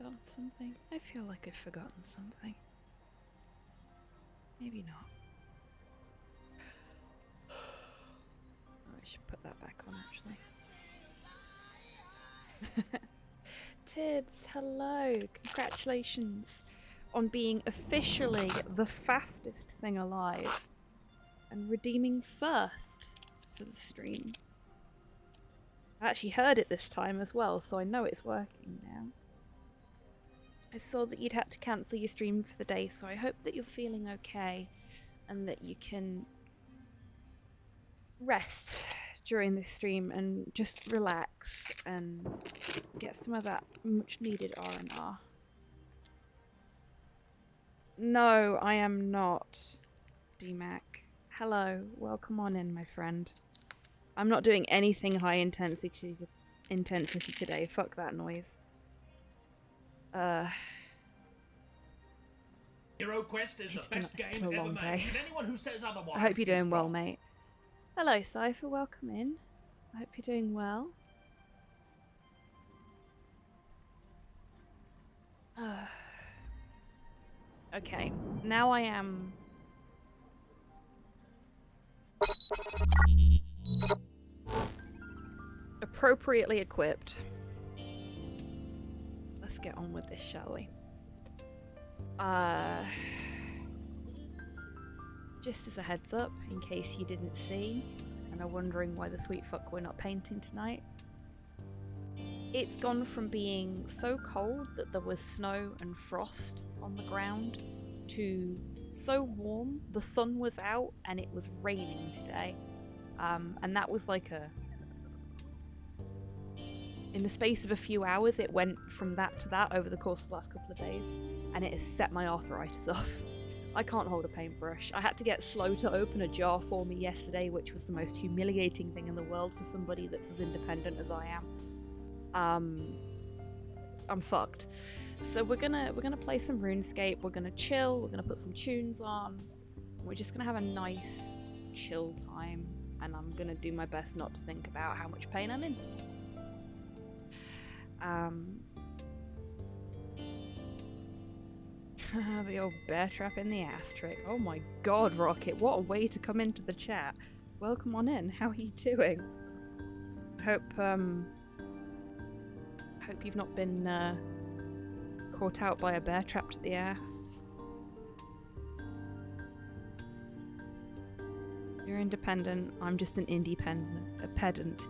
forgotten something? I feel like I've forgotten something. Maybe not. Oh, I should put that back on, actually. Tids, hello! Congratulations on being officially the fastest thing alive and redeeming first for the stream. I actually heard it this time as well, so I know it's working now. I saw that you'd had to cancel your stream for the day, so I hope that you're feeling okay and that you can rest during this stream and just relax and get some of that much needed R&R. No, I am not, DMAC. Hello, welcome on in, my friend. I'm not doing anything high intensity today. Fuck that noise. HeroQuest is the best game ever made, and anyone who says otherwise, I hope you're doing well, mate. Hello, Cypher, welcome in. I hope you're doing well. Okay, now I am appropriately equipped. Let's get on with this, shall we? Just as a heads up, in case you didn't see and are wondering why the sweet fuck we're not painting tonight, it's gone from being so cold that there was snow and frost on the ground to so warm the sun was out and it was raining today. And that was like in the space of a few hours, it went from that to that over the course of the last couple of days, and it has set my arthritis off. I can't hold a paintbrush. I had to get Slow to open a jar for me yesterday, which was the most humiliating thing in the world for somebody that's as independent as I am. I'm fucked. So we're gonna play some RuneScape. We're gonna chill. We're gonna put some tunes on. We're just gonna have a nice chill time, and I'm gonna do my best not to think about how much pain I'm in. The old bear trap in the ass trick. Oh my god, Rocket, what a way to come into the chat. Welcome on in. How are you doing? Hope you've not been caught out by a bear trap to the ass. You're independent. I'm just an independent, a pedant.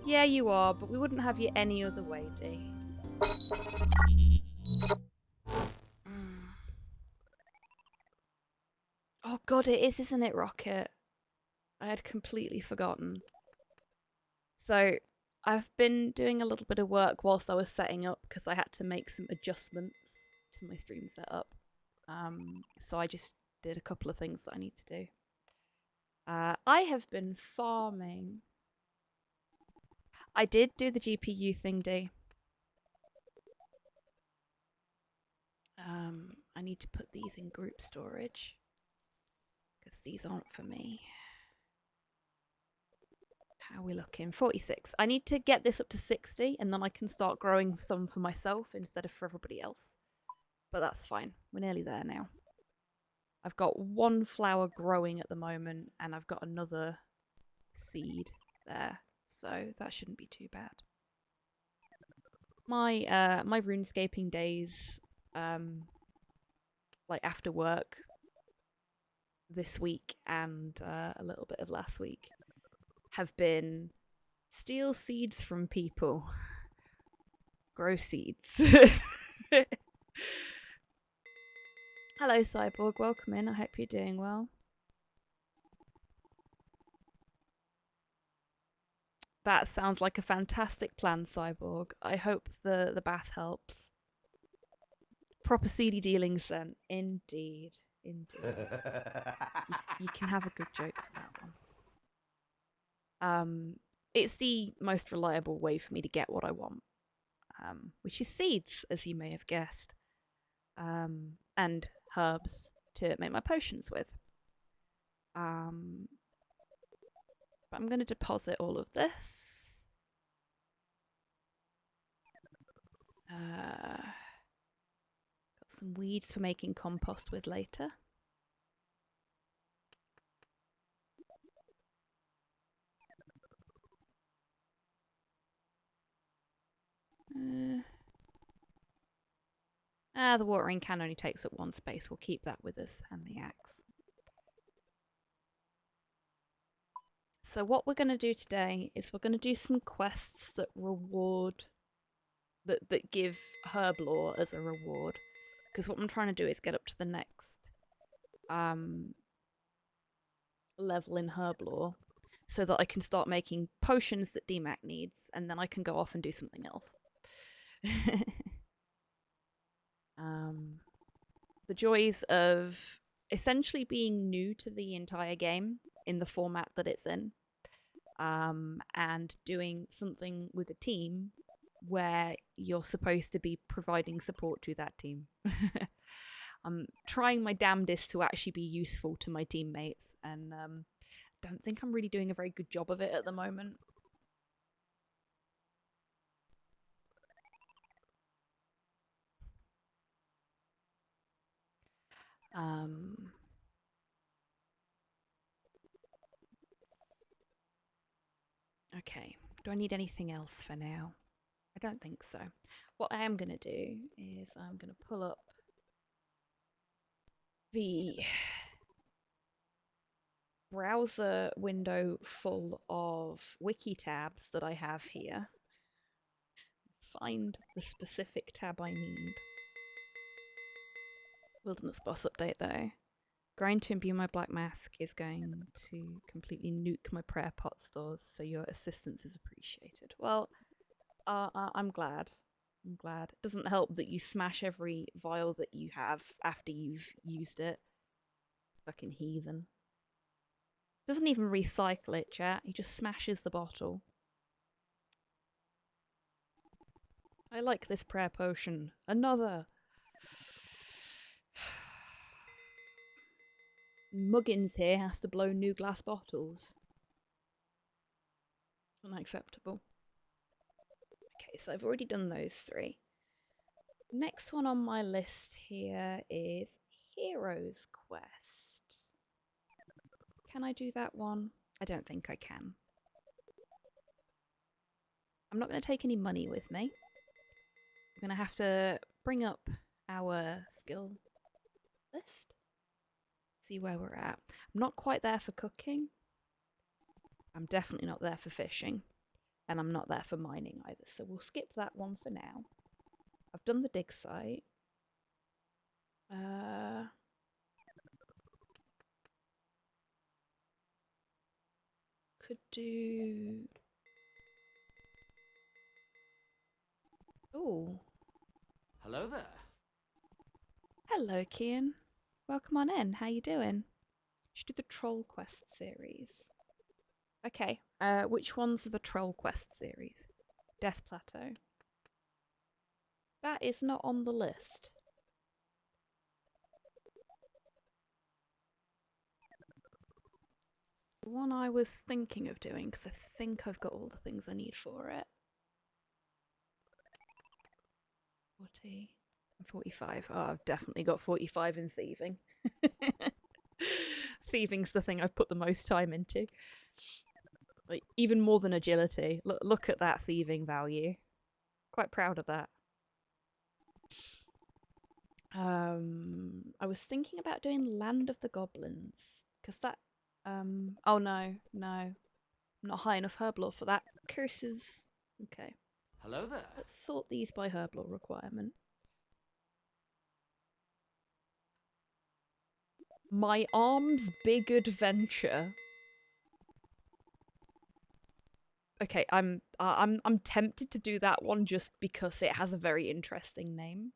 Yeah, you are, but we wouldn't have you any other way, D. Oh god, it is, isn't it, Rocket? I had completely forgotten. So, I've been doing a little bit of work whilst I was setting up because I had to make some adjustments to my stream setup. So I just did a couple of things that I need to do. I have been farming. I did do the GPU thing, D. I need to put these in group storage because these aren't for me. How are we looking? 46. I need to get this up to 60 and then I can start growing some for myself instead of for everybody else. But that's fine. We're nearly there now. I've got one flower growing at the moment and I've got another seed there. So that shouldn't be too bad. My my RuneScaping days, like after work this week and a little bit of last week, have been steal seeds from people, grow seeds. Hello Cyborg, welcome in. I hope you're doing well. That sounds like a fantastic plan, Cyborg. I hope the bath helps. Proper seedy dealings then. Indeed. Indeed. you can have a good joke for that one. It's the most reliable way for me to get what I want. Which is seeds, as you may have guessed. And herbs to make my potions with. But I'm going to deposit all of this. Some weeds for making compost with later. The watering can only takes up 1 space. We'll keep that with us, and the axe. So what we're going to do today is we're going to do some quests that reward, that give herb lore as a reward. Because what I'm trying to do is get up to the next level in herb lore, so that I can start making potions that DMAC needs, and then I can go off and do something else. The joys of essentially being new to the entire game in the format that it's in, and doing something with a team where you're supposed to be providing support to that team. I'm trying my damnedest to actually be useful to my teammates, and don't think I'm really doing a very good job of it at the moment. Okay, do I need anything else for now? I don't think so. What I am going to do is I'm going to pull up the browser window full of wiki tabs that I have here. Find the specific tab I need. Wilderness boss update though. Grind to imbue my black mask is going to completely nuke my prayer pot stores, so your assistance is appreciated. Well, I'm glad. I'm glad. It doesn't help that you smash every vial that you have after you've used it. Fucking heathen. Doesn't even recycle it, chat. He just smashes the bottle. I like this prayer potion. Another! Muggins here has to blow new glass bottles. Unacceptable. Okay, so I've already done those 3. Next one on my list here is Heroes Quest. Can I do that one? I don't think I can. I'm not going to take any money with me. I'm going to have to bring up our skill list. See where we're at. I'm not quite there for cooking. I'm definitely not there for fishing. And I'm not there for mining either. So we'll skip that one for now. I've done the dig site. Could do... Ooh. Hello there. Hello, Kian. Welcome on in. How you doing? Should do the Troll Quest series. Okay. Which ones are the Troll Quest series? Death Plateau. That is not on the list. The one I was thinking of doing, because I think I've got all the things I need for it. 40 and 45. Oh, I've definitely got 45 in thieving. Thieving's the thing I've put the most time into. Like, even more than agility. Look at that thieving value. Quite proud of that. I was thinking about doing Land of the Goblins, because that... oh no. I'm not high enough herb lore for that. Curses. Okay. Hello there. Let's sort these by herb lore requirement. My Arm's Big Adventure. Okay, I'm tempted to do that one just because it has a very interesting name.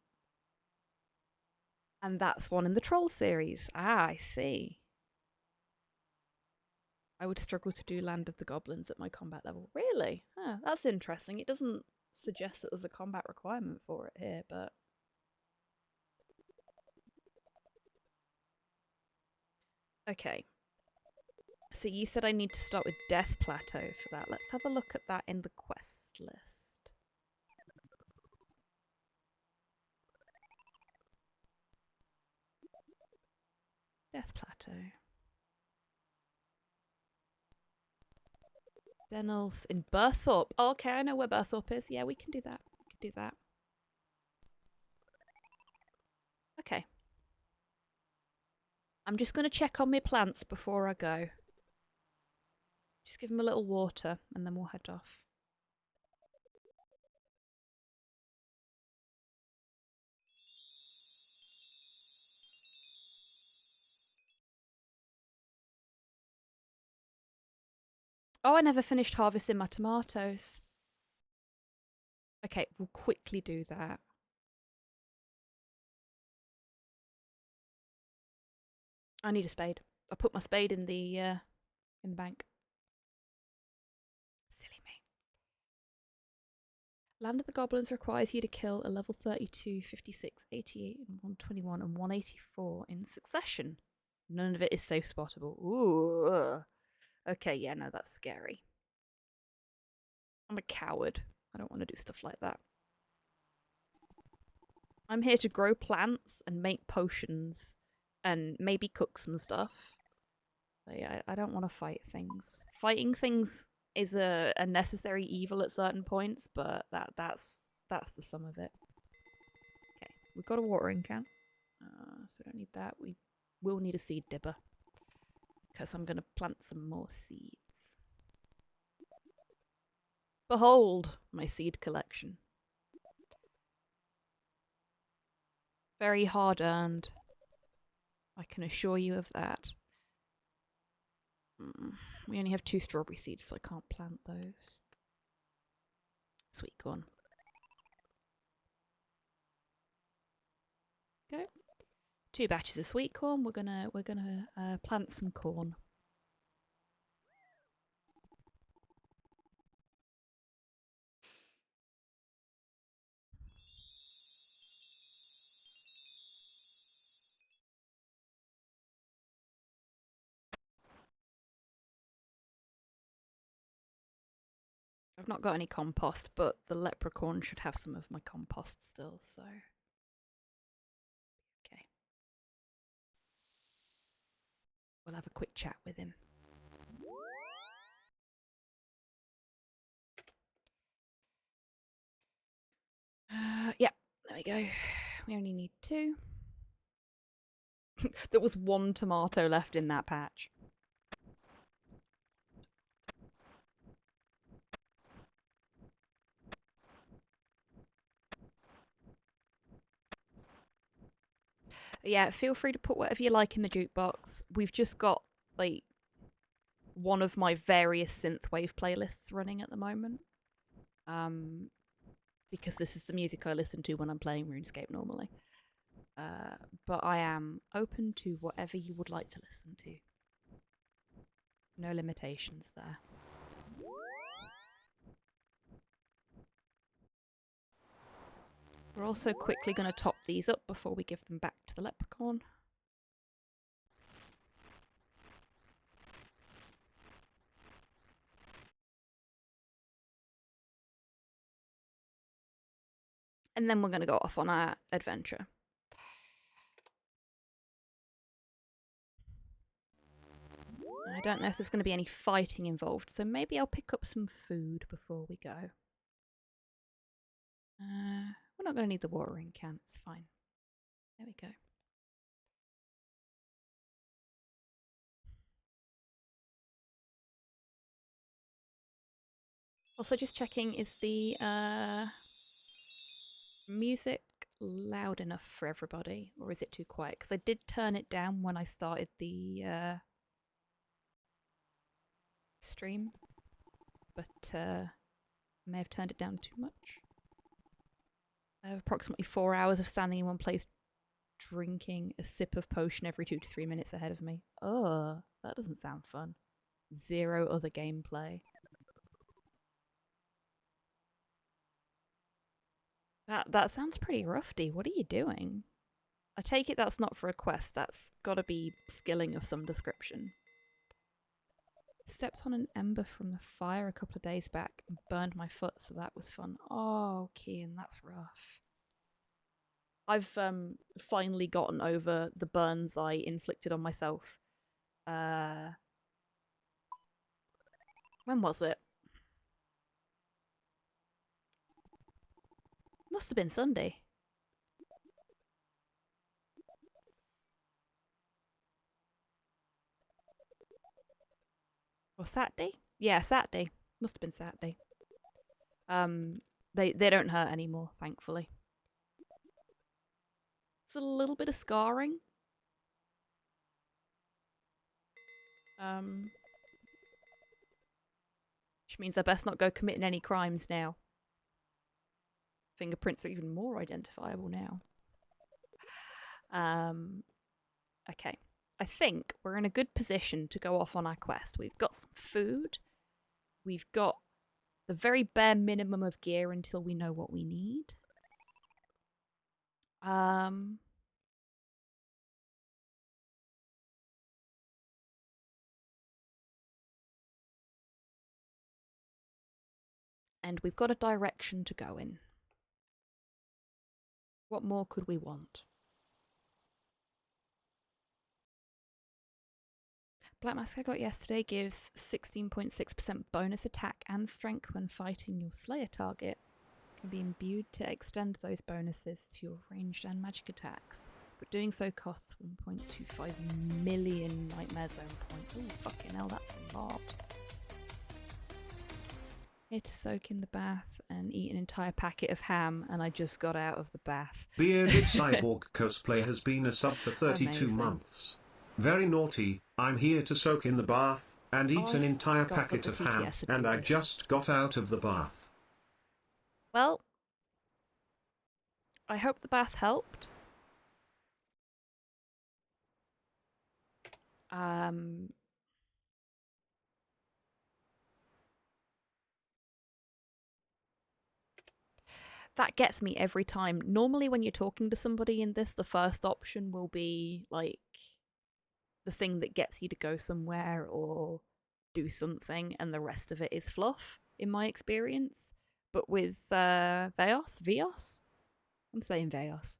And that's one in the Troll series. Ah, I see. I would struggle to do Land of the Goblins at my combat level. Really? Huh, that's interesting. It doesn't suggest that there's a combat requirement for it here, but... Okay. So you said I need to start with Death Plateau for that. Let's have a look at that in the quest list. Death Plateau. Denolf in Berthorpe. Oh, okay, I know where Berthorpe is. Yeah, we can do that. We can do that. Okay. I'm just going to check on my plants before I go. Just give them a little water and then we'll head off. Oh, I never finished harvesting my tomatoes. Okay, we'll quickly do that. I need a spade. I put my spade in the bank. Silly me. Land of the Goblins requires you to kill a level 32, 56, 88, and 121 and 184 in succession. None of it is safe spottable. Ooh. Okay, yeah, no, that's scary. I'm a coward. I don't want to do stuff like that. I'm here to grow plants and make potions and maybe cook some stuff. But yeah, I don't want to fight things. Fighting things is a necessary evil at certain points, but that's the sum of it. Okay, we've got a watering can. So we don't need that. We will need a seed dibber. Because I'm going to plant some more seeds. Behold my seed collection. Very hard earned. I can assure you of that. We only have 2 strawberry seeds, so I can't plant those. Sweet corn. Go. 2 batches of sweet corn. We're gonna plant some corn. I've not got any compost, but the leprechaun should have some of my compost still, so... Okay. We'll have a quick chat with him. Yeah, there we go. We only need 2. There was 1 tomato left in that patch. Yeah, feel free to put whatever you like in the jukebox. We've just got, like, one of my various synthwave playlists running at the moment. Because this is the music I listen to when I'm playing RuneScape normally. But I am open to whatever you would like to listen to. No limitations there. We're also quickly going to top these up before we give them back to the leprechaun. And then we're going to go off on our adventure. I don't know if there's going to be any fighting involved, so maybe I'll pick up some food before we go. We're not going to need the watering can, it's fine. There we go. Also just checking, is the music loud enough for everybody, or is it too quiet? Because I did turn it down when I started the stream, but I may have turned it down too much. I have approximately 4 hours of standing in one place drinking a sip of potion every 2 to 3 minutes ahead of me. Oh, that doesn't sound fun. 0 other gameplay. That sounds pretty roughy. What are you doing? I take it that's not for a quest. That's gotta be skilling of some description. Stepped on an ember from the fire a couple of days back and burned my foot, so that was fun. Oh, Kian, that's rough. I've finally gotten over the burns I inflicted on myself. When was it? Must have been Sunday. Or Saturday? Yeah, Saturday. Must have been Saturday. They don't hurt anymore, thankfully. It's a little bit of scarring. Which means I best not go committing any crimes now. Fingerprints are even more identifiable now. Okay. I think we're in a good position to go off on our quest. We've got some food. We've got the very bare minimum of gear until we know what we need. And we've got a direction to go in. What more could we want? Black Mask I got yesterday gives 16.6% bonus attack and strength when fighting your Slayer target. Can be imbued to extend those bonuses to your ranged and magic attacks, but doing so costs 1.25 million Nightmare Zone points. Oh, fucking hell, that's a lot. Here to soak in the bath and eat an entire packet of ham, and I just got out of the bath. Bearded Cyborg cosplay has been a sub for 32 Amazing. months. Very naughty, I'm here to soak in the bath and eat an entire packet of ham, and I just got out of the bath. Well, I hope the bath helped. That gets me every time. Normally when you're talking to somebody in this, the first option will be like the thing that gets you to go somewhere or do something, and the rest of it is fluff, in my experience. But with Veos? I'm saying Veos.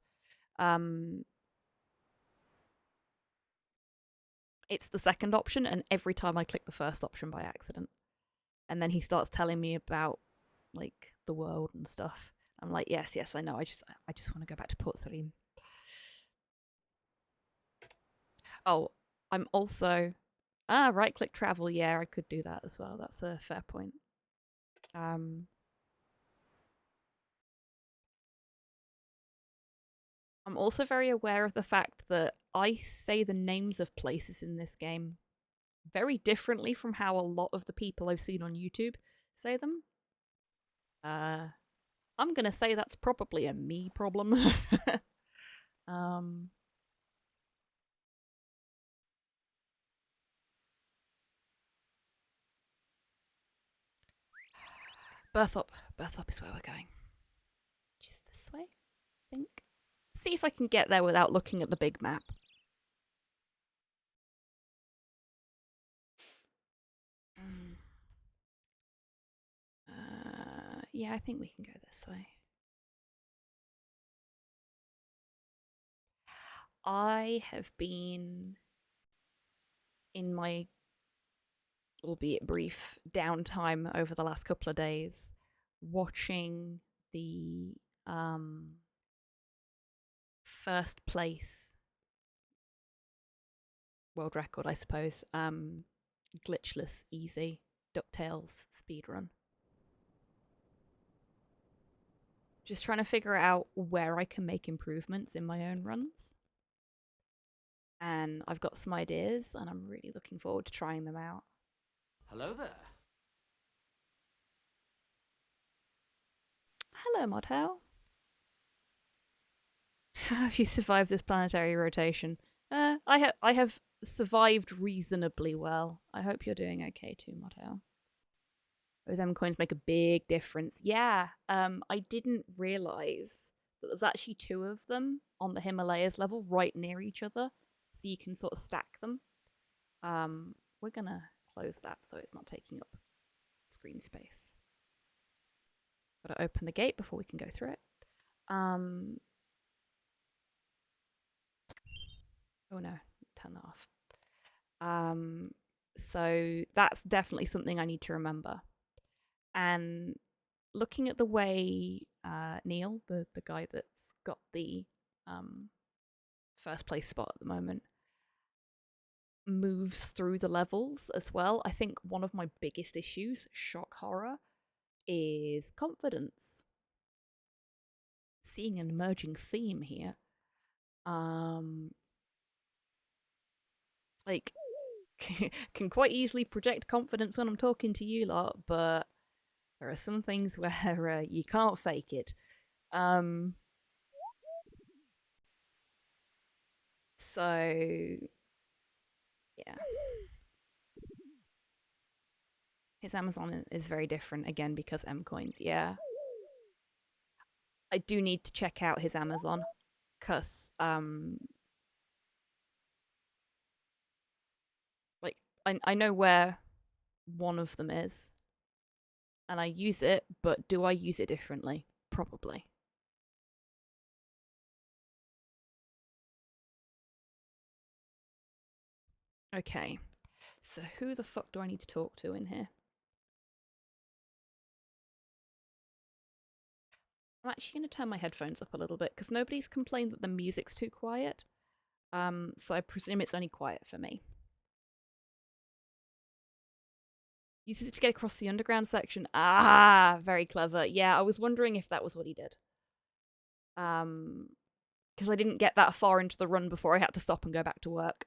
It's the second option, and every time I click the first option by accident. And then he starts telling me about like the world and stuff. I'm like, yes, I know. I just want to go back to Port Salim. Oh, I'm also right-click travel. Yeah, I could do that as well. That's a fair point. I'm also very aware of the fact that I say the names of places in this game very differently from how a lot of the people I've seen on YouTube say them. I'm gonna say that's probably a me problem. Berthop is where we're going. Just this way, I think. See if I can get there without looking at the big map. Yeah, I think we can go this way. I have been in my, albeit brief, downtime over the last couple of days watching the first place world record, I suppose, glitchless easy DuckTales speedrun. Just trying to figure out where I can make improvements in my own runs. And I've got some ideas, and I'm really looking forward to trying them out. Hello there. Hello, Modhell. How have you survived this planetary rotation? I have survived reasonably well. I hope you're doing okay too, Modhell. Those M coins make a big difference. Yeah, I didn't realise that there's actually two of them on the Himalayas level right near each other, so you can sort of stack them. We're gonna close that so it's not taking up screen space. Gotta open the gate before we can go through it. Oh no, turn that off. So that's definitely something I need to remember. And looking at the way Neil, the guy that's got the first place spot at the moment, moves through the levels as well. I think one of my biggest issues, shock horror, is confidence. Seeing an emerging theme here. Like, can quite easily project confidence when I'm talking to you lot, but there are some things where you can't fake it. So, yeah. His Amazon is very different, again, because M coins, yeah. I do need to check out his Amazon, because, like, I know where one of them is, and I use it, but do I use it differently? Probably. Okay, so who the fuck do I need to talk to in here? I'm actually going to turn my headphones up a little bit because nobody's complained that the music's too quiet. So I presume it's only quiet for me. Uses it to get across the underground section. Ah, very clever. Yeah, I was wondering if that was what he did. Because I didn't get that far into the run before I had to stop and go back to work.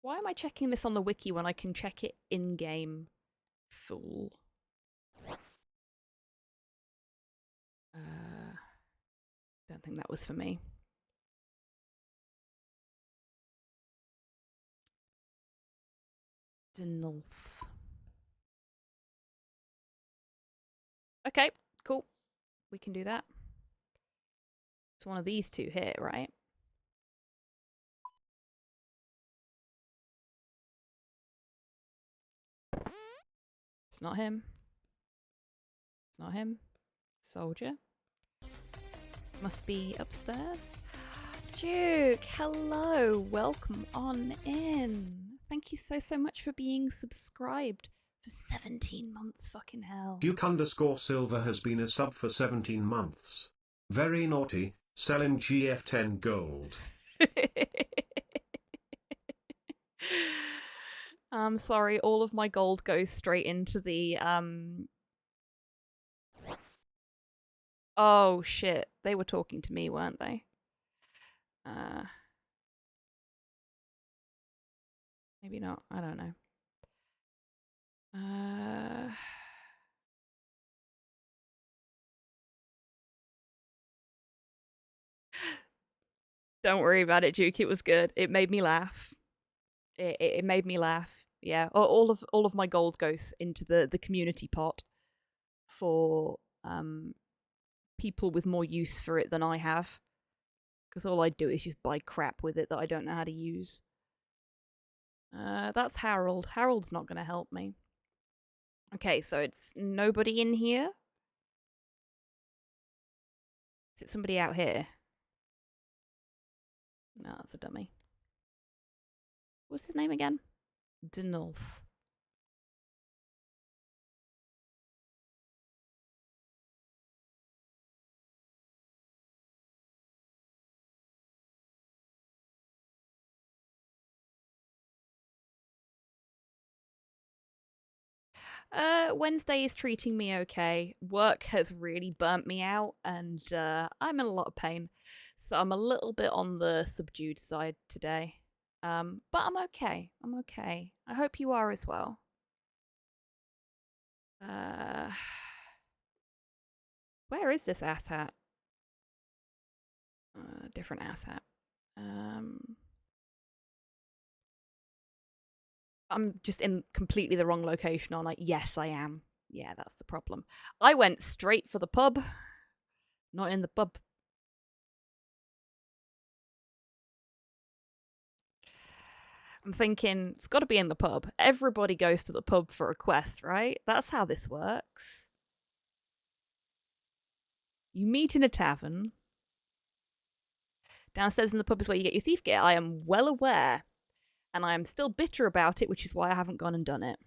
Why am I checking this on the wiki when I can check it in-game? Fool. Don't think that was for me. Denolf. Okay, cool. We can do that. It's one of these two here, right? It's not him. It's not him. Soldier. Must be upstairs. Duke, hello. Welcome on in. Thank you so much for being subscribed for 17 months. Fucking hell. Duke_Silver has been a sub for 17 months. Very naughty. Selling GF10 gold. I'm sorry, all of my gold goes straight into the Oh shit, they were talking to me, weren't they? Maybe not, I don't know. Don't worry about it, Duke, it was good. It made me laugh. It made me laugh. Yeah, all of my gold goes into the community pot for people with more use for it than I have. Because all I do is just buy crap with it that I don't know how to use. That's Harold. Harold's not going to help me. Okay, so it's nobody in here? Is it somebody out here? No, that's a dummy. What's his name again? Denolf. Wednesday is treating me okay. Work has really burnt me out, and I'm in a lot of pain. So I'm a little bit on the subdued side today. But I'm okay. I'm okay. I hope you are as well. Where is this asshat? Different asshat. I'm just in completely the wrong location, aren't I? Yes, I am. Yeah, that's the problem. I went straight for the pub. Not in the pub. I'm thinking, it's got to be in the pub. Everybody goes to the pub for a quest, right? That's how this works. You meet in a tavern. Downstairs in the pub is where you get your thief gear. I am well aware. And I am still bitter about it, which is why I haven't gone and done it.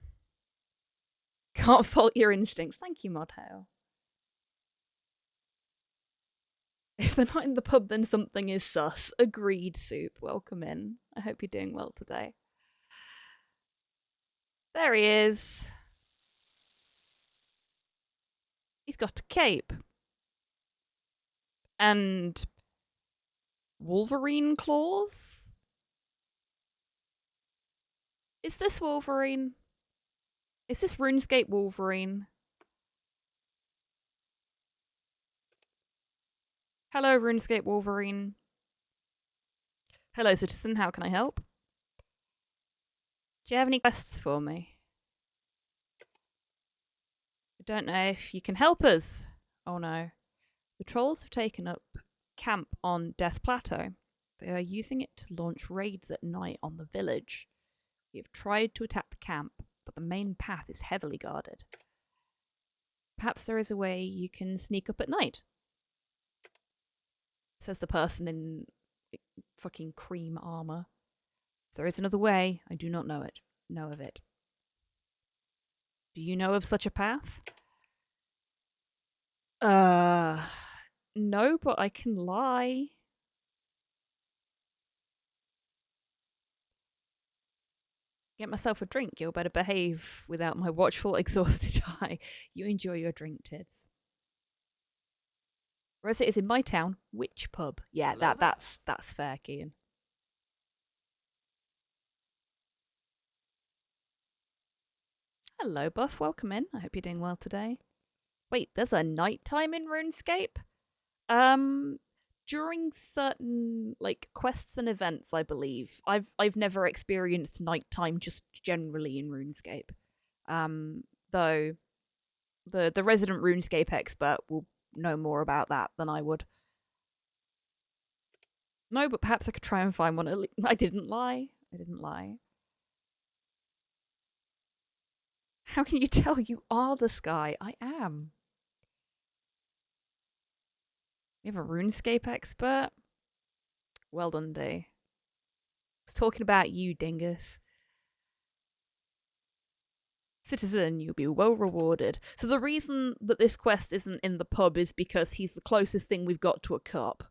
Can't fault your instincts. Thank you, Modhail. If they're not in the pub, then something is sus. Agreed, Soup. Welcome in. I hope you're doing well today. There he is. He's got a cape. And Wolverine claws? Is this Wolverine? Is this RuneScape Wolverine? Hello, RuneScape Wolverine. Hello, citizen. How can I help? Do you have any quests for me? I don't know if you can help us. Oh no. The trolls have taken up camp on Death Plateau. They are using it to launch raids at night on the village. We have tried to attack the camp, but the main path is heavily guarded. Perhaps there is a way you can sneak up at night, says the person in fucking cream armor. If there is another way, I do not know of it. Do you know of such a path? No, but I can lie. Get myself a drink. You'll better behave without my watchful, exhausted eye. You enjoy your drink, Tids. Whereas it is in my town, which pub? Yeah, that's fair, Kian. Hello, Buff. Welcome in. I hope you're doing well today. Wait, there's a nighttime in RuneScape? During certain quests and events, I believe. I've never experienced nighttime just generally in RuneScape. Though the resident RuneScape expert will know more about that than I would. No, but perhaps I could try and find one. I didn't lie. How can you tell you are the sky? I am. You have a RuneScape expert? Well done, D. I was talking about you, dingus. Citizen, you'll be well rewarded. So the reason that this quest isn't in the pub is because he's the closest thing we've got to a cup.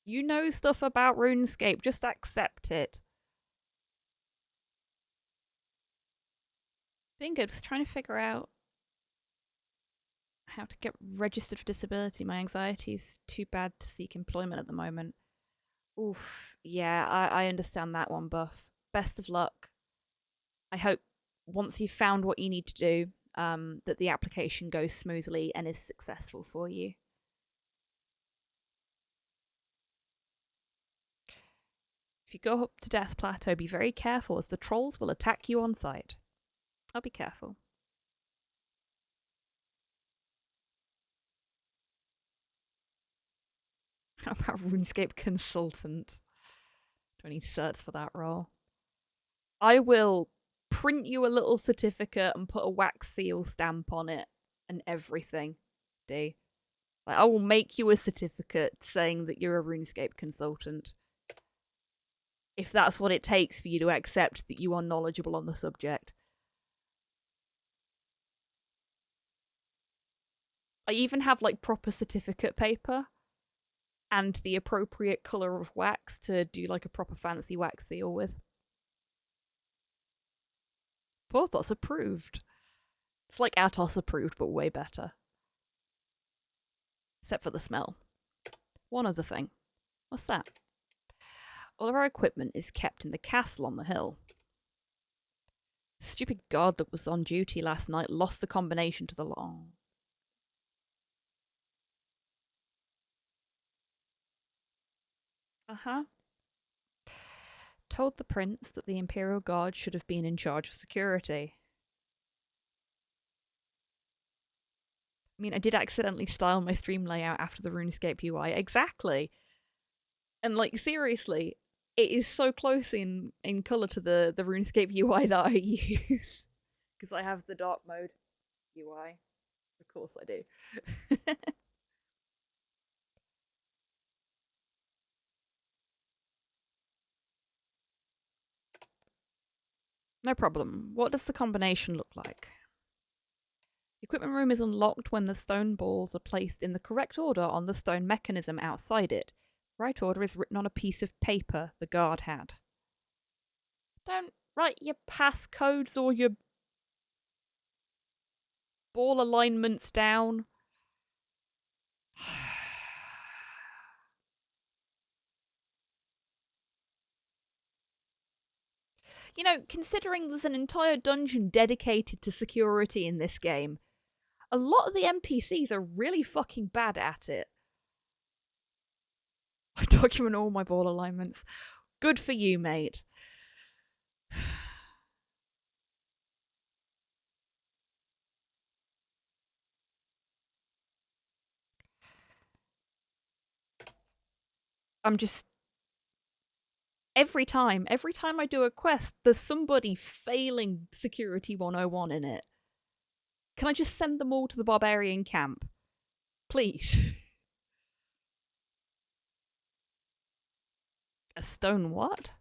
You know stuff about RuneScape, just accept it. Doing good, just trying to figure out how to get registered for disability. My anxiety is too bad to seek employment at the moment. Oof, yeah, I understand that one, Buff. Best of luck. I hope once you've found what you need to do, that the application goes smoothly and is successful for you. If you go up to Death Plateau, be very careful as the trolls will attack you on sight. I'll be careful. How about RuneScape consultant? Do I need certs for that role? I will print you a little certificate and put a wax seal stamp on it and everything, D. I will make you a certificate saying that you're a RuneScape consultant. If that's what it takes for you to accept that you are knowledgeable on the subject. I even have proper certificate paper and the appropriate colour of wax to do a proper fancy wax seal with. Porthos approved. It's like Atos approved, but way better. Except for the smell. One other thing. What's that? All of our equipment is kept in the castle on the hill. The stupid guard that was on duty last night lost the combination to the long. Told the prince that the Imperial Guard should have been in charge of security. I mean, I did accidentally style my stream layout after the RuneScape UI. Exactly. And seriously, it is so close in colour to the RuneScape UI that I use. Because I have the dark mode. UI. Of course I do. No problem. What does the combination look like? The equipment room is unlocked when the stone balls are placed in the correct order on the stone mechanism outside it. Right order is written on a piece of paper the guard had. Don't write your passcodes or your ball alignments down. You know, considering there's an entire dungeon dedicated to security in this game, a lot of the NPCs are really fucking bad at it. I document all my ball alignments. Good for you, mate. I'm just... Every time I do a quest, there's somebody failing Security 101 in it. Can I just send them all to the barbarian camp? Please. A stone what?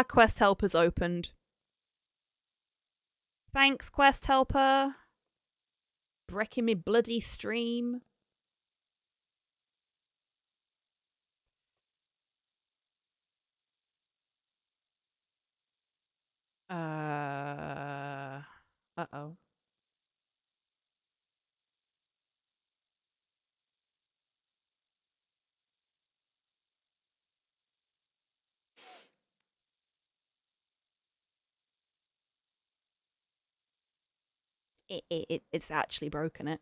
Quest helper's opened. Thanks, quest helper. Breaking me bloody stream. Uh-oh. It's actually broken it.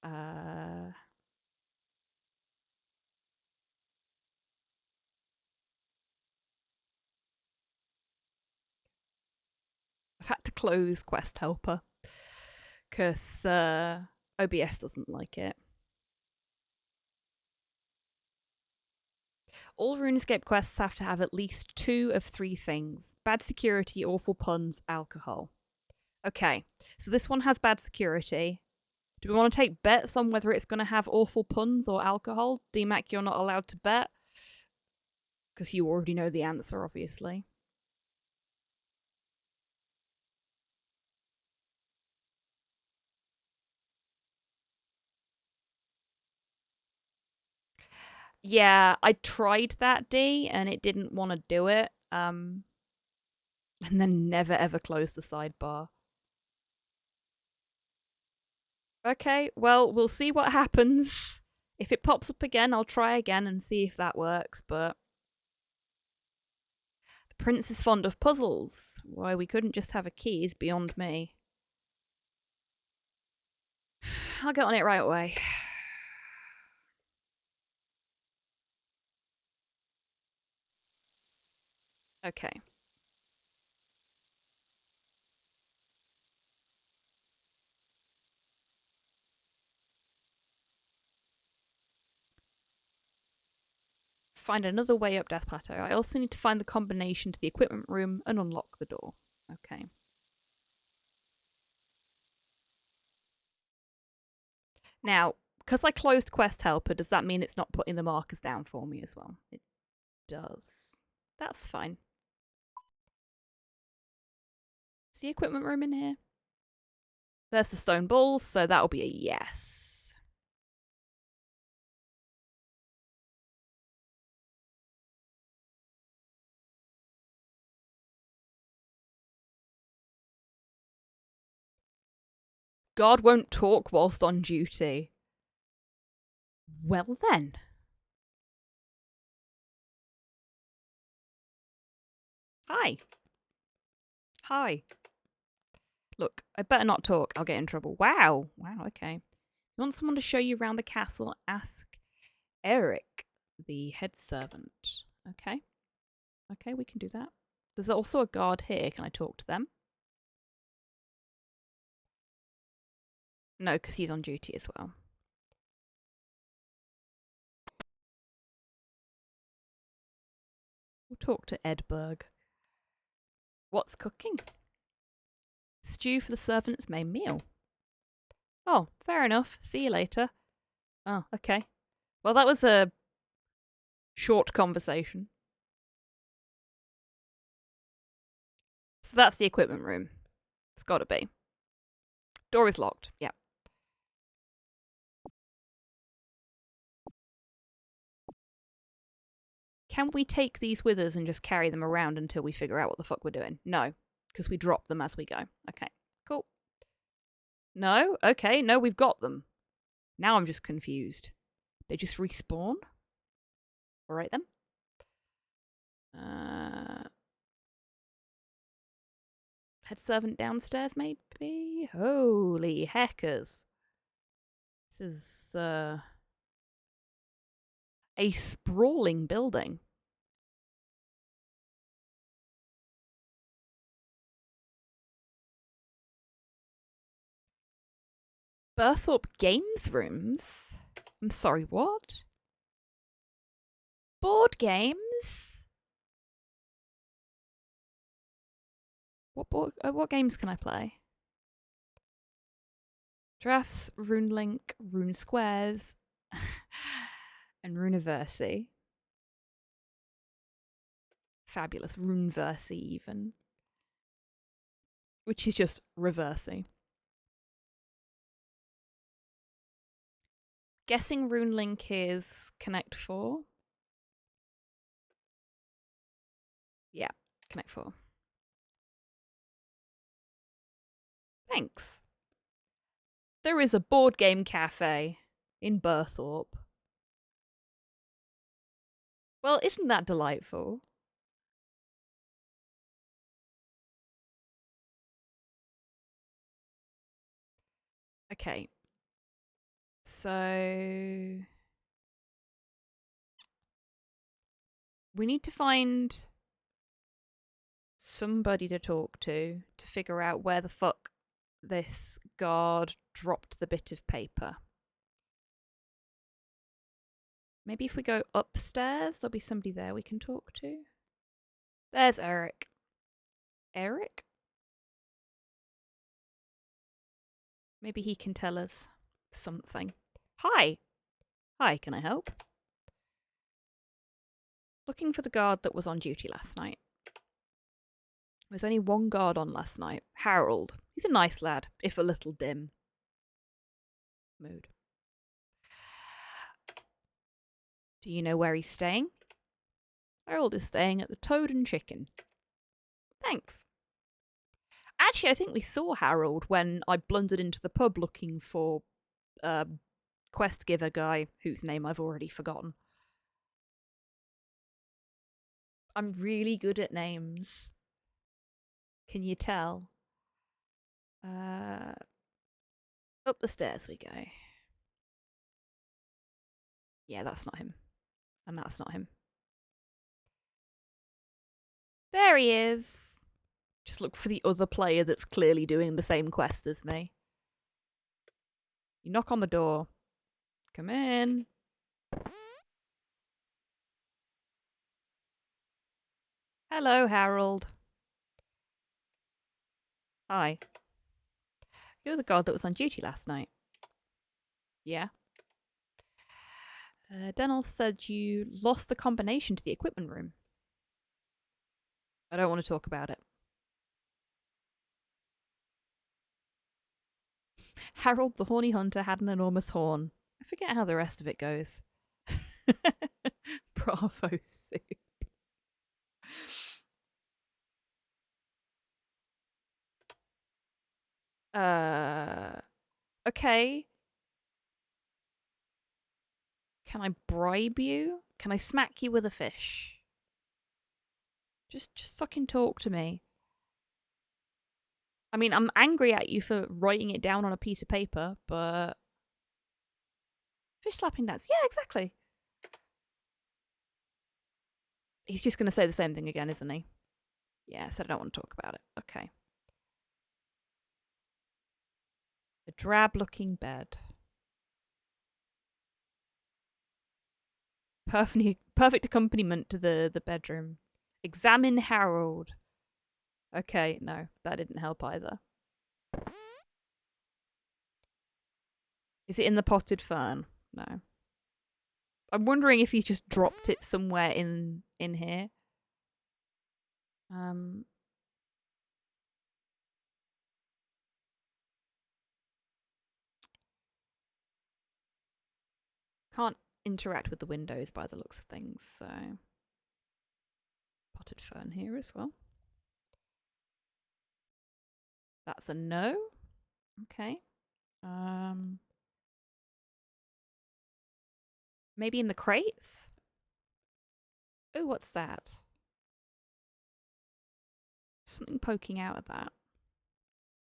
I've had to close quest helper because OBS doesn't like it. All RuneScape quests have to have at least 2 of 3 things: bad security, awful puns, alcohol. Okay, so this one has bad security. Do we want to take bets on whether it's going to have awful puns or alcohol? DMAC, you're not allowed to bet. Because you already know the answer, obviously. Yeah, I tried that, D, and it didn't want to do it. And then never ever closed the sidebar. Okay, well, we'll see what happens. If it pops up again, I'll try again and see if that works, but... The prince is fond of puzzles. Why we couldn't just have a key is beyond me. I'll get on it right away. Okay. Find another way up Death Plateau. I also need to find the combination to the equipment room and unlock the door. Okay. Now, because I closed Quest Helper, does that mean it's not putting the markers down for me as well? It does. That's fine. Is the equipment room in here? There's the stone balls, so that'll be a yes. God won't talk whilst on duty. Well then. Hi. Hi. Look, I better not talk. I'll get in trouble. Wow. Wow, okay. You want someone to show you around the castle? Ask Eric, the head servant. Okay. Okay, we can do that. There's also a guard here. Can I talk to them? No, because he's on duty as well. We'll talk to Edberg. What's cooking? Stew for the servant's main meal. Oh, fair enough. See you later. Oh, okay. Well, that was a short conversation. So that's the equipment room. It's got to be. Door is locked. Yeah. Can we take these with us and just carry them around until we figure out what the fuck we're doing? No, because we drop them as we go. Okay, cool. No? Okay, no, we've got them. Now I'm just confused. They just respawn? Alright then. Head servant downstairs, maybe? Holy heckers. This is, a sprawling building. Berthorpe Games Rooms? I'm sorry, what? Board games? What games can I play? Drafts, RuneLink, Rune Squares, and Runeversy. Fabulous. Runeversy, even. Which is just Reversy. Guessing RuneLink is Connect 4. Yeah, Connect 4. Thanks. There is a board game cafe in Berthorpe. Well, isn't that delightful? Okay. So we need to find somebody to talk to figure out where the fuck this guard dropped the bit of paper. Maybe if we go upstairs, there'll be somebody there we can talk to. There's Eric. Eric? Maybe he can tell us something. Hi! Hi, can I help? Looking for the guard that was on duty last night. There was only one guard on last night. Harold. He's a nice lad, if a little dim. Mood. Do you know where he's staying? Harold is staying at the Toad and Chicken. Thanks. Actually, I think we saw Harold when I blundered into the pub looking for quest giver guy whose name I've already forgotten. I'm really good at names. Can you tell? Up the stairs we go. Yeah, that's not him. And that's not him. There he is. Just look for the other player that's clearly doing the same quest as me. You knock on the door. Come in. Hello, Harold. Hi. You're the guard that was on duty last night. Yeah. Denel said you lost the combination to the equipment room. I don't want to talk about it. Harold the Horny Hunter had an enormous horn. I forget how the rest of it goes. Bravo soup. Okay. Can I bribe you? Can I smack you with a fish? Just fucking talk to me. I mean, I'm angry at you for writing it down on a piece of paper, but... Fish slapping dance. Yeah, exactly. He's just going to say the same thing again, isn't he? Yeah, I said I don't want to talk about it. Okay. A drab-looking bed. Perfect accompaniment to the bedroom. Examine Harold. Okay, no, that didn't help either. Is it in the potted fern? No. I'm wondering if he's just dropped it somewhere in here. Can't interact with the windows by the looks of things, so potted fern here as well. That's a no. Okay. Maybe in the crates? Oh, what's that? Something poking out of that.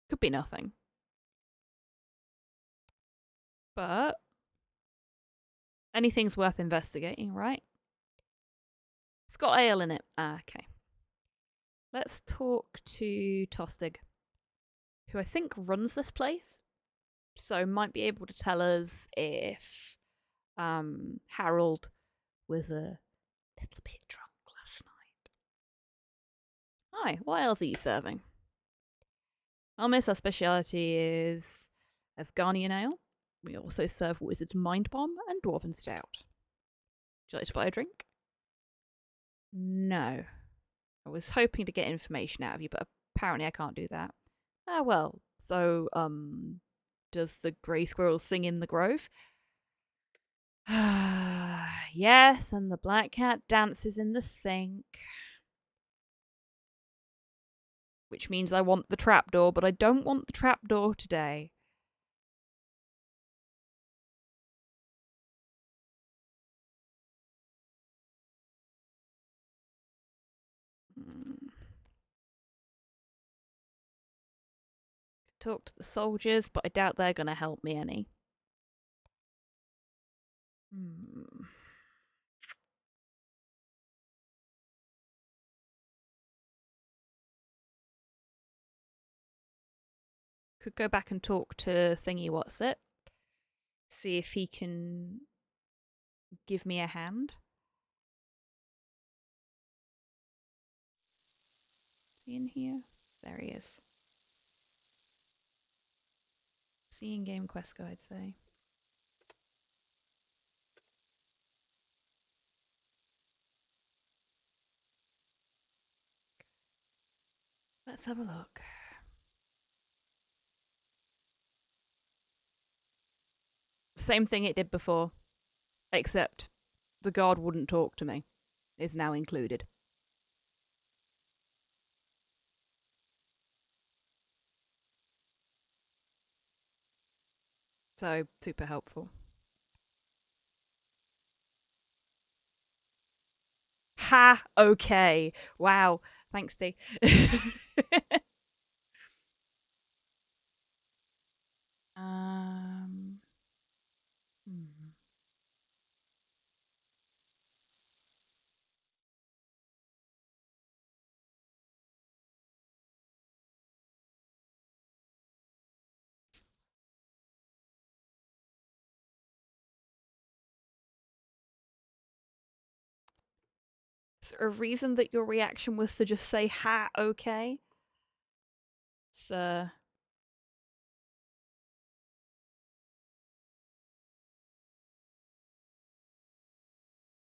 Could be nothing. But anything's worth investigating, right? It's got ale in it. Ah, okay. Let's talk to Tostig, who I think runs this place. So might be able to tell us if Harold was a little bit drunk last night. Hi, what else are you serving? Our miss, our speciality is Asgarnian ale. We also serve Wizard's Mind Bomb and Dwarven Stout. Would you like to buy a drink? No. I was hoping to get information out of you, but apparently I can't do that. Ah, well, so, does the grey squirrel sing in the grove? Yes, and the black cat dances in the sink. Which means I want the trapdoor, but I don't want the trapdoor today. Talk to the soldiers, but I doubt they're going to help me any. Could go back and talk to Thingy What's It. See if he can give me a hand. Is he in here? There he is. See in-game quest guide say. Let's have a look. Same thing it did before, except the guard wouldn't talk to me. Is now included. So, super helpful. Ha! Okay. Wow. Thanks, Dee. Is there a reason that your reaction was to just say, ha, okay? It's, not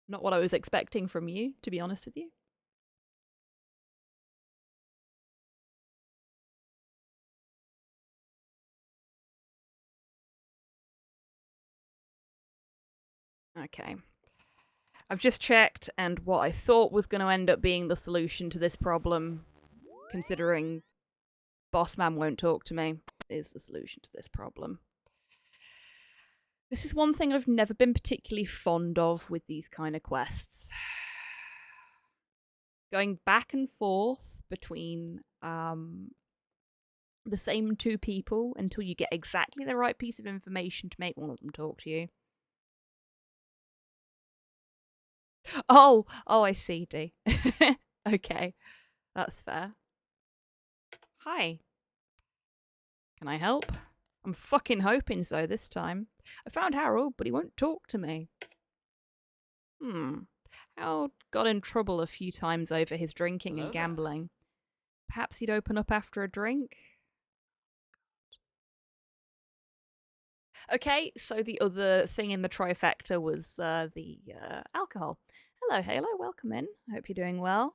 what I was expecting from you, to be honest with you. Okay. I've just checked, and what I thought was going to end up being the solution to this problem, considering Bossman won't talk to me, is the solution to this problem. This is one thing I've never been particularly fond of with these kind of quests. Going back and forth between the same two people until you get exactly the right piece of information to make one of them talk to you. Oh, I see, Dee. Okay, that's fair. Hi. Can I help? I'm fucking hoping so this time. I found Harold, but he won't talk to me. Harold got in trouble a few times over his drinking and gambling. Perhaps he'd open up after a drink? Okay, so the other thing in the trifecta was the alcohol. Hello, Halo. Welcome in. I hope you're doing well.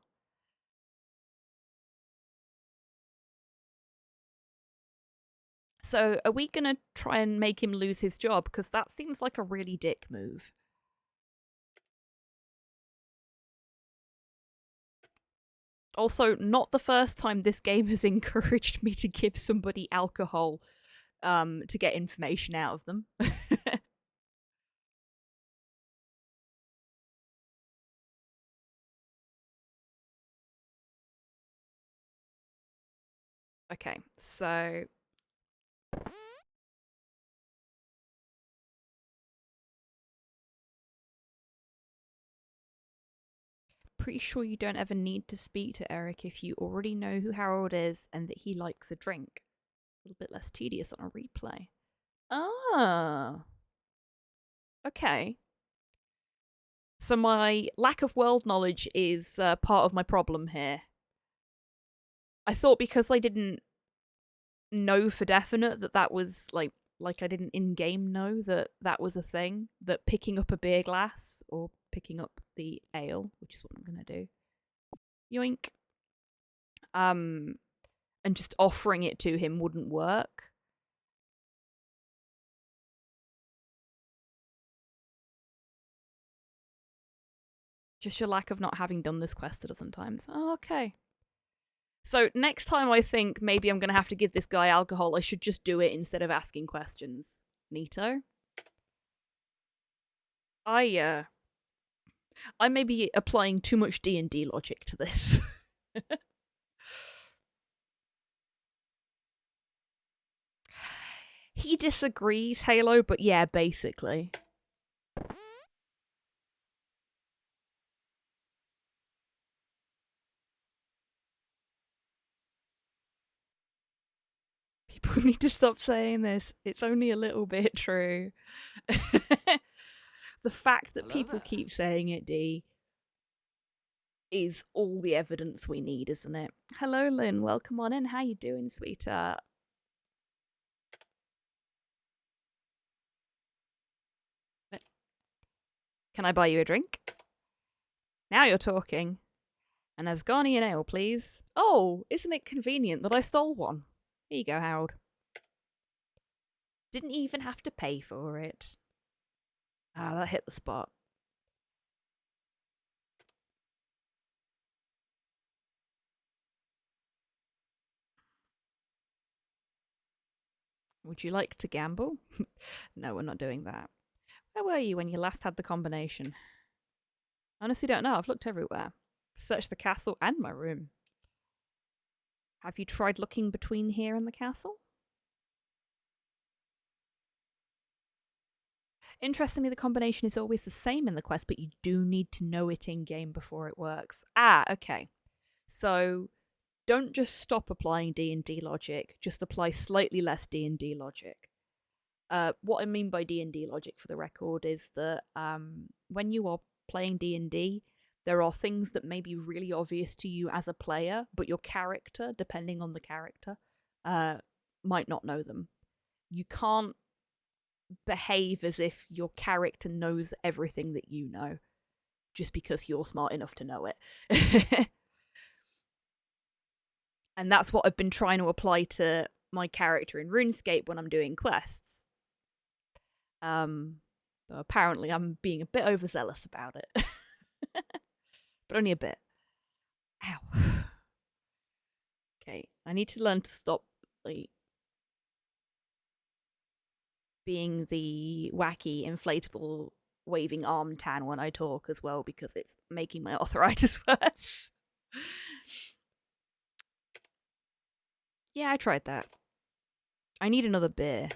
So, are we going to try and make him lose his job? Because that seems like a really dick move. Also, not the first time this game has encouraged me to give somebody alcohol to get information out of them. Okay, so... Pretty sure you don't ever need to speak to Eric if you already know who Harold is and that he likes a drink. A little bit less tedious on a replay. Ah. Okay. So my lack of world knowledge is part of my problem here. I thought because I didn't know for definite that that was, like I didn't in-game know that that was a thing, that picking up a beer glass, or picking up the ale, which is what I'm gonna do, yoink, and just offering it to him wouldn't work. Just your lack of not having done this quest a dozen times. Oh, okay. So next time I think maybe I'm going to have to give this guy alcohol, I should just do it instead of asking questions. Neato. I may be applying too much D&D logic to this. He disagrees, Halo, but yeah, basically. People need to stop saying this. It's only a little bit true. The fact that people keep saying it, D, is all the evidence we need, isn't it? Hello, Lynn. Welcome on in. How you doing, sweetheart? Can I buy you a drink? Now you're talking. An Asgardian ale, please. Oh, isn't it convenient that I stole one? Here you go, Harold. Didn't even have to pay for it. Ah, that hit the spot. Would you like to gamble? No, we're not doing that. Where were you when you last had the combination? Honestly don't know. I've looked everywhere. Searched the castle and my room. Have you tried looking between here and the castle? Interestingly, the combination is always the same in the quest, but you do need to know it in-game before it works. Ah, okay. So, don't just stop applying D&D logic, just apply slightly less D&D logic. What I mean by D&D logic, for the record, is that when you are playing D&D, there are things that may be really obvious to you as a player, but your character, depending on the character, might not know them. You can't behave as if your character knows everything that you know, just because you're smart enough to know it. And that's what I've been trying to apply to my character in RuneScape when I'm doing quests. Apparently I'm being a bit overzealous about it. But only a bit. Ow. Okay, I need to learn to stop, like, being the wacky, inflatable, waving arm tan when I talk as well, because it's making my arthritis worse. Yeah, I tried that. I need another beer.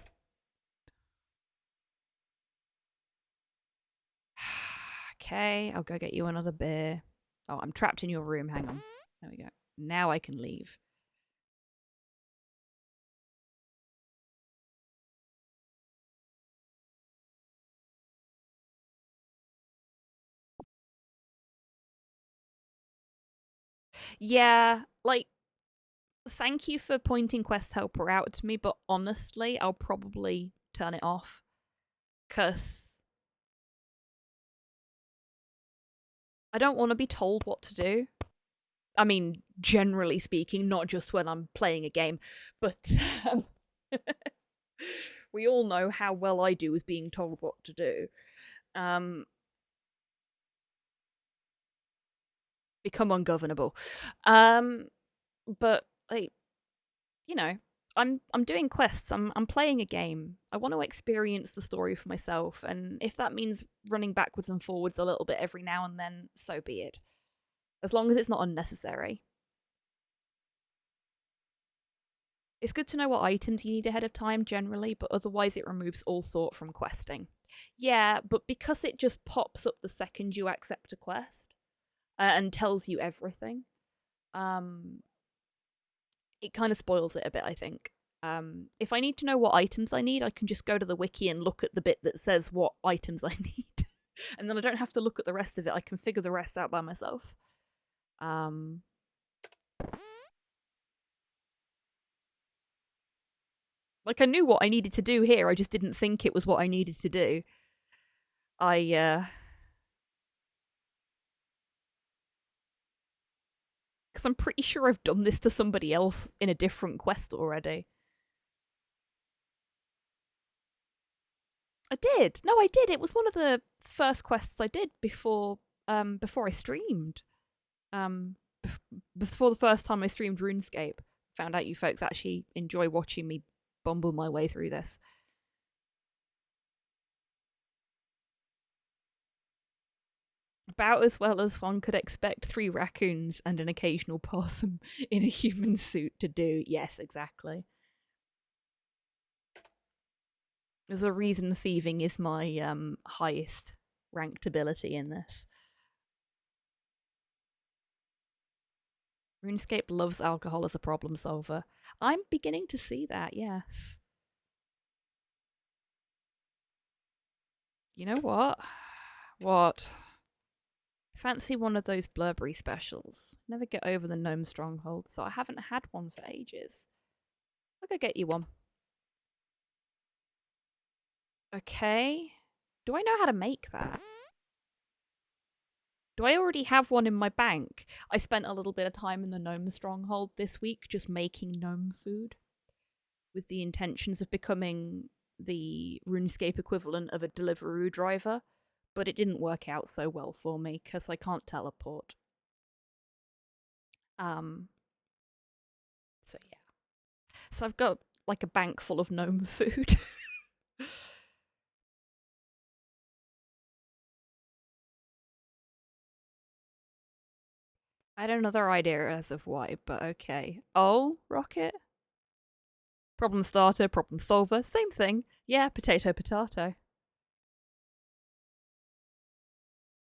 Okay, I'll go get you another beer. Oh, I'm trapped in your room. Hang on. There we go. Now I can leave. Yeah, like, thank you for pointing Quest Helper out to me, but honestly, I'll probably turn it off. Because I don't want to be told what to do. I mean, generally speaking, not just when I'm playing a game, but we all know how well I do with being told what to do. Become ungovernable. But like, you know, I'm doing quests. I'm playing a game. I want to experience the story for myself, and if that means running backwards and forwards a little bit every now and then, so be it. As long as it's not unnecessary. It's good to know what items you need ahead of time generally, but otherwise it removes all thought from questing. Yeah, but because it just pops up the second you accept a quest and tells you everything, it kind of spoils it a bit, I think. If I need to know what items I need, I can just go to the wiki and look at the bit that says what items I need. And then I don't have to look at the rest of it. I can figure the rest out by myself. Like, I knew what I needed to do here, I just didn't think it was what I needed to do. Because I'm pretty sure I've done this to somebody else in a different quest already. I did. No, I did. It was one of the first quests I did before I streamed. Before the first time I streamed RuneScape. Found out you folks actually enjoy watching me bumble my way through this. About as well as one could expect 3 raccoons and an occasional possum in a human suit to do. Yes, exactly. There's a reason thieving is my highest ranked ability in this. RuneScape loves alcohol as a problem solver. I'm beginning to see that, yes. You know what? What? Fancy one of those Blurberry specials. Never get over the gnome stronghold, so I haven't had one for ages. I'll go get you one. Okay. Do I know how to make that? Do I already have one in my bank? I spent a little bit of time in the gnome stronghold this week just making gnome food with the intentions of becoming the RuneScape equivalent of a Deliveroo driver, but it didn't work out so well for me because I can't teleport. So yeah. So I've got like a bank full of gnome food. I had another idea as of why, but okay. Oh, Rocket? Problem starter, problem solver, same thing. Yeah, potato, potato.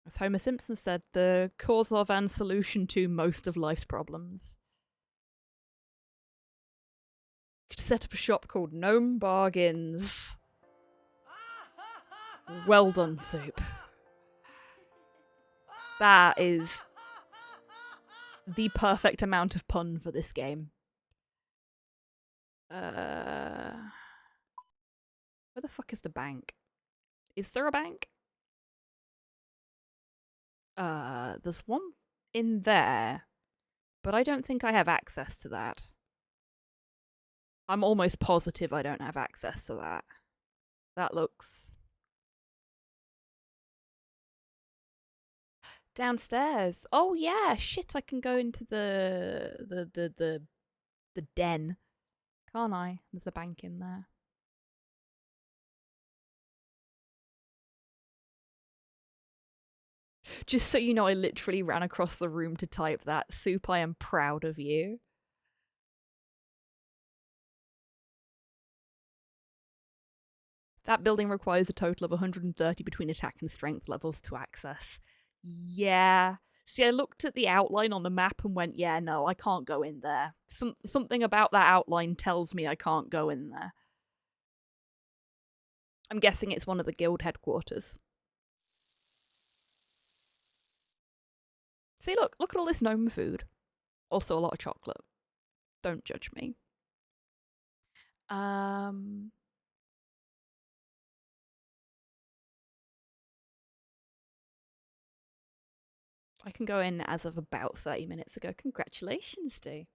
As Homer Simpson said, the cause of and solution to most of life's problems. Could set up a shop called Gnome Bargains. Well done, Soup. That is the perfect amount of pun for this game. Where the fuck is the bank? Is there a bank? There's one in there, but I don't think I have access to that. I'm almost positive I don't have access to that. That looks... Downstairs. Oh yeah, shit, I can go into the den. Can't I? There's a bank in there. Just so you know, I literally ran across the room to type that. Soup, I am proud of you. That building requires a total of 130 between attack and strength levels to access. Yeah. See, I looked at the outline on the map and went, yeah, no, I can't go in there. Something about that outline tells me I can't go in there. I'm guessing it's one of the guild headquarters. See, look at all this gnome food. Also a lot of chocolate. Don't judge me. I can go in as of about 30 minutes ago. Congratulations, Dee.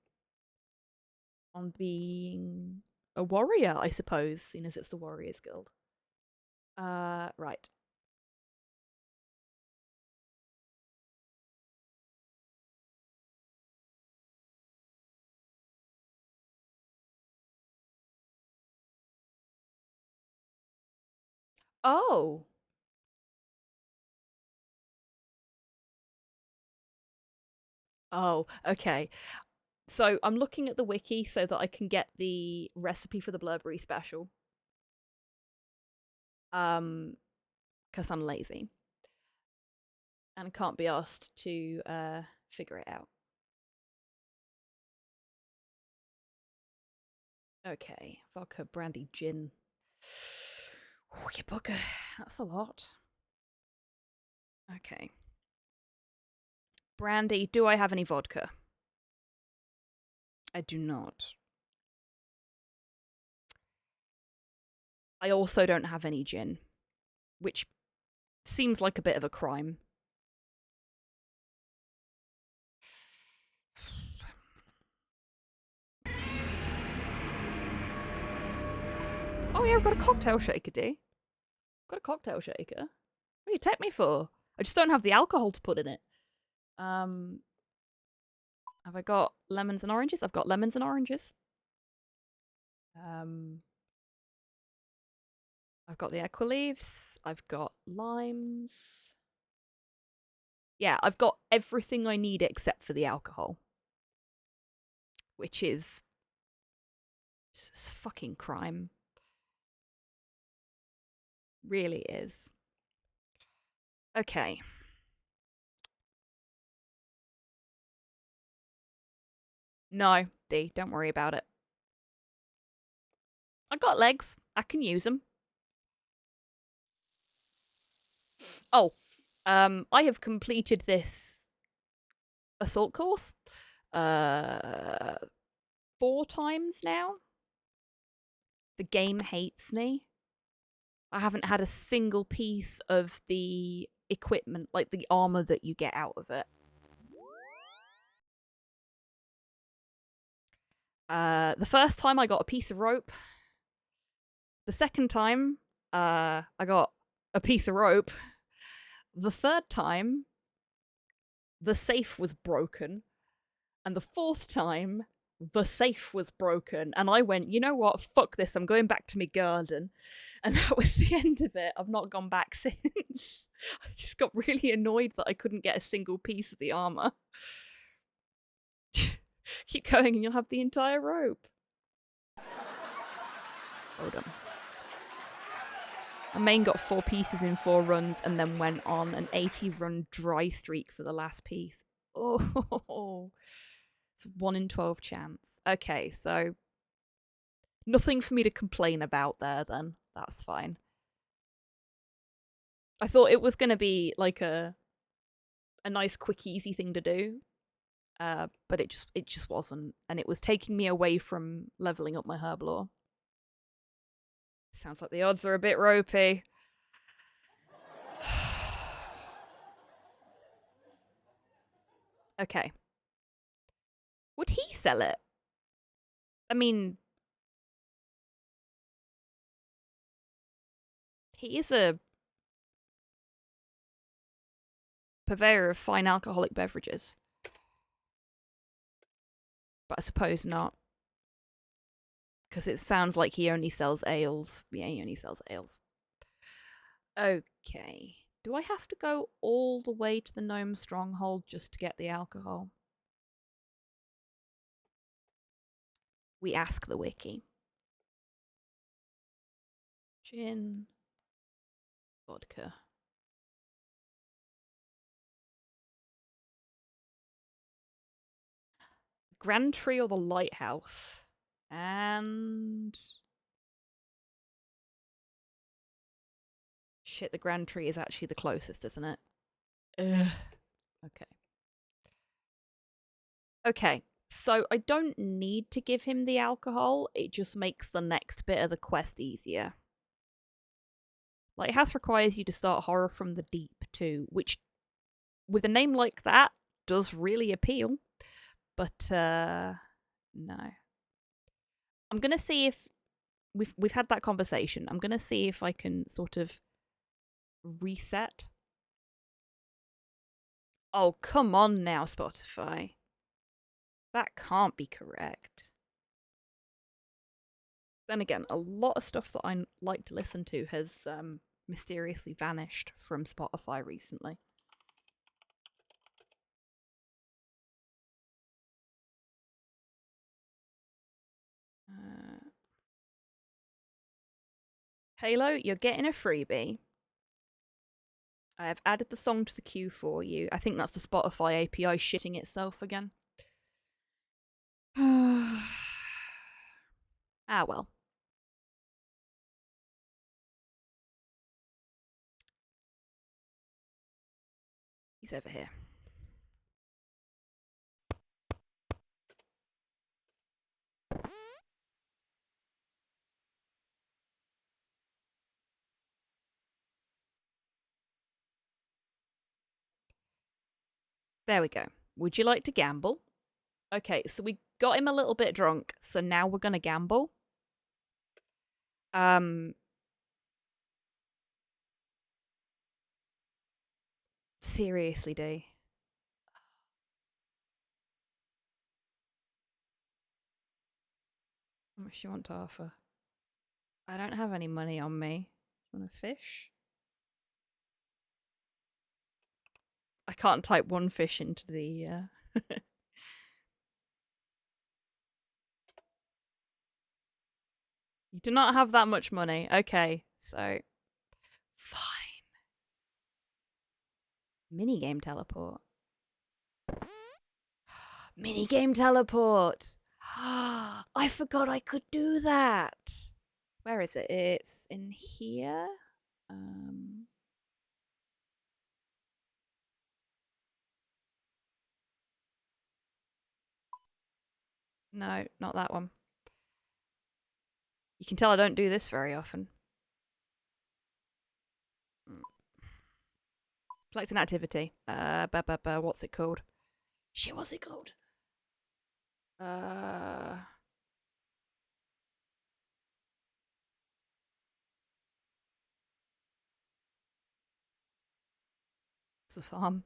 On being a warrior, I suppose, seeing as it's the Warriors Guild. Right. Oh. Oh, okay. So I'm looking at the wiki so that I can get the recipe for the Blurberry special. Because I'm lazy. And I can't be asked to figure it out. Okay, vodka, brandy, gin. Oh, you bugger. That's a lot. Okay. Brandy, do I have any vodka? I do not. I also don't have any gin, which seems like a bit of a crime. Oh yeah, I've got a cocktail shaker, D. Got a cocktail shaker. What do you take me for? I just don't have the alcohol to put in it. Have I got lemons and oranges? I've got lemons and oranges. I've got the aqua leaves. I've got limes. Yeah, I've got everything I need except for the alcohol. Which is just fucking crime. Really is. Okay. No, D, don't worry about it. I got legs. I can use them. Oh, I have completed this assault course 4 times now. The game hates me. I haven't had a single piece of the equipment, like the armor that you get out of it. The first time I got a piece of rope. The second time, I got a piece of rope. The third time, the safe was broken. And the fourth time, the safe was broken. And I went, you know what? Fuck this. I'm going back to my garden. And that was the end of it. I've not gone back since. I just got really annoyed that I couldn't get a single piece of the armor. Keep going and you'll have the entire rope. Hold on. My main got 4 pieces in 4 runs and then went on an 80-run dry streak for the last piece. Oh, it's a 1 in 12 chance. Okay, so nothing for me to complain about there then. That's fine. I thought it was going to be like a nice, quick, easy thing to do. But it just wasn't. And it was taking me away from leveling up my herblore. Sounds like the odds are a bit ropey. Okay. Would he sell it? I mean, he is a purveyor of fine alcoholic beverages. But I suppose not. Because it sounds like he only sells ales. Yeah, he only sells ales. Okay. Do I have to go all the way to the gnome stronghold just to get the alcohol? We ask the wiki. Gin. Vodka. Grand Tree or the Lighthouse? And... Shit, the Grand Tree is actually the closest, isn't it? Ugh. Okay. Okay, so I don't need to give him the alcohol. It just makes the next bit of the quest easier. Lighthouse requires you to start Horror from the Deep too, which with a name like that, does really appeal. But no. I'm gonna see if we've had that conversation. I'm gonna see if I can sort of reset. Oh, come on now, Spotify. That can't be correct. Then again, a lot of stuff that I like to listen to has mysteriously vanished from Spotify recently. Halo, you're getting a freebie. I have added the song to the queue for you. I think that's the Spotify API shitting itself again. Ah, well. He's over here. There we go. Would you like to gamble? Okay, so we got him a little bit drunk, so now we're gonna gamble. Seriously, D. How much do you want to offer? I don't have any money on me. You want a fish? I can't type one fish into the... You do not have that much money. Okay, so... Fine. Minigame teleport. Minigame teleport! I forgot I could do that! Where is it? It's in here? No, not that one. You can tell I don't do this very often. Select an activity. What's it called? Shit, what's it called? It's a farm.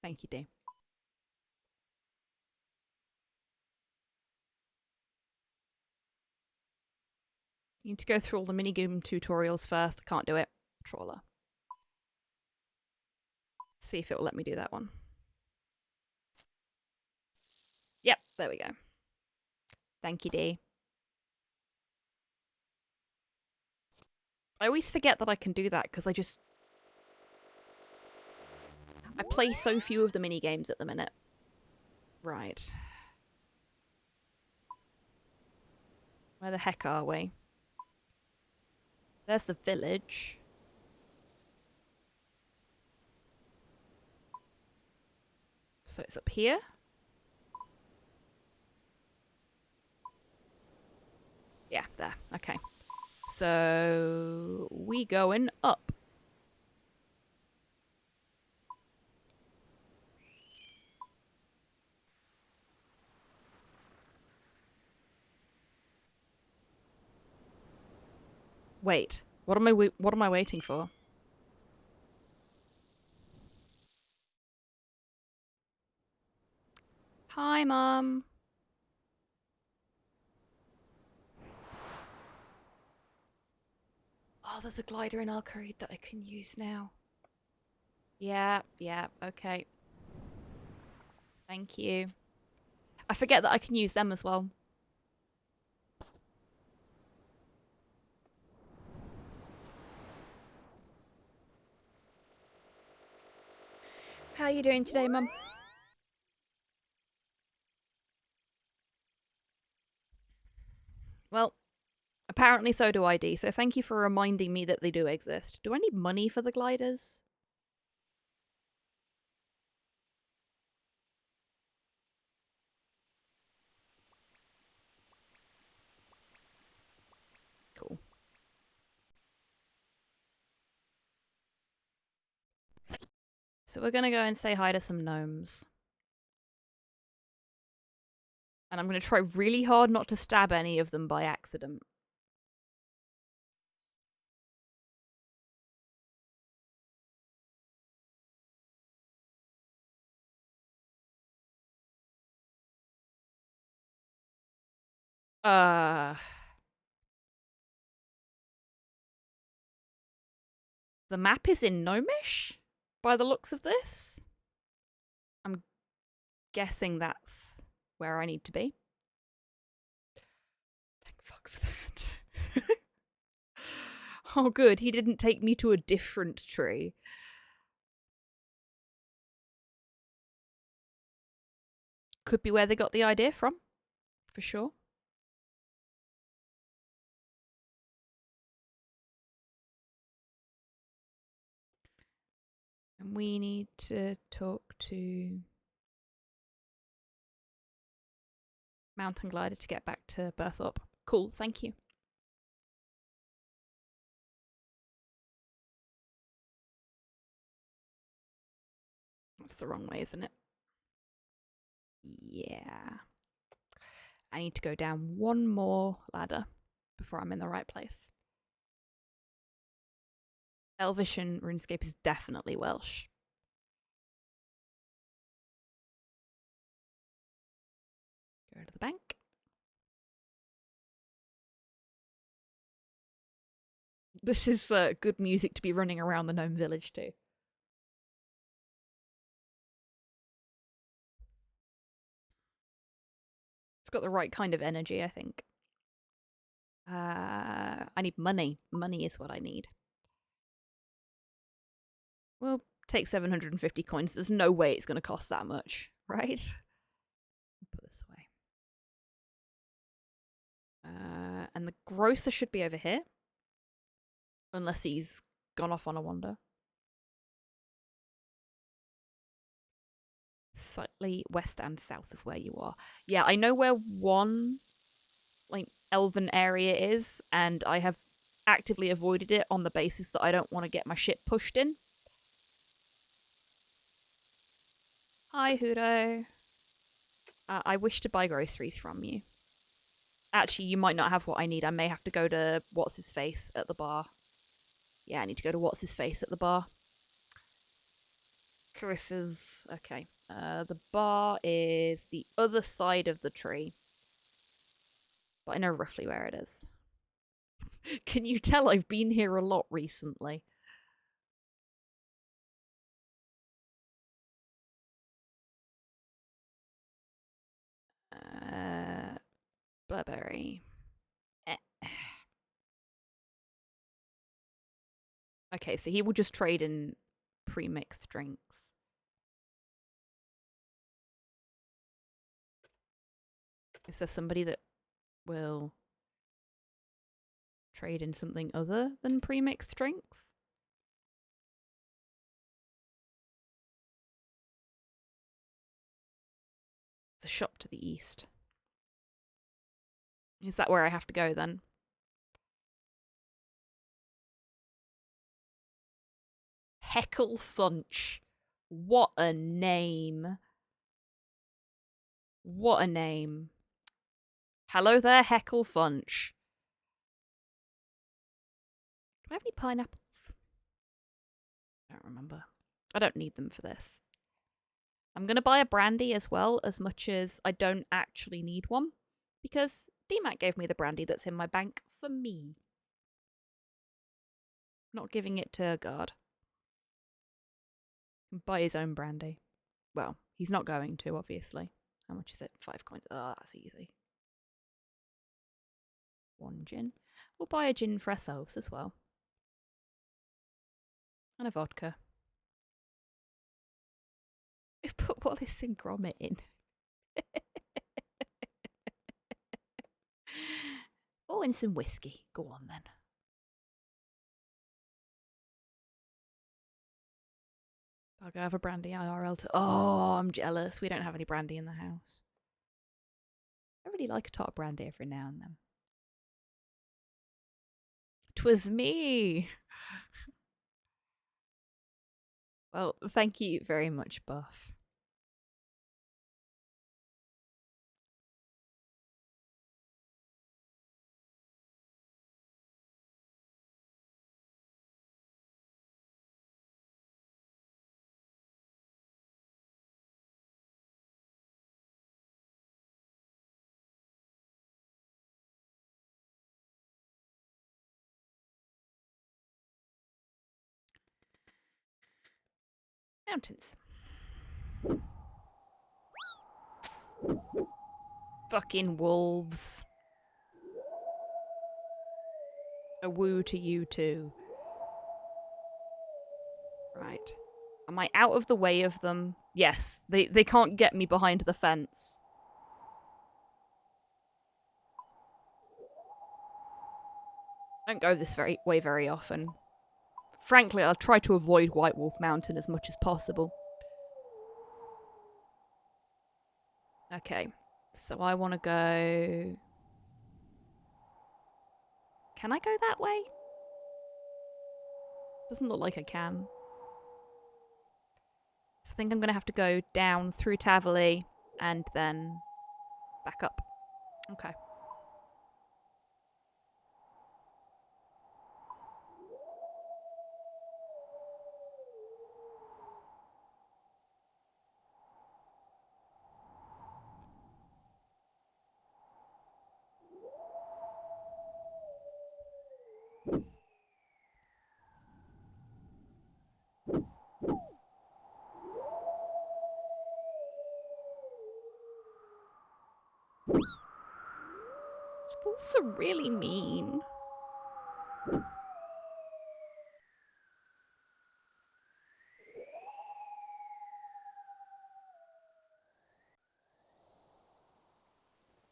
Thank you, Dave. You need to go through all the minigame tutorials first. I can't do it. Trawler. See if it will let me do that one. Yep, there we go. Thank you, D. I always forget that I can do that because I play so few of the minigames at the minute. Right. Where the heck are we? There's the village. So it's up here. Yeah, there. Okay. So we going up. Wait. What am I waiting for? Hi, Mum. Oh, there's a glider in Arcade that I can use now. Yeah, okay. Thank you. I forget that I can use them as well. How are you doing today, Mum? Well, apparently so do ID, so thank you for reminding me that they do exist. Do I need money for the gliders? So we're gonna go and say hi to some gnomes. And I'm gonna try really hard not to stab any of them by accident. The map is in Gnomish, by the looks of this. I'm guessing that's where I need to be. Thank fuck for that. Oh good, he didn't take me to a different tree. Could be where they got the idea from, for sure. And we need to talk to Mountain Glider to get back to Berthorpe. Cool, thank you. That's the wrong way, isn't it? Yeah. I need to go down one more ladder before I'm in the right place. Elvish and RuneScape is definitely Welsh. Go to the bank. This is good music to be running around the gnome village too. It's got the right kind of energy, I think. I need money. Money is what I need. We'll take 750 coins. There's no way it's going to cost that much, right? Put this away. And the grocer should be over here. Unless he's gone off on a wander. Slightly west and south of where you are. Yeah, I know where one like elven area is, and I have actively avoided it on the basis that I don't want to get my shit pushed in. Hi, Hudo. I wish to buy groceries from you. Actually, you might not have what I need. I may have to go to What's-His-Face at the bar. Yeah, I need to go to What's-His-Face at the bar. Chris's... Okay. The bar is the other side of the tree. But I know roughly where it is. Can you tell I've been here a lot recently? Blackberry. Okay, so he will just trade in pre-mixed drinks. Is there somebody that will trade in something other than pre-mixed drinks? It's a shop to the east. Is that where I have to go then? Heckle Funch. What a name. What a name. Hello there, Heckle Funch. Do I have any pineapples? I don't remember. I don't need them for this. I'm going to buy a brandy as well, as much as I don't actually need one, because DMAC gave me the brandy that's in my bank for me. Not giving it to a guard. Buy his own brandy. Well, he's not going to, obviously. How much is it? 5 coins. Oh, that's easy. 1 gin. We'll buy a gin for ourselves as well. And a vodka. We've put Wallace and Gromit in. Oh, and some whiskey. Go on then. I'll go have a brandy IRL to... Oh, I'm jealous. We don't have any brandy in the house. I really like a tot of brandy every now and then. 'Twas me. Well, thank you very much, Buff. Mountains. Fucking wolves. A woo to you too. Right. Am I out of the way of them? Yes, they can't get me behind the fence. I don't go this way very often. Frankly, I'll try to avoid White Wolf Mountain as much as possible. Okay, so I want to go... Can I go that way? Doesn't look like I can. So I think I'm going to have to go down through Tavali and then back up. Okay. Wolves are really mean.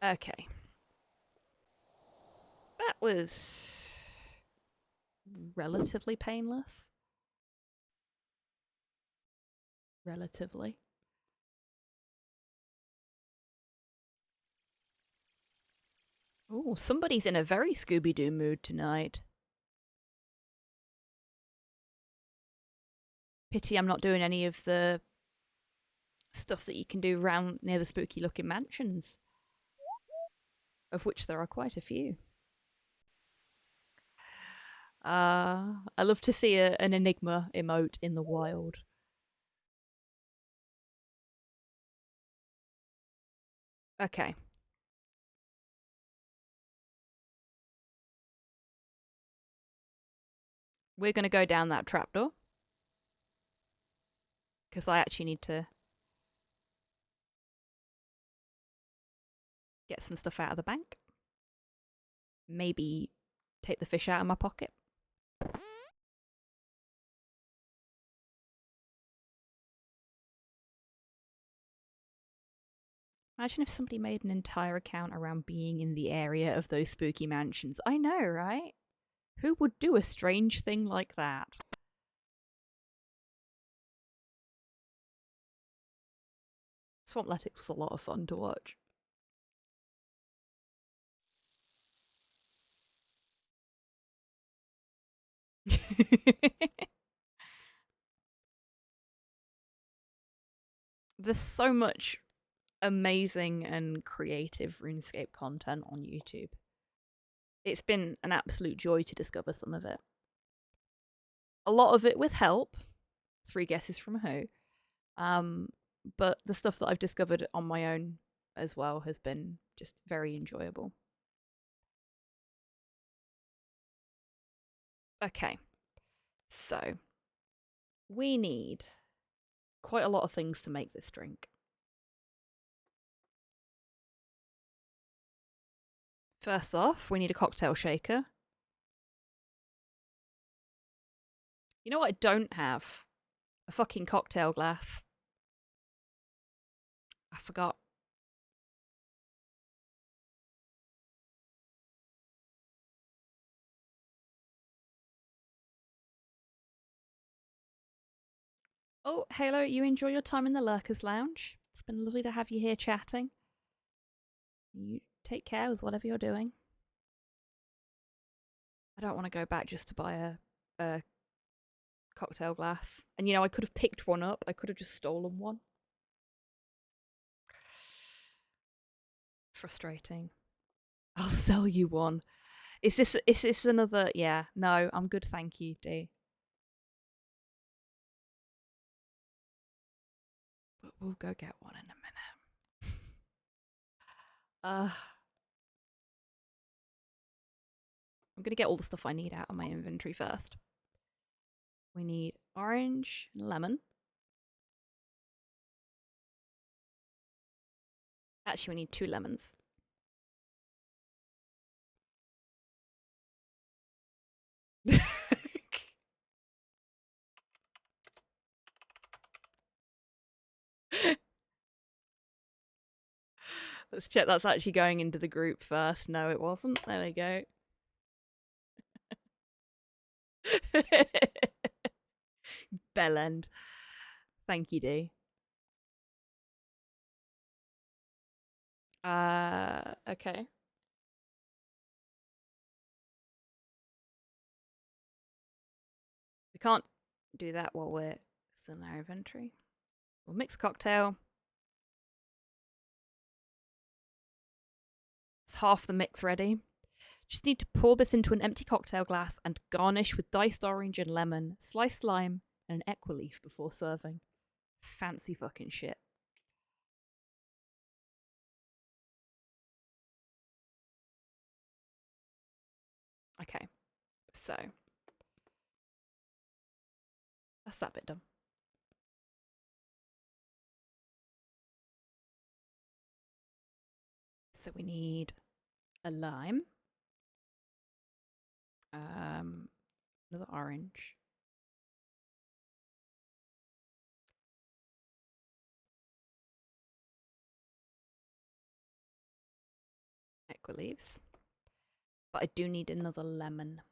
Okay. That was relatively painless. Relatively. Oh, somebody's in a very Scooby-Doo mood tonight. Pity I'm not doing any of the stuff that you can do around near the spooky-looking mansions, of which there are quite a few. I love to see an Enigma emote in the wild. Okay. We're going to go down that trapdoor. Because I actually need to get some stuff out of the bank. Maybe take the fish out of my pocket. Imagine if somebody made an entire account around being in the area of those spooky mansions. I know, right? Who would do a strange thing like that? Swampletics was a lot of fun to watch. There's so much amazing and creative RuneScape content on YouTube. It's been an absolute joy to discover some of it. A lot of it with help. 3 guesses from who. But the stuff that I've discovered on my own as well has been just very enjoyable. Okay, so we need quite a lot of things to make this drink. First off, we need a cocktail shaker. You know what I don't have? A fucking cocktail glass. I forgot. Oh, Halo, you enjoy your time in the Lurkers Lounge? It's been lovely to have you here chatting. You take care with whatever you're doing. I don't want to go back just to buy a cocktail glass. And, you know, I could have picked one up. I could have just stolen one. Frustrating. I'll sell you one. Is this another? Yeah, no, I'm good, thank you, D. But we'll go get one in a minute. I'm gonna get all the stuff I need out of my inventory first. We need orange and lemon. Actually, we need 2 lemons. Let's check that's actually going into the group first. No, it wasn't. There we go. Bellend. Thank you, D. Okay. We can't do that while we're still in our inventory. We'll mix cocktail. It's half the mix ready. Just need to pour this into an empty cocktail glass and garnish with diced orange and lemon, sliced lime, and an equileaf before serving. Fancy fucking shit. Okay, so that's that bit done. So we need a lime, another orange, equileaves, but I do need another lemon.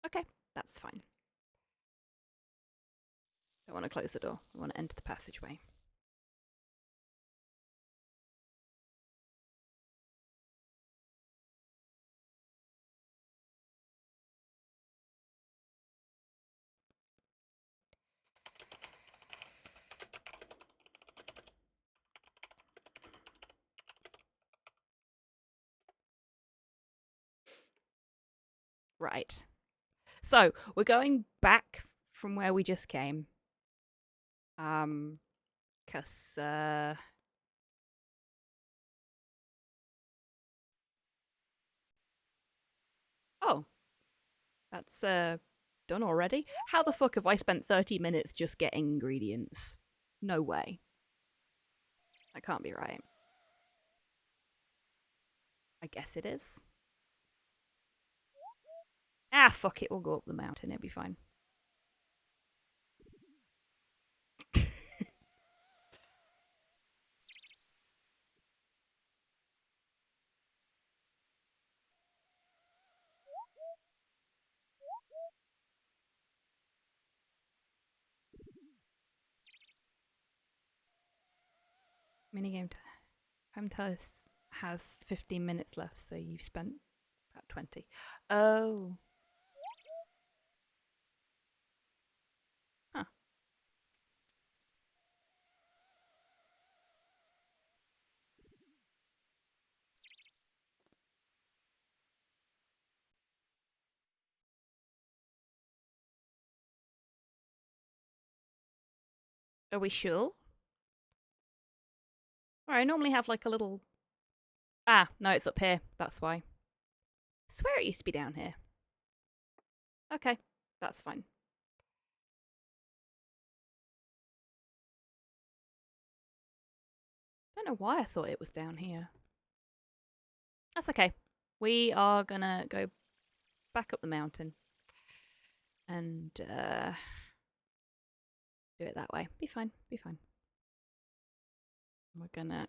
Okay, that's fine. I want to close the door. I want to enter the passageway. Right. So we're going back from where we just came. Cause oh, that's done already. How the fuck have I spent 30 minutes just getting ingredients? No way. That can't be right. I guess it is. Ah, fuck it. We'll go up the mountain. It'll be fine. Minigame home test has 15 minutes left, so you've spent about 20. Oh. Huh. Are we sure? Alright, I normally have like a little... Ah, no, it's up here. That's why. I swear it used to be down here. Okay, that's fine. I don't know why I thought it was down here. That's okay. We are gonna go back up the mountain. And, do it that way. Be fine, be fine. We're gonna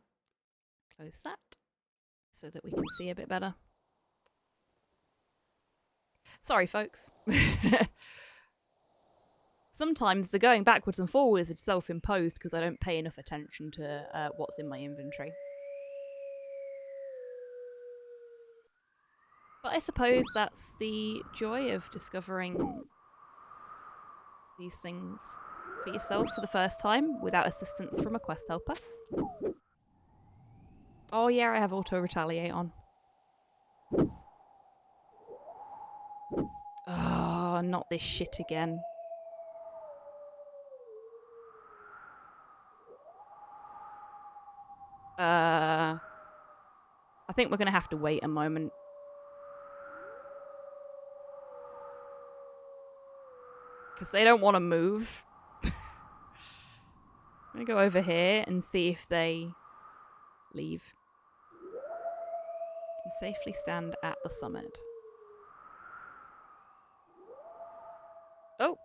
close that so that we can see a bit better. Sorry, folks. Sometimes the going backwards and forwards is self-imposed because I don't pay enough attention to what's in my inventory. But I suppose that's the joy of discovering these things for yourself for the first time without assistance from a quest helper. Oh yeah, I have auto-retaliate on. Oh, not this shit again. I think we're gonna have to wait a moment. Because they don't want to move. I'm gonna go over here and see if they leave. Can safely stand at the summit. Oh!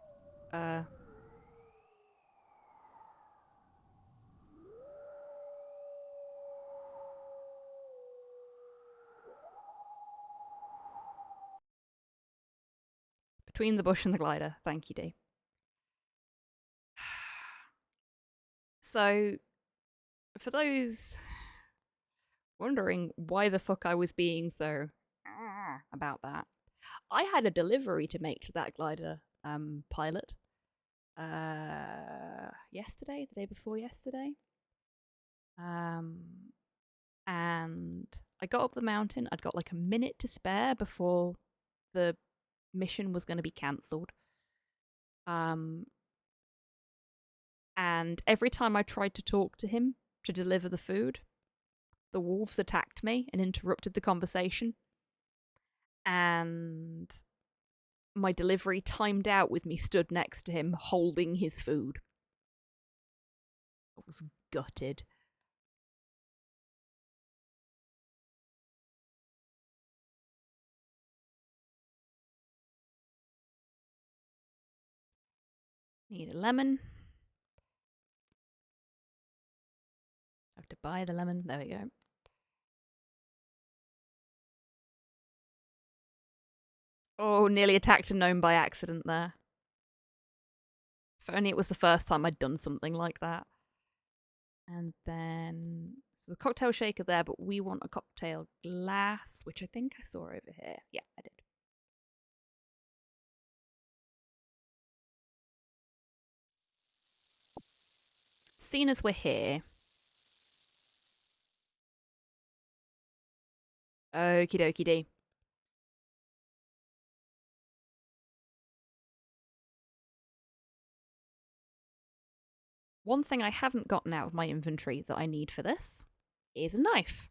Between the bush and the glider. Thank you, Dee. So, for those wondering why the fuck I was being so about that, I had a delivery to make to that glider pilot yesterday, the day before yesterday. And I got up the mountain. I'd got like a minute to spare before the mission was going to be cancelled. And every time I tried to talk to him to deliver the food, the wolves attacked me and interrupted the conversation. And my delivery timed out with me stood next to him holding his food. I was gutted. Need a lemon. Have to buy the lemon. There we go. Oh, nearly attacked a gnome by accident there. If only it was the first time I'd done something like that. And then... So the cocktail shaker there, but we want a cocktail glass, which I think I saw over here. Yeah, I did. Seeing as we're here... Okie dokie dee. One thing I haven't gotten out of my inventory that I need for this is a knife.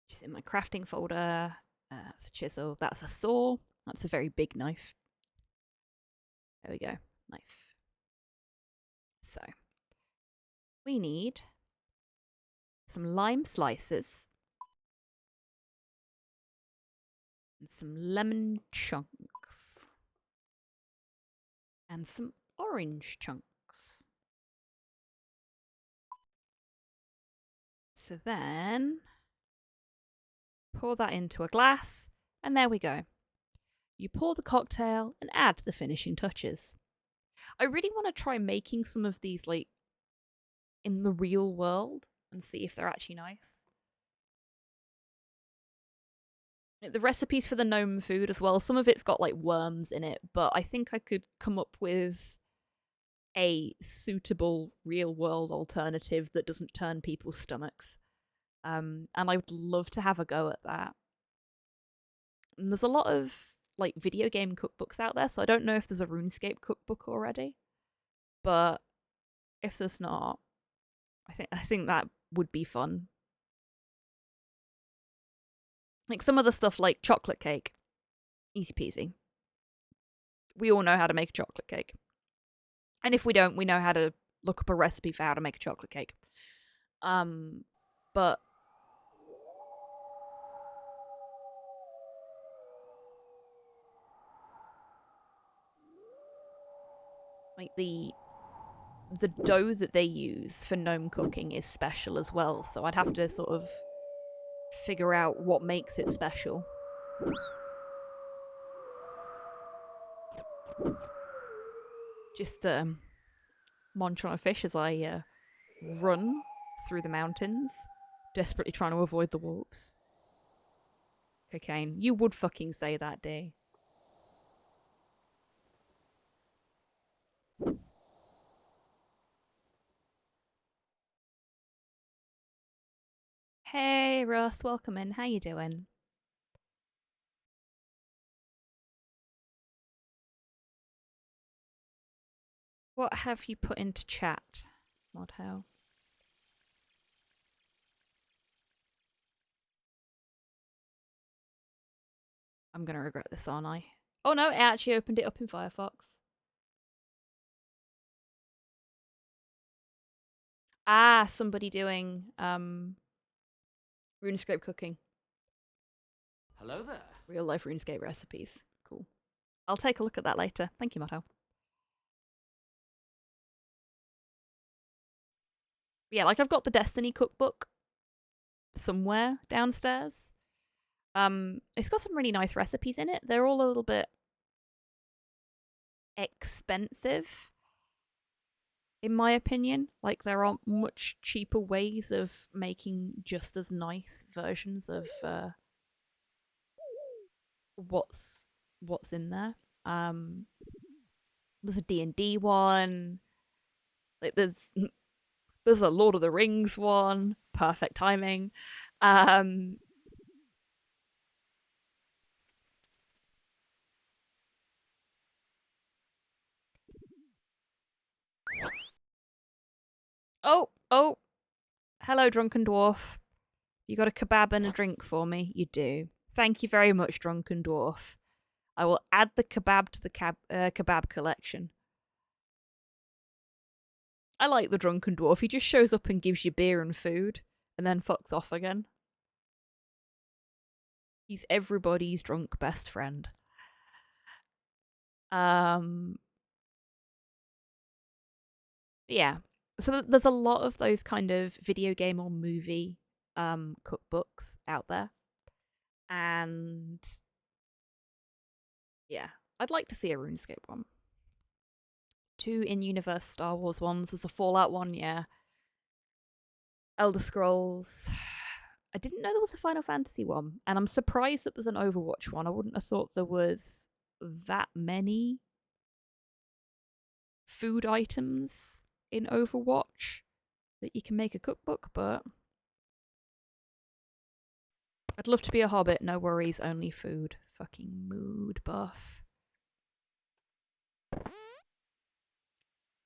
Just in my crafting folder. That's a chisel. That's a saw. That's a very big knife. There we go. Knife. So, we need some lime slices and some lemon chunks and some orange chunks. So then pour that into a glass and there we go. You pour the cocktail and add the finishing touches. I really want to try making some of these like in the real world and see if they're actually nice. The recipes for the gnome food as well, some of it's got like worms in it, but I think I could come up with a suitable real world alternative that doesn't turn people's stomachs. And I would love to have a go at that. And there's a lot of like video game cookbooks out there, so I don't know if there's a RuneScape cookbook already. But if there's not, I think that would be fun. Like some of the stuff like chocolate cake. Easy peasy. We all know how to make a chocolate cake. And if we don't, we know how to look up a recipe for how to make a chocolate cake. But like the dough that they use for gnome cooking is special as well, so I'd have to sort of figure out what makes it special. Just munch on a fish as I run through the mountains, desperately trying to avoid the wolves. Cocaine. You would fucking say that, D. Hey, Russ, welcome in. How you doing? What have you put into chat, Modho? I'm gonna regret this, aren't I? Oh no, it actually opened it up in Firefox. Ah, somebody doing RuneScape cooking. Hello there. Real life RuneScape recipes. Cool. I'll take a look at that later. Thank you, Motto. Yeah, like I've got the Destiny cookbook somewhere downstairs. It's got some really nice recipes in it. They're all a little bit expensive, in my opinion. Like there aren't much cheaper ways of making just as nice versions of what's in there. There's a D&D one. Like there's a Lord of the Rings one. Perfect timing. Oh, hello, drunken dwarf. You got a kebab and a drink for me? You do. Thank you very much, drunken dwarf. I will add the kebab to the kebab collection. I like the drunken dwarf. He just shows up and gives you beer and food, and then fucks off again. He's everybody's drunk best friend. Yeah. So there's a lot of those kind of video game or movie cookbooks out there. And yeah, I'd like to see a RuneScape one. 2 in-universe Star Wars ones. There's a Fallout one, yeah. Elder Scrolls. I didn't know there was a Final Fantasy one, and I'm surprised that there's an Overwatch one. I wouldn't have thought there was that many food items in Overwatch that you can make a cookbook, but I'd love to be a hobbit. No worries, only food. Fucking mood buff.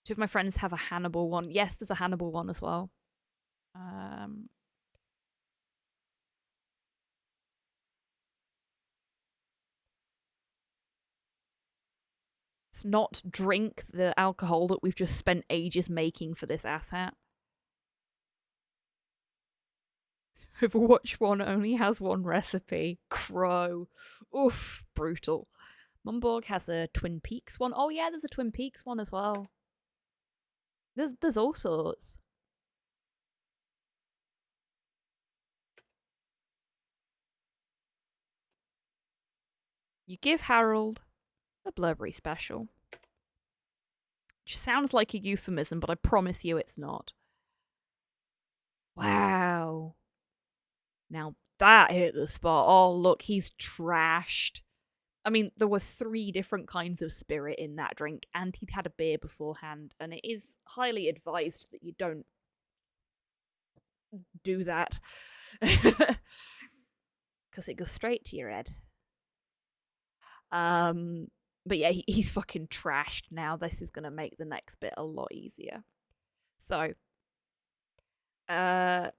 2 of my friends have a Hannibal one. Yes, there's a Hannibal one as well. Let's not drink the alcohol that we've just spent ages making for this asshat. Overwatch 1 only has 1 recipe. Crow. Oof, brutal. Mumborg has a Twin Peaks one. Oh yeah, there's a Twin Peaks one as well. There's all sorts. You give Harold a Blurberry special. Which sounds like a euphemism, but I promise you it's not. Wow. Now that hit the spot. Oh, look, he's trashed. I mean, there were 3 different kinds of spirit in that drink, and he'd had a beer beforehand, and it is highly advised that you don't do that. Because it goes straight to your head. But yeah, he's fucking trashed now. This is going to make the next bit a lot easier. So, there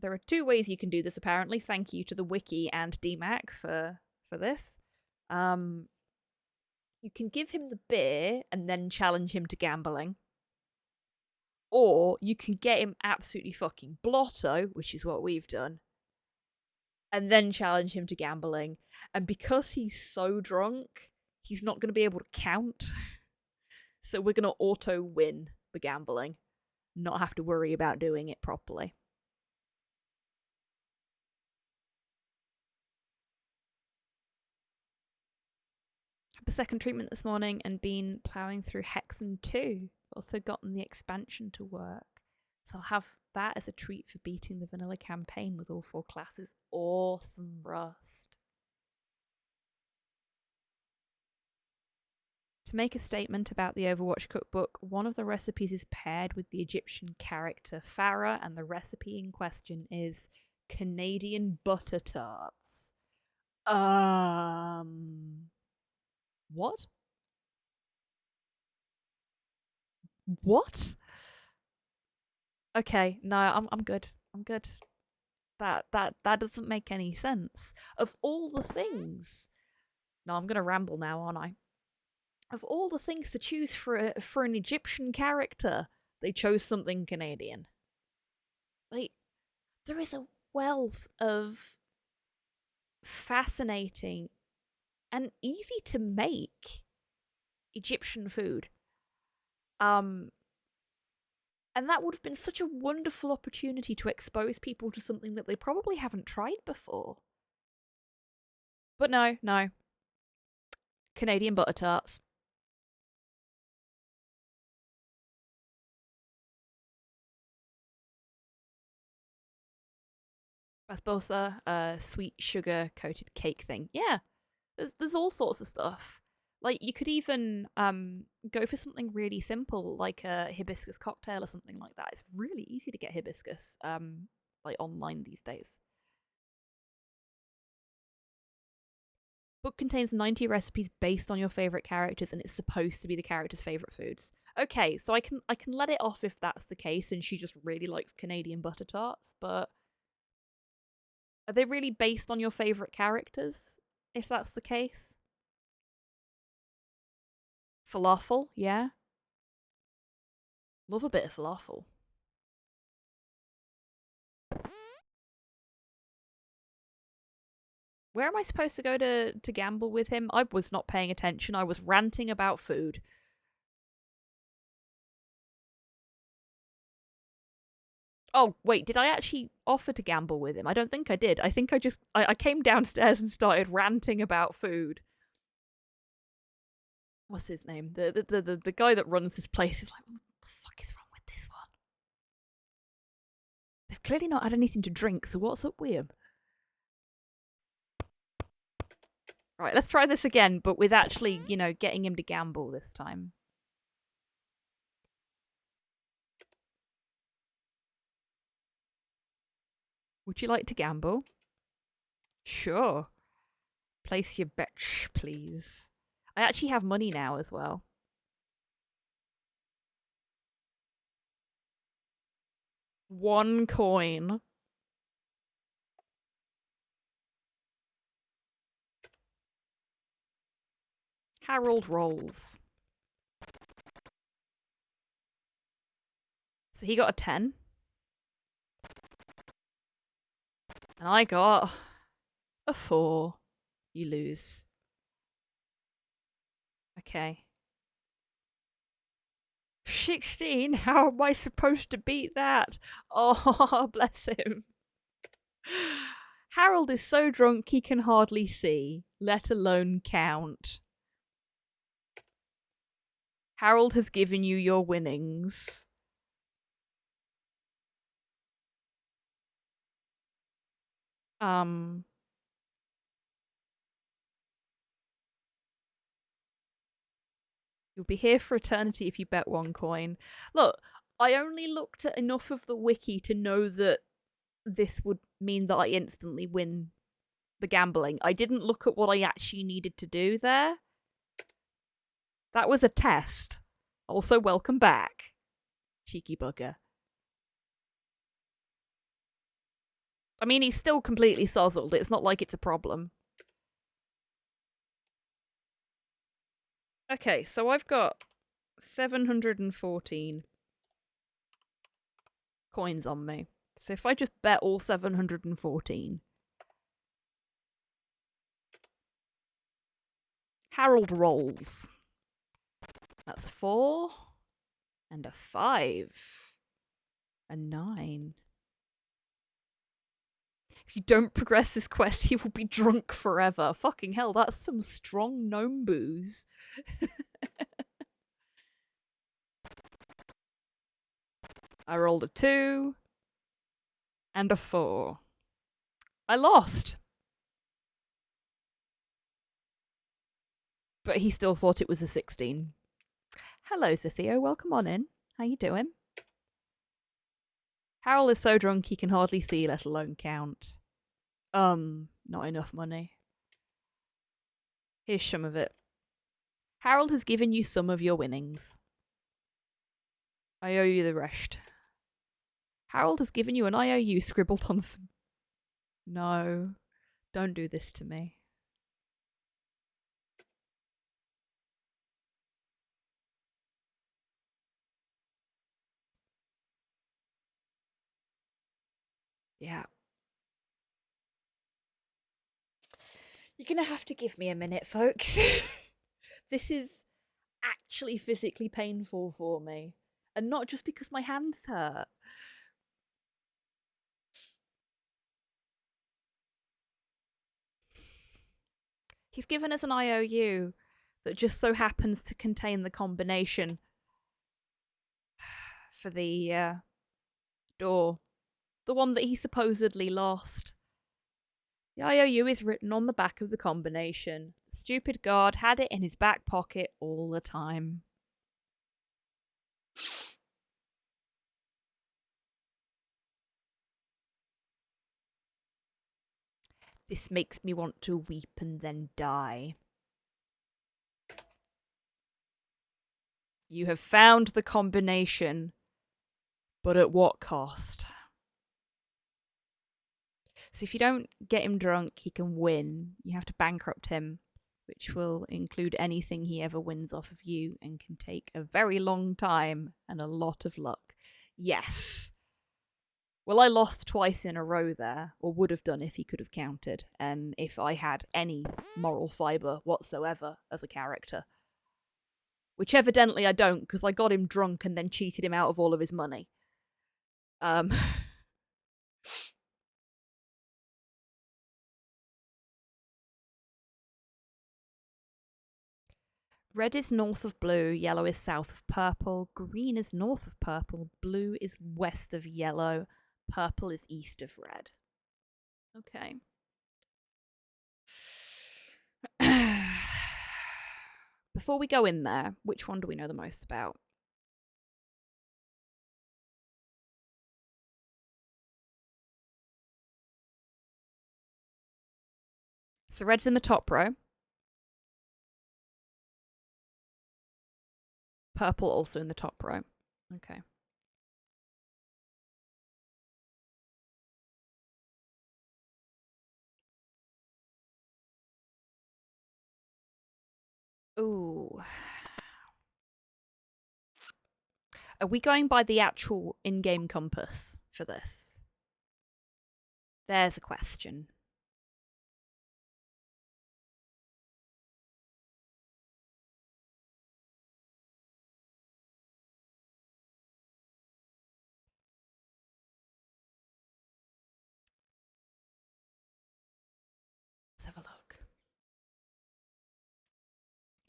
are 2 ways you can do this, apparently. Thank you to the wiki and DMAC for this. You can give him the beer and then challenge him to gambling. Or you can get him absolutely fucking blotto, which is what we've done, and then challenge him to gambling. And because he's so drunk, he's not going to be able to count. So we're going to auto-win the gambling. Not have to worry about doing it properly. the second treatment this morning and been ploughing through Hexen 2. Also gotten the expansion to work. So I'll have that as a treat for beating the vanilla campaign with all 4 classes. Awesome, Rust. To make a statement about the Overwatch cookbook, one of the recipes is paired with the Egyptian character Farah, and the recipe in question is Canadian butter tarts. What? What? Okay, no, I'm good. I'm good. That doesn't make any sense. Of all the things. No, I'm gonna ramble now, aren't I? Of all the things to choose for an Egyptian character, they chose something Canadian. Like, there is a wealth of fascinating and easy to make Egyptian food. And that would have been such a wonderful opportunity to expose people to something that they probably haven't tried before. But no. Canadian butter tarts. Rasbosa, sweet sugar coated cake thing. Yeah, there's all sorts of stuff. Like, you could even go for something really simple, like a hibiscus cocktail or something like that. It's really easy to get hibiscus, like online these days. Book contains 90 recipes based on your favorite characters, and it's supposed to be the character's favorite foods. Okay, so I can let it off if that's the case, and she just really likes Canadian butter tarts. But are they really based on your favorite characters? If that's the case. Falafel, yeah. Love a bit of falafel. Where am I supposed to go to gamble with him? I was not paying attention. I was ranting about food. Oh, wait, did I actually offer to gamble with him? I don't think I did. I think I came downstairs and started ranting about food. What's his name? The guy that runs this place is like, what the fuck is wrong with this one? They've clearly not had anything to drink, so what's up with him? Right, let's try this again, but with actually, getting him to gamble this time. Would you like to gamble? Sure. Place your bet, please. I actually have money now as well. One coin. Harold rolls. So he got a 10. And I got a 4. You lose. Okay. 16? How am I supposed to beat that? Oh, bless him. Harold is so drunk he can hardly see, let alone count. Harold has given you your winnings. You'll be here for eternity if you bet 1 coin. Look, I only looked at enough of the wiki to know that this would mean that I instantly win the gambling. I didn't look at what I actually needed to do there. That was a test. Also, welcome back, cheeky bugger. I mean, he's still completely sozzled. It's not like it's a problem. Okay, so I've got 714 coins on me. So if I just bet all 714. Harold rolls. That's a 4. And a 5. A 9. If you don't progress this quest, he will be drunk forever. Fucking hell, that's some strong gnome booze. I rolled a 2 and a 4. I lost. But he still thought it was a 16. Hello, Zithio. Welcome on in. How you doing? Harold is so drunk he can hardly see, let alone count. Not enough money. Here's some of it. Harold has given you some of your winnings. I owe you the rest. Harold has given you an IOU scribbled on some... No. Don't do this to me. Yeah. You're gonna have to give me a minute, folks. This is actually physically painful for me. And not just because my hands hurt. He's given us an IOU that just so happens to contain the combination for the door. The one that he supposedly lost. The IOU is written on the back of the combination. The stupid guard had it in his back pocket all the time. This makes me want to weep and then die. You have found the combination, but at what cost? So if you don't get him drunk, he can win. You have to bankrupt him, which will include anything he ever wins off of you and can take a very long time and a lot of luck. Yes. Well, I lost twice in a row there, or would have done if he could have counted, and if I had any moral fibre whatsoever as a character. Which evidently I don't, because I got him drunk and then cheated him out of all of his money. Red is north of blue, yellow is south of purple, green is north of purple, blue is west of yellow, purple is east of red. Okay. Before we go in there, which one do we know the most about? So red's in the top row. Purple also in the top row. Okay. Ooh. Are we going by the actual in-game compass for this? There's a question. Let's have a look.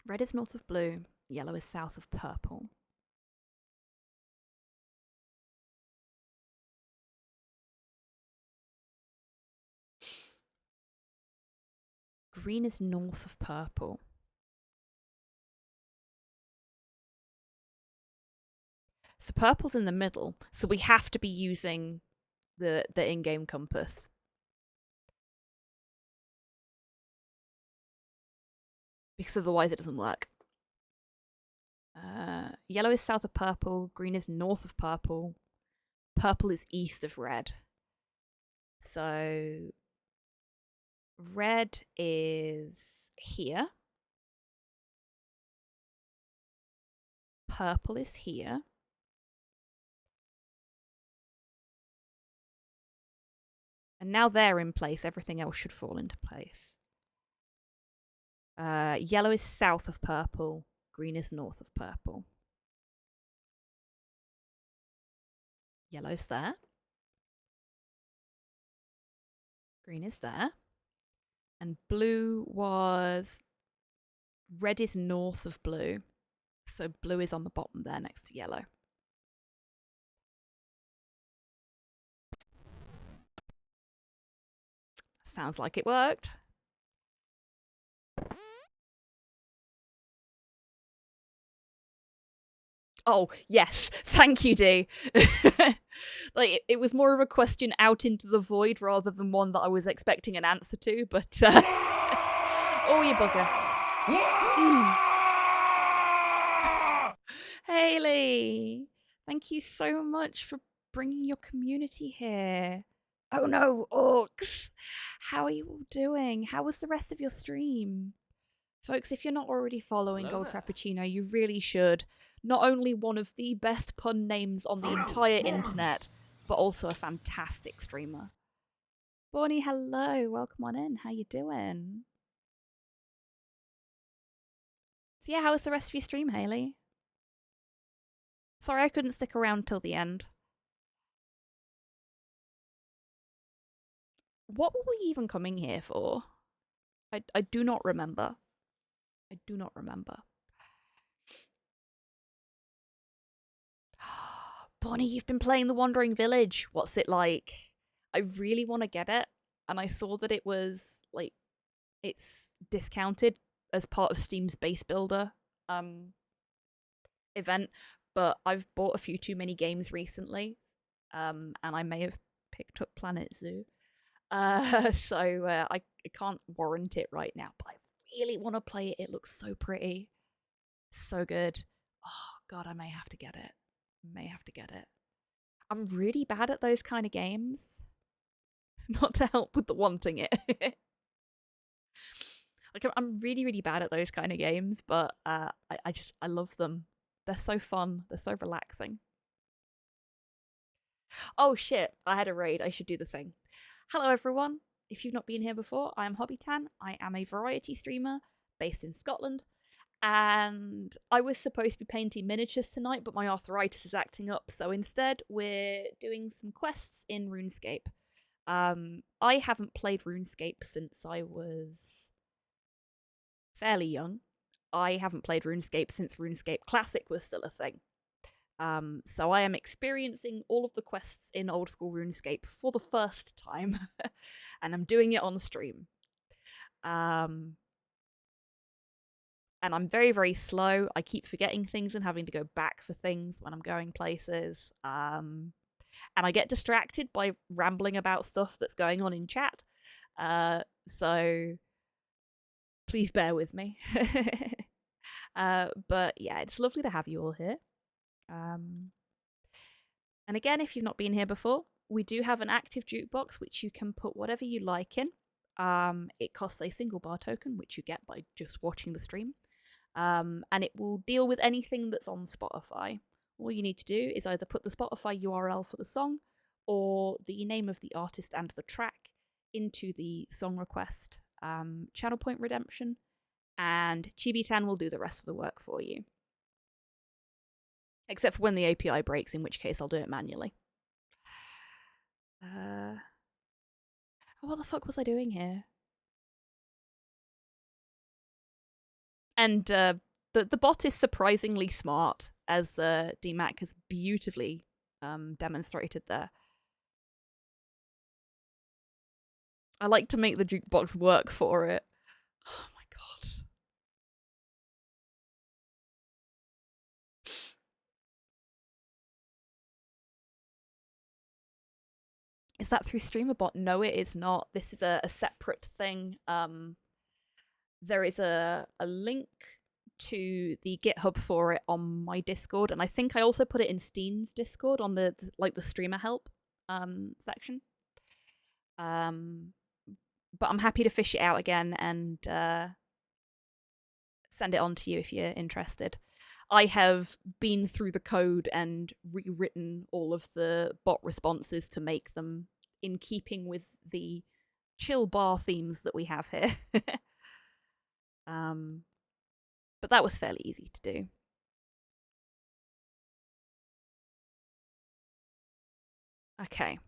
Red is north of blue, yellow is south of purple. Green is north of purple. So purple's in the middle, so we have to be using the in-game compass. Because otherwise it doesn't work. Yellow is south of purple, green is north of purple, purple is east of red. So red is here. Purple is here. And now they're in place, everything else should fall into place. Yellow is south of purple, green is north of purple. Yellow's there. Green is there. And blue was... Red is north of blue. So blue is on the bottom there next to yellow. Sounds like it worked. Oh, yes. Thank you, Dee. Like, it was more of a question out into the void rather than one that I was expecting an answer to, but... oh, you bugger. Hayley! Thank you so much for bringing your community here. Oh no, orcs! How are you all doing? How was the rest of your stream? Folks, if you're not already following Hello Gold there. Frappuccino, you really should. Not only one of the best pun names on the entire internet, but also a fantastic streamer. Bonnie, hello. Welcome on in. How you doing? So yeah, how was the rest of your stream, Hayley? Sorry I couldn't stick around till the end. What were we even coming here for? I do not remember. I do not remember. Bonnie, you've been playing The Wandering Village. What's it like? I really want to get it. And I saw that it was, like, it's discounted as part of Steam's base builder event. But I've bought a few too many games recently. And I may have picked up Planet Zoo. So I can't warrant it right now. But I really want to play it. It looks so pretty. So good. Oh, God, I may have to get it. I'm really bad at those kind of games. Not to help with the wanting it. Like, I'm really, really bad at those kind of games, but I love them. They're so fun. They're so relaxing. Oh shit, I had a raid. I should do the thing. Hello everyone. If you've not been here before, I am Hobbytan. I am a variety streamer based in Scotland. And I was supposed to be painting miniatures tonight, but my arthritis is acting up. So instead, we're doing some quests in RuneScape. I haven't played RuneScape since I was fairly young. I haven't played RuneScape since RuneScape Classic was still a thing. So I am experiencing all of the quests in old school RuneScape for the first time. And I'm doing it on stream. And I'm very, very slow. I keep forgetting things and having to go back for things when I'm going places. And I get distracted by rambling about stuff that's going on in chat. So please bear with me. But yeah, it's lovely to have you all here. And again, if you've not been here before, we do have an active jukebox which you can put whatever you like in. It costs a single bar token, which you get by just watching the stream. And it will deal with anything that's on Spotify. All you need to do is either put the Spotify URL for the song or the name of the artist and the track into the song request channel point redemption, and Chibitan will do the rest of the work for you. Except for when the API breaks, in which case I'll do it manually. What the fuck was I doing here? And the bot is surprisingly smart, as DMAC has beautifully demonstrated there. I like to make the jukebox work for it. Oh my god. Is that through StreamerBot? No, it is not. This is a separate thing. There is a link to the GitHub for it on my Discord, and I think I also put it in Steen's Discord on the streamer help section. But I'm happy to fish it out again and send it on to you if you're interested. I have been through the code and rewritten all of the bot responses to make them in keeping with the chill bar themes that we have here. But that was fairly easy to do. Okay.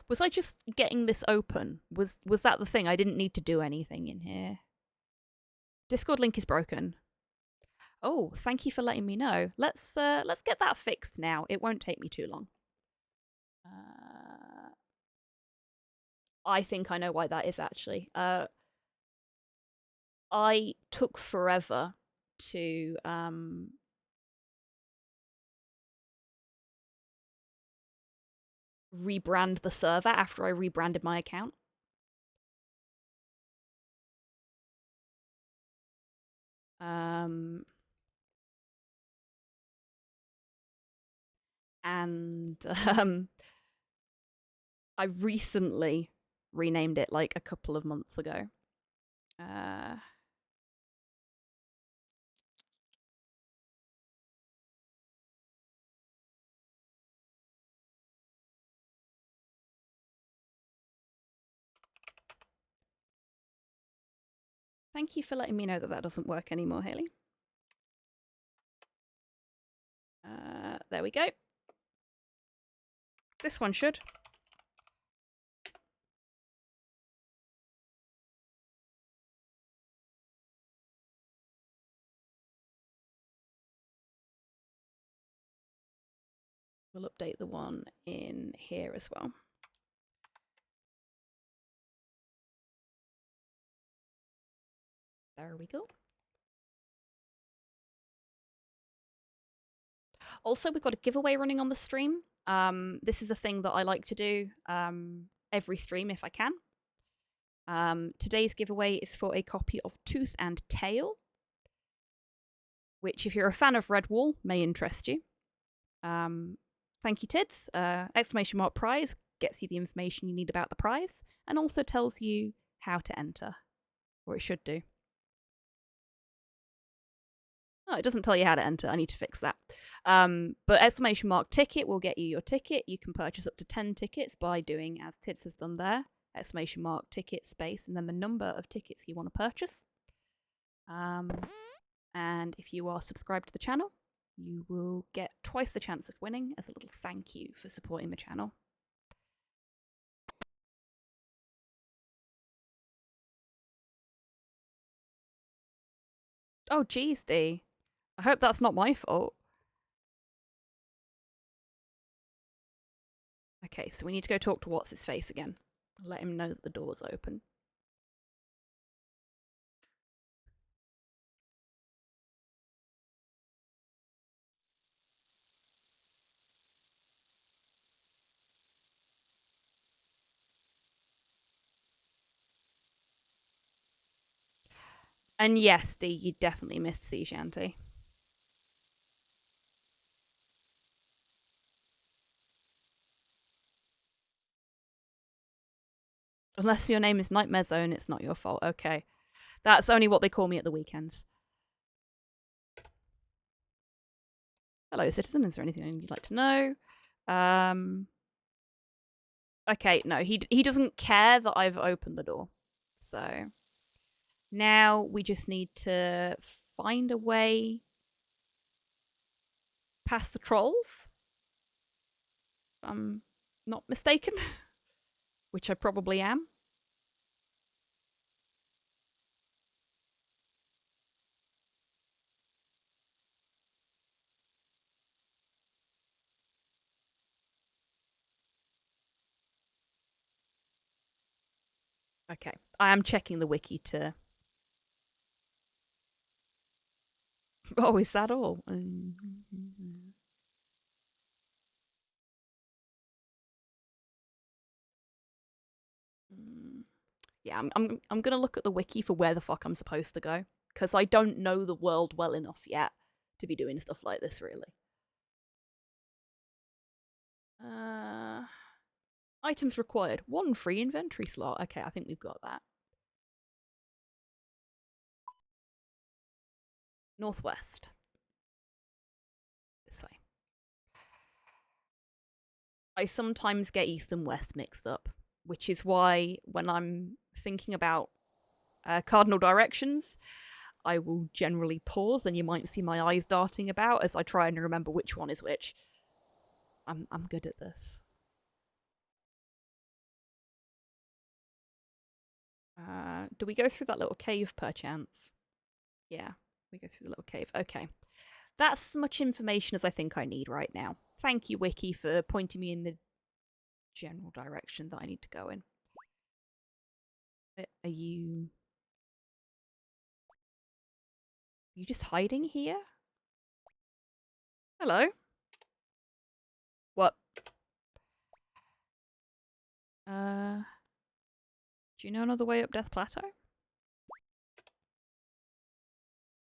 Was I just getting this open? Was that the thing? I didn't need to do anything in here. Discord link is broken. Oh, thank you for letting me know. Let's get that fixed now. It won't take me too long. I think I know why that is actually. I took forever to rebrand the server after I rebranded my account. And I recently renamed it like a couple of months ago. Thank you for letting me know that that doesn't work anymore, Haley. There we go. This one should. We'll update the one in here as well. There we go. Also, we've got a giveaway running on the stream. This is a thing that I like to do every stream if I can. Today's giveaway is for a copy of Tooth and Tail, which, if you're a fan of Redwall, may interest you. Thank you, Tids. Exclamation mark prize gets you the information you need about the prize and also tells you how to enter, or it should do. Oh, it doesn't tell you how to enter. I need to fix that. But exclamation mark ticket will get you your ticket. You can purchase up to 10 tickets by doing as Tids has done there. Exclamation mark ticket space and then the number of tickets you want to purchase. And if you are subscribed to the channel, you will get twice the chance of winning as a little thank you for supporting the channel. Oh, geez, Dee. I hope that's not my fault. Okay, so we need to go talk to What's-His-Face again. Let him know that the door's open. And yes, Dee, you definitely missed Sea Shanty. Unless your name is Nightmare Zone, it's not your fault. Okay. That's only what they call me at the weekends. Hello, citizen. Is there anything you'd like to know? Okay, no, he doesn't care that I've opened the door. So now we just need to find a way past the trolls. If I'm not mistaken. Which I probably am. Okay, I am checking the wiki to... Oh, is that all? Yeah, I'm gonna look at the wiki for where the fuck I'm supposed to go, because I don't know the world well enough yet to be doing stuff like this, really. Items required. 1 free inventory slot. Okay, I think we've got that. Northwest. This way. I sometimes get east and west mixed up, which is why when I'm thinking about cardinal directions, I will generally pause and you might see my eyes darting about as I try and remember which one is which. I'm good at this. Do we go through that little cave perchance? Yeah, we go through the little cave. Okay. That's as much information as I think I need right now. Thank you, Wiki, for pointing me in the general direction that I need to go in. Are you... Are you just hiding here? Hello? What? Do you know another way up Death Plateau?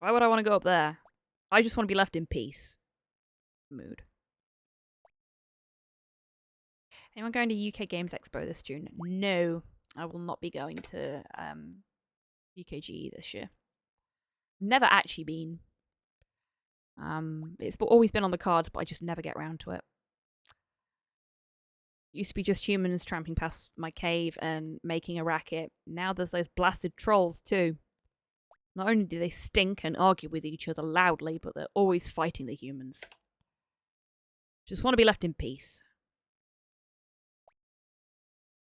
Why would I want to go up there? I just want to be left in peace. Mood. Anyone going to UK Games Expo this June? No, I will not be going to UKGE this year. Never actually been. It's always been on the cards, but I just never get around to it. Used to be just humans tramping past my cave and making a racket. Now there's those blasted trolls too. Not only do they stink and argue with each other loudly, but they're always fighting the humans. Just want to be left in peace.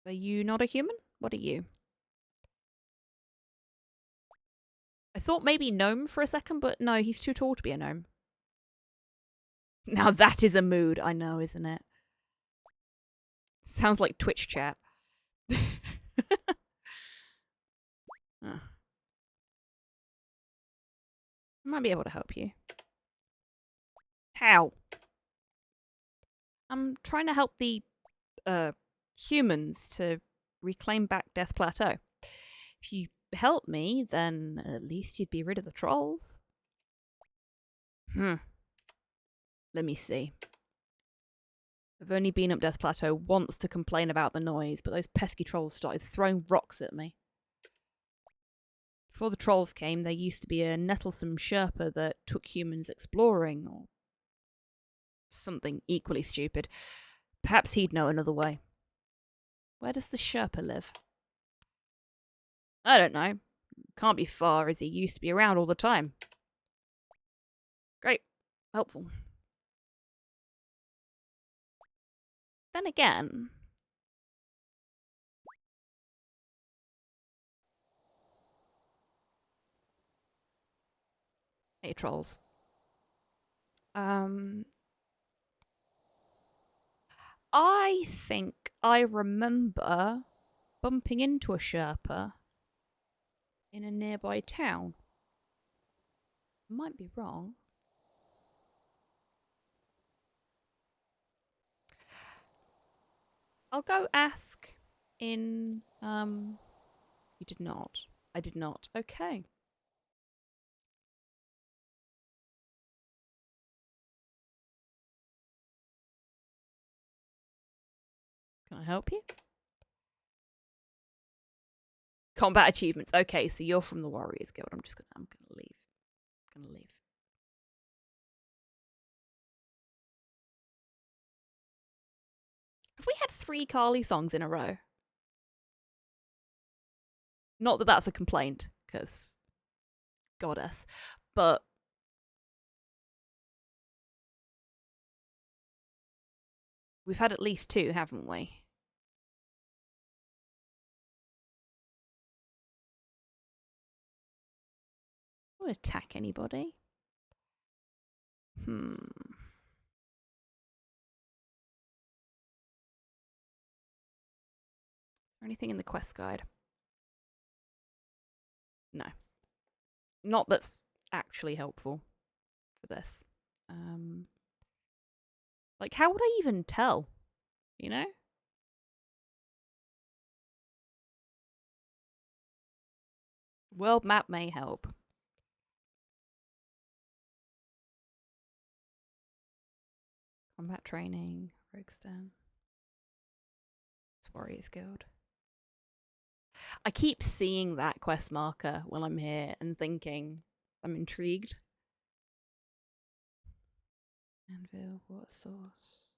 Are you not a human? What are you? I thought maybe gnome for a second, but no, he's too tall to be a gnome. Now that is a mood, I know, isn't it? Sounds like Twitch chat. I might be able to help you. How? I'm trying to help the humans to reclaim back Death Plateau. If you help me, then at least you'd be rid of the trolls. Let me see. I've only been up Death Plateau once to complain about the noise, but those pesky trolls started throwing rocks at me. Before the trolls came, there used to be a nettlesome Sherpa that took humans exploring, or something equally stupid. Perhaps he'd know another way. Where does the Sherpa live? I don't know. Can't be far, as he used to be around all the time. Great. Helpful. Then again... Hey, trolls. I think I remember bumping into a Sherpa in a nearby town. Might be wrong. I'll go ask in... You did not. I did not. Okay. Can I help you? Combat achievements. Okay, so you're from the Warriors Guild. I'm gonna leave. Have we had 3 Carly songs in a row? Not that that's a complaint, because goddess, but we've had at least 2, haven't we? I don't attack anybody. Is there anything in the quest guide? No. Not that's actually helpful for this. Like, how would I even tell? You know? World map may help. Combat training, Roguestan. It's Warriors Guild. I keep seeing that quest marker while I'm here and thinking I'm intrigued. Anvil, water source.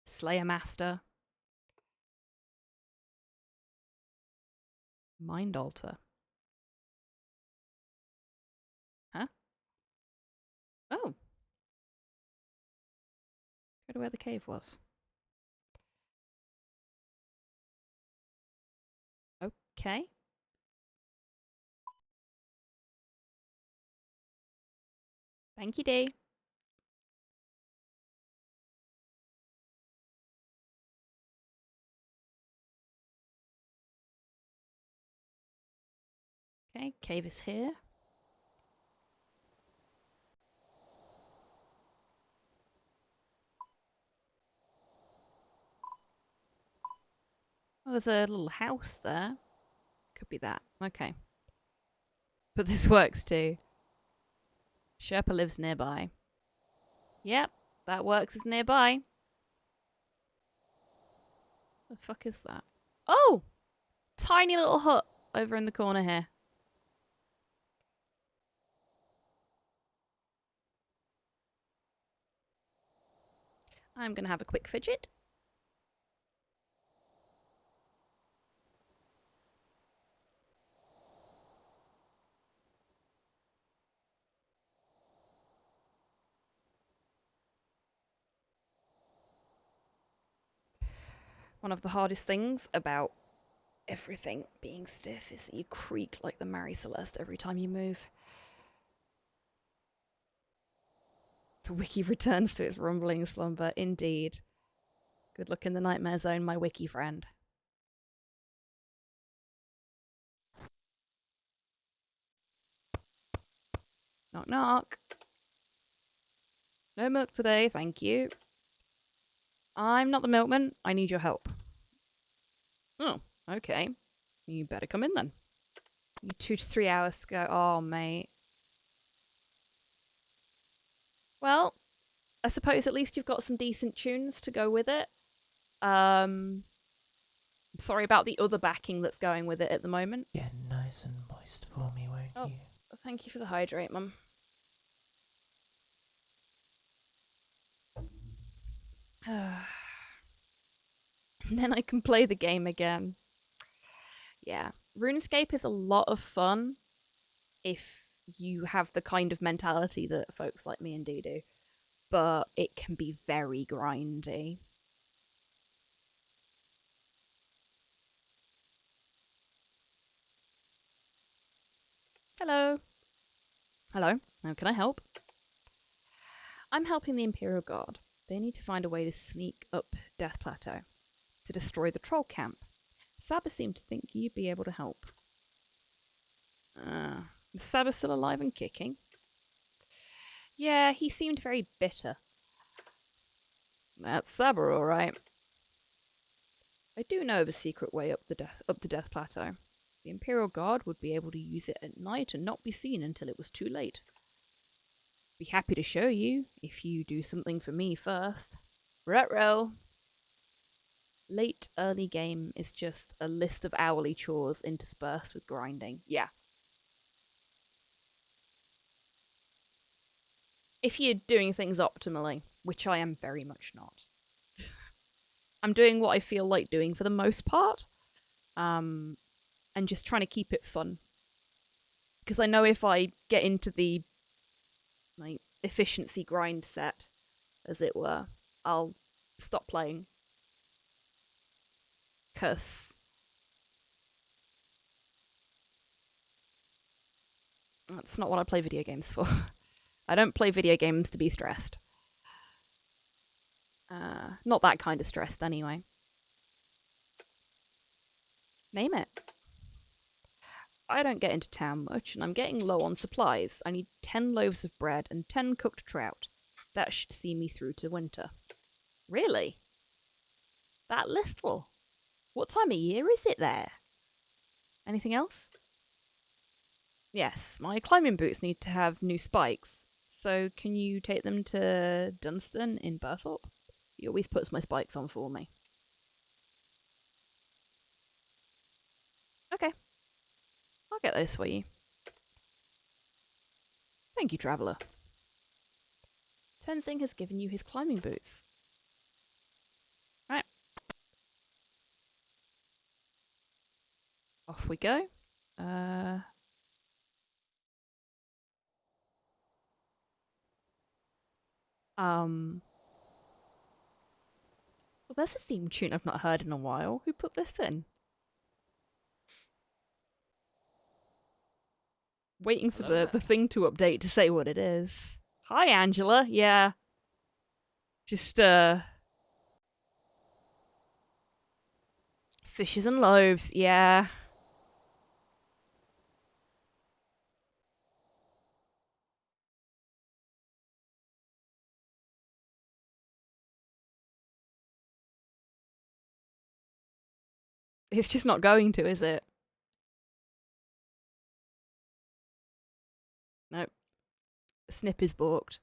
Slayer Master. Mind Altar. Huh? Oh. Go to where the cave was. Okay. Thank you, Dee. Okay, cave is here. Oh, there's a little house there. Could be that. Okay. But this works too. Sherpa lives nearby. Yep, that works as nearby. The fuck is that? Oh! Tiny little hut over in the corner here. I'm going to have a quick fidget. One of the hardest things about everything being stiff is that you creak like the Mary Celeste every time you move. The wiki returns to its rumbling slumber, indeed. Good luck in the nightmare zone, my wiki friend. Knock knock. No milk today, thank you. I'm not the milkman, I need your help. Oh, okay. You better come in then. You 2 to 3 hours ago. Oh, mate. Well, I suppose at least you've got some decent tunes to go with it. Sorry about the other backing that's going with it at the moment. Get nice and moist for me, won't you? Thank you for the hydrate, Mum. And then I can play the game again. Yeah. RuneScape is a lot of fun if you have the kind of mentality that folks like me and Dee do. But it can be very grindy. Hello. Hello. How can I help? I'm helping the Imperial Guard. They need to find a way to sneak up Death Plateau to destroy the troll camp. Saba seemed to think you'd be able to help. Is Saba still alive and kicking? Yeah, he seemed very bitter. That's Saba, all right. I do know of a secret way up the Death Plateau. The Imperial Guard would be able to use it at night and not be seen until it was too late. Be happy to show you if you do something for me first. Ruh-roh. Late early game is just a list of hourly chores interspersed with grinding. Yeah. If you're doing things optimally, which I am very much not. I'm doing what I feel like doing for the most part. And just trying to keep it fun. Because I know if I get into the efficiency grind set, as it were, I'll stop playing. Because that's not what I play video games for. I don't play video games to be stressed. Not that kind of stressed, anyway. Name it. I don't get into town much, and I'm getting low on supplies. I need 10 loaves of bread and 10 cooked trout. That should see me through to winter. Really? That little? What time of year is it there? Anything else? Yes, my climbing boots need to have new spikes. So can you take them to Dunstan in Burthorpe? He always puts my spikes on for me. Okay. I'll get those for you. Thank you, traveller. Tenzing has given you his climbing boots. Right. Off we go. Well, there's a theme tune I've not heard in a while. Who put this in? Waiting for the thing to update to say what it is. Hi, Angela. Yeah. Just, fishes and loaves. Yeah. It's just not going to, is it? Nope. Snip is balked.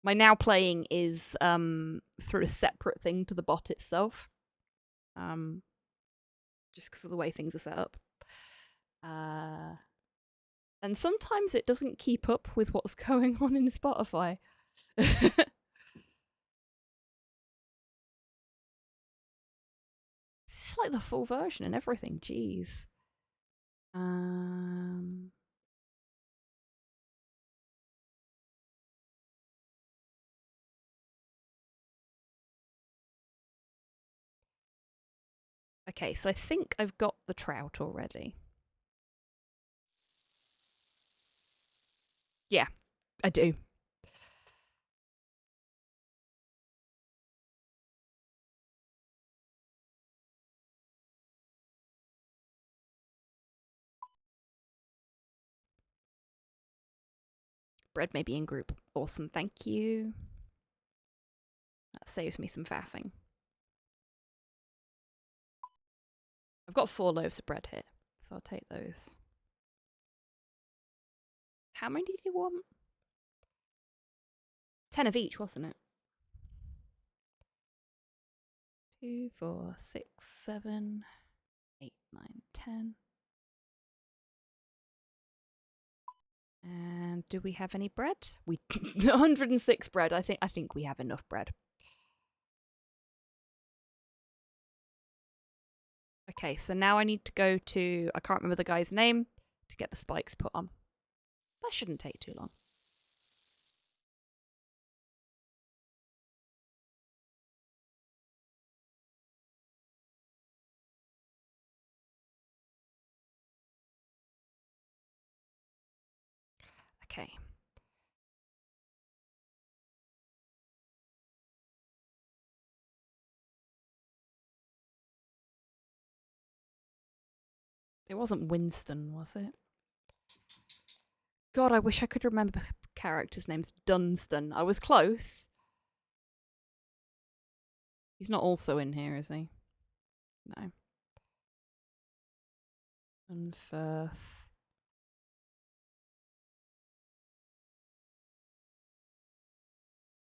My now playing is through a separate thing to the bot itself. Just because of the way things are set up. And sometimes it doesn't keep up with what's going on in Spotify. It's like the full version and everything. Jeez. Okay, so I think I've got the trout already. Yeah, I do. Bread may be in group. Awesome, thank you. That saves me some faffing. I've got 4 loaves of bread here, so I'll take those. How many did you want? 10 of each, wasn't it? 2, 4, 6, 7, 8, 9, 10. And do we have any bread? We 106 bread. I think we have enough bread. Okay, so now I need to go to, I can't remember the guy's name, to get the spikes put on. That shouldn't take too long. Okay. It wasn't Winston, was it? God, I wish I could remember characters' names. Dunstan. I was close. He's not also in here, is he? No. Unfirth.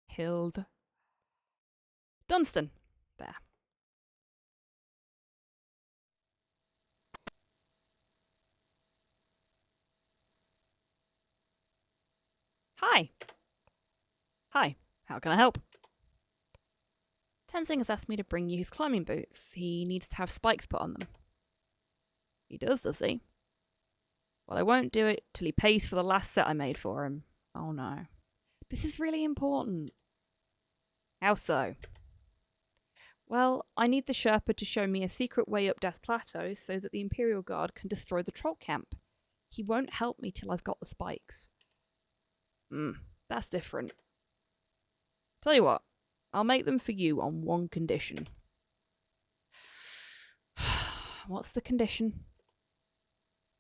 Hild. Dunstan. There. Hi. Hi. How can I help? Tenzing has asked me to bring you his climbing boots. He needs to have spikes put on them. He does he? Well, I won't do it till he pays for the last set I made for him. Oh no. This is really important. How so? Well, I need the Sherpa to show me a secret way up Death Plateau so that the Imperial Guard can destroy the troll camp. He won't help me till I've got the spikes. That's different. Tell you what, I'll make them for you on one condition. What's the condition?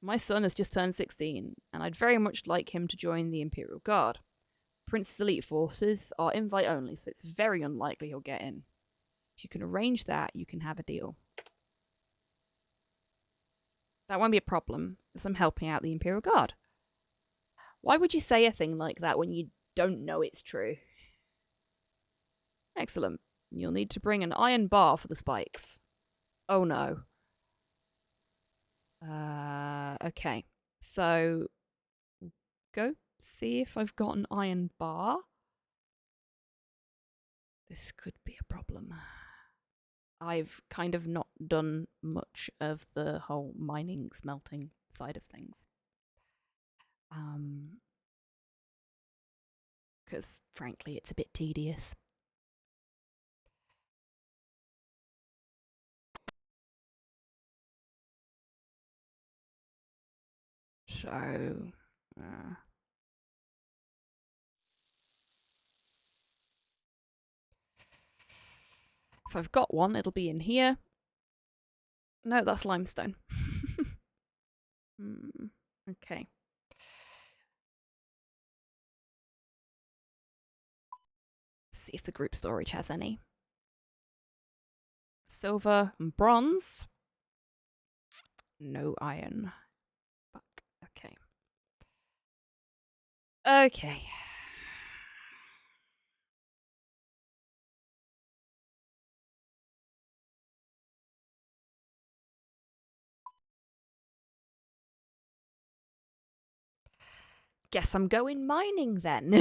My son has just turned 16, and I'd very much like him to join the Imperial Guard. Prince's elite forces are invite only, so it's very unlikely he'll get in. If you can arrange that, you can have a deal. That won't be a problem, as I'm helping out the Imperial Guard. Why would you say a thing like that when you don't know it's true? Excellent. You'll need to bring an iron bar for the spikes. Oh no. Okay. So, go see if I've got an iron bar. This could be a problem. I've kind of not done much of the whole mining, smelting side of things. Because, frankly, it's a bit tedious. So, If I've got one, it'll be in here. No, that's limestone. Okay. See if the group storage has any. Silver and bronze. No iron. Fuck. Okay. Okay. Guess I'm going mining then.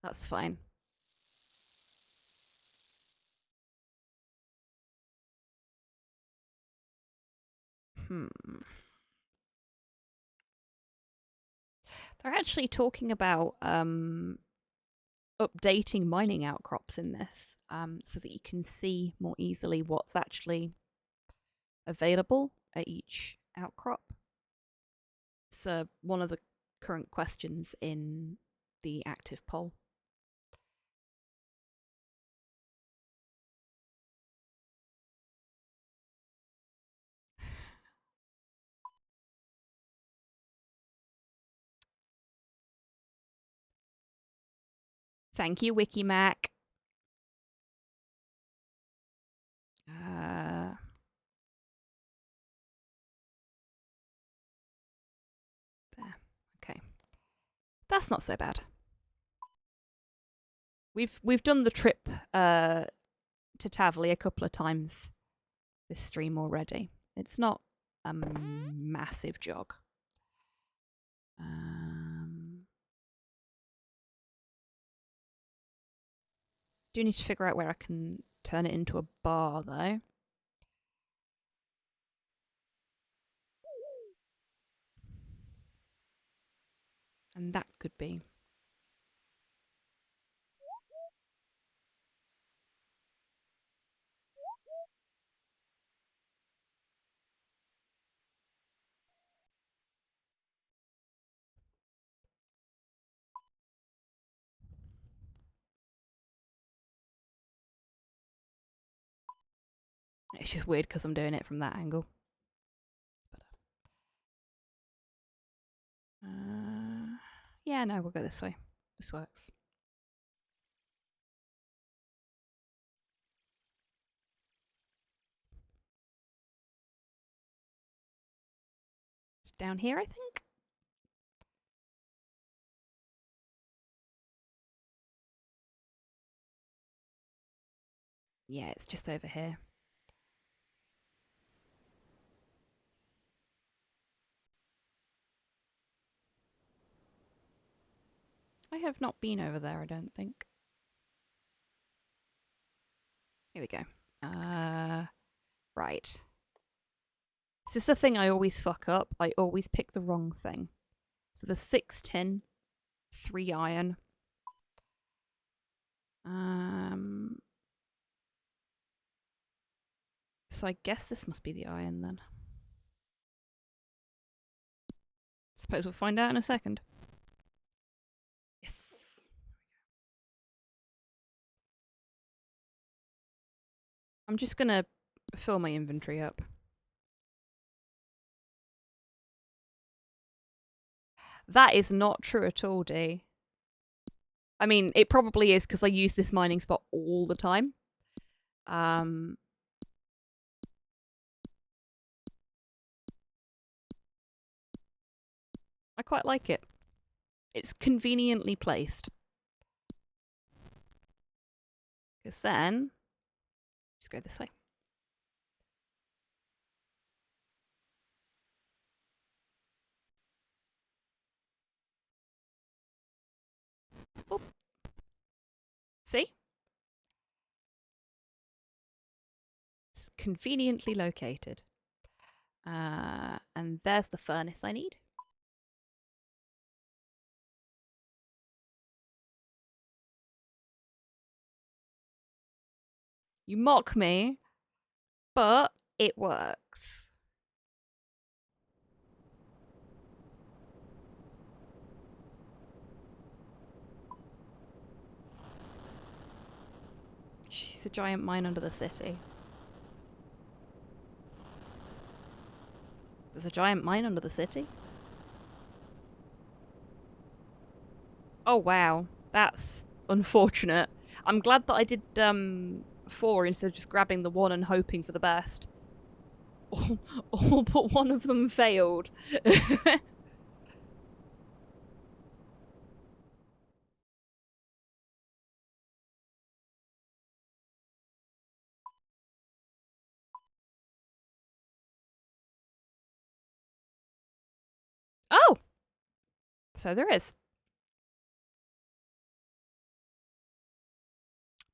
That's fine. They're actually talking about updating mining outcrops in this, so that you can see more easily what's actually available at each outcrop. It's one of the current questions in the active poll. Thank you, WikiMac. There. Okay. That's not so bad. We've done the trip to Tavley a couple of times this stream already. It's not a massive jog. Do need to figure out where I can turn it into a bar, though. And that could be. It's just weird because I'm doing it from that angle. Yeah, no, we'll go this way. This works. It's down here, I think. Yeah, it's just over here. I have not been over there, I don't think. Here we go. Right. This is the thing I always fuck up. I always pick the wrong thing. So there's 6 tin, 3 iron. So I guess this must be the iron then. Suppose we'll find out in a second. Yes. I'm just gonna fill my inventory up. That is not true at all, D. I mean, it probably is because I use this mining spot all the time. I quite like it. It's conveniently placed. Because then, just go this way. Oh. See? It's conveniently located. And there's the furnace I need. You mock me, but it works. She's a giant mine under the city. There's a giant mine under the city? Oh wow, that's unfortunate. I'm glad that I did 4 instead of just grabbing the 1 and hoping for the best. All but one of them failed. Oh! So there is.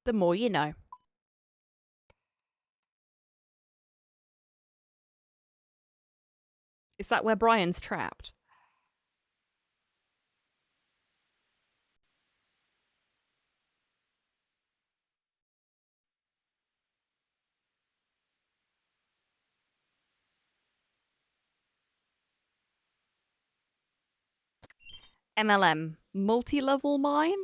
The more you know. Is that where Brian's trapped? MLM. Multi-level mine?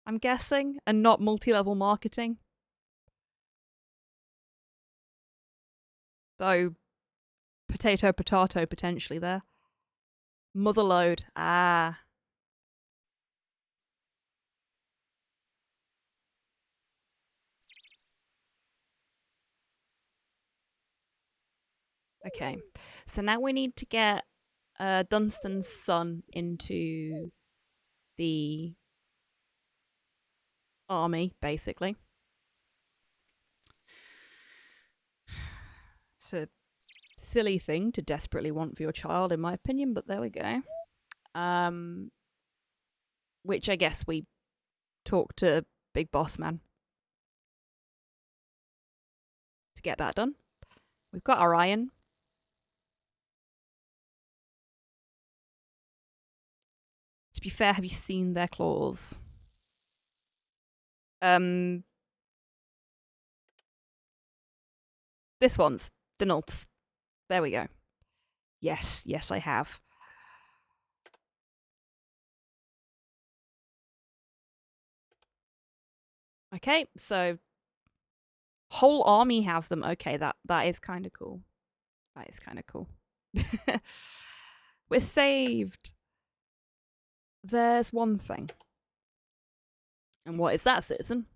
I'm guessing? And not multi-level marketing? Though, potato potentially there. Motherlode. Ah. Okay. So now we need to get Dunstan's son into the army, basically. It's a silly thing to desperately want for your child, in my opinion, but there we go. Which I guess we talk to Big Boss Man to get that done. We've got our iron. To be fair, have you seen their claws? This one's Denolth's. There we go. Yes, I have. Okay, so whole army have them. Okay, that is kind of cool. That is kind of cool. We're saved. There's one thing. And what is that, citizen?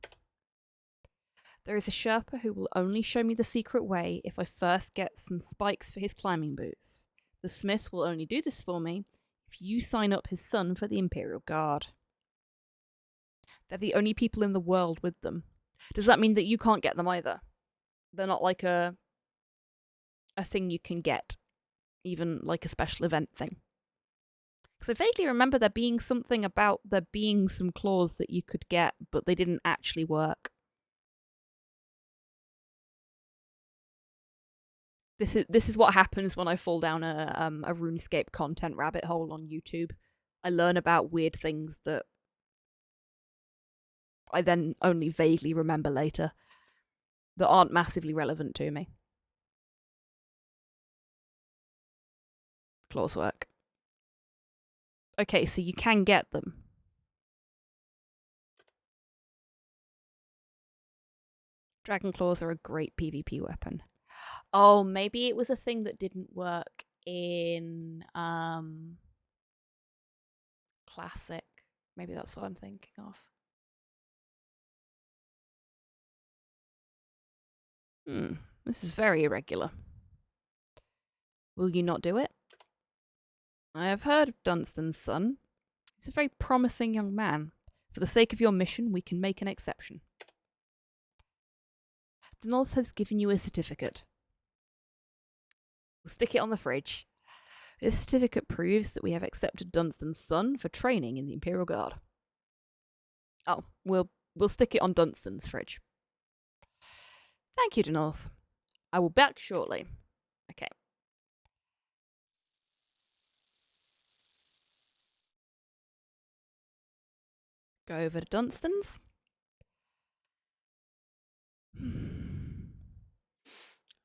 There is a Sherpa who will only show me the secret way if I first get some spikes for his climbing boots. The smith will only do this for me if you sign up his son for the Imperial Guard. They're the only people in the world with them. Does that mean that you can't get them either? They're not like a thing you can get, even like a special event thing. Because I vaguely remember there being something about there being some claws that you could get, but they didn't actually work. This is what happens when I fall down a RuneScape content rabbit hole on YouTube. I learn about weird things that I then only vaguely remember later that aren't massively relevant to me. Claws work. Okay, so you can get them. Dragon claws are a great PvP weapon. Oh, maybe it was a thing that didn't work in Classic. Maybe that's what I'm thinking of. This is very irregular. Will you not do it? I have heard of Dunstan's son. He's a very promising young man. For the sake of your mission, we can make an exception. Denolth has given you a certificate. We'll stick it on the fridge. This certificate proves that we have accepted Dunstan's son for training in the Imperial Guard. Oh, we'll stick it on Dunstan's fridge. Thank you, Denolth. I will be back shortly. Okay. Go over to Dunstan's.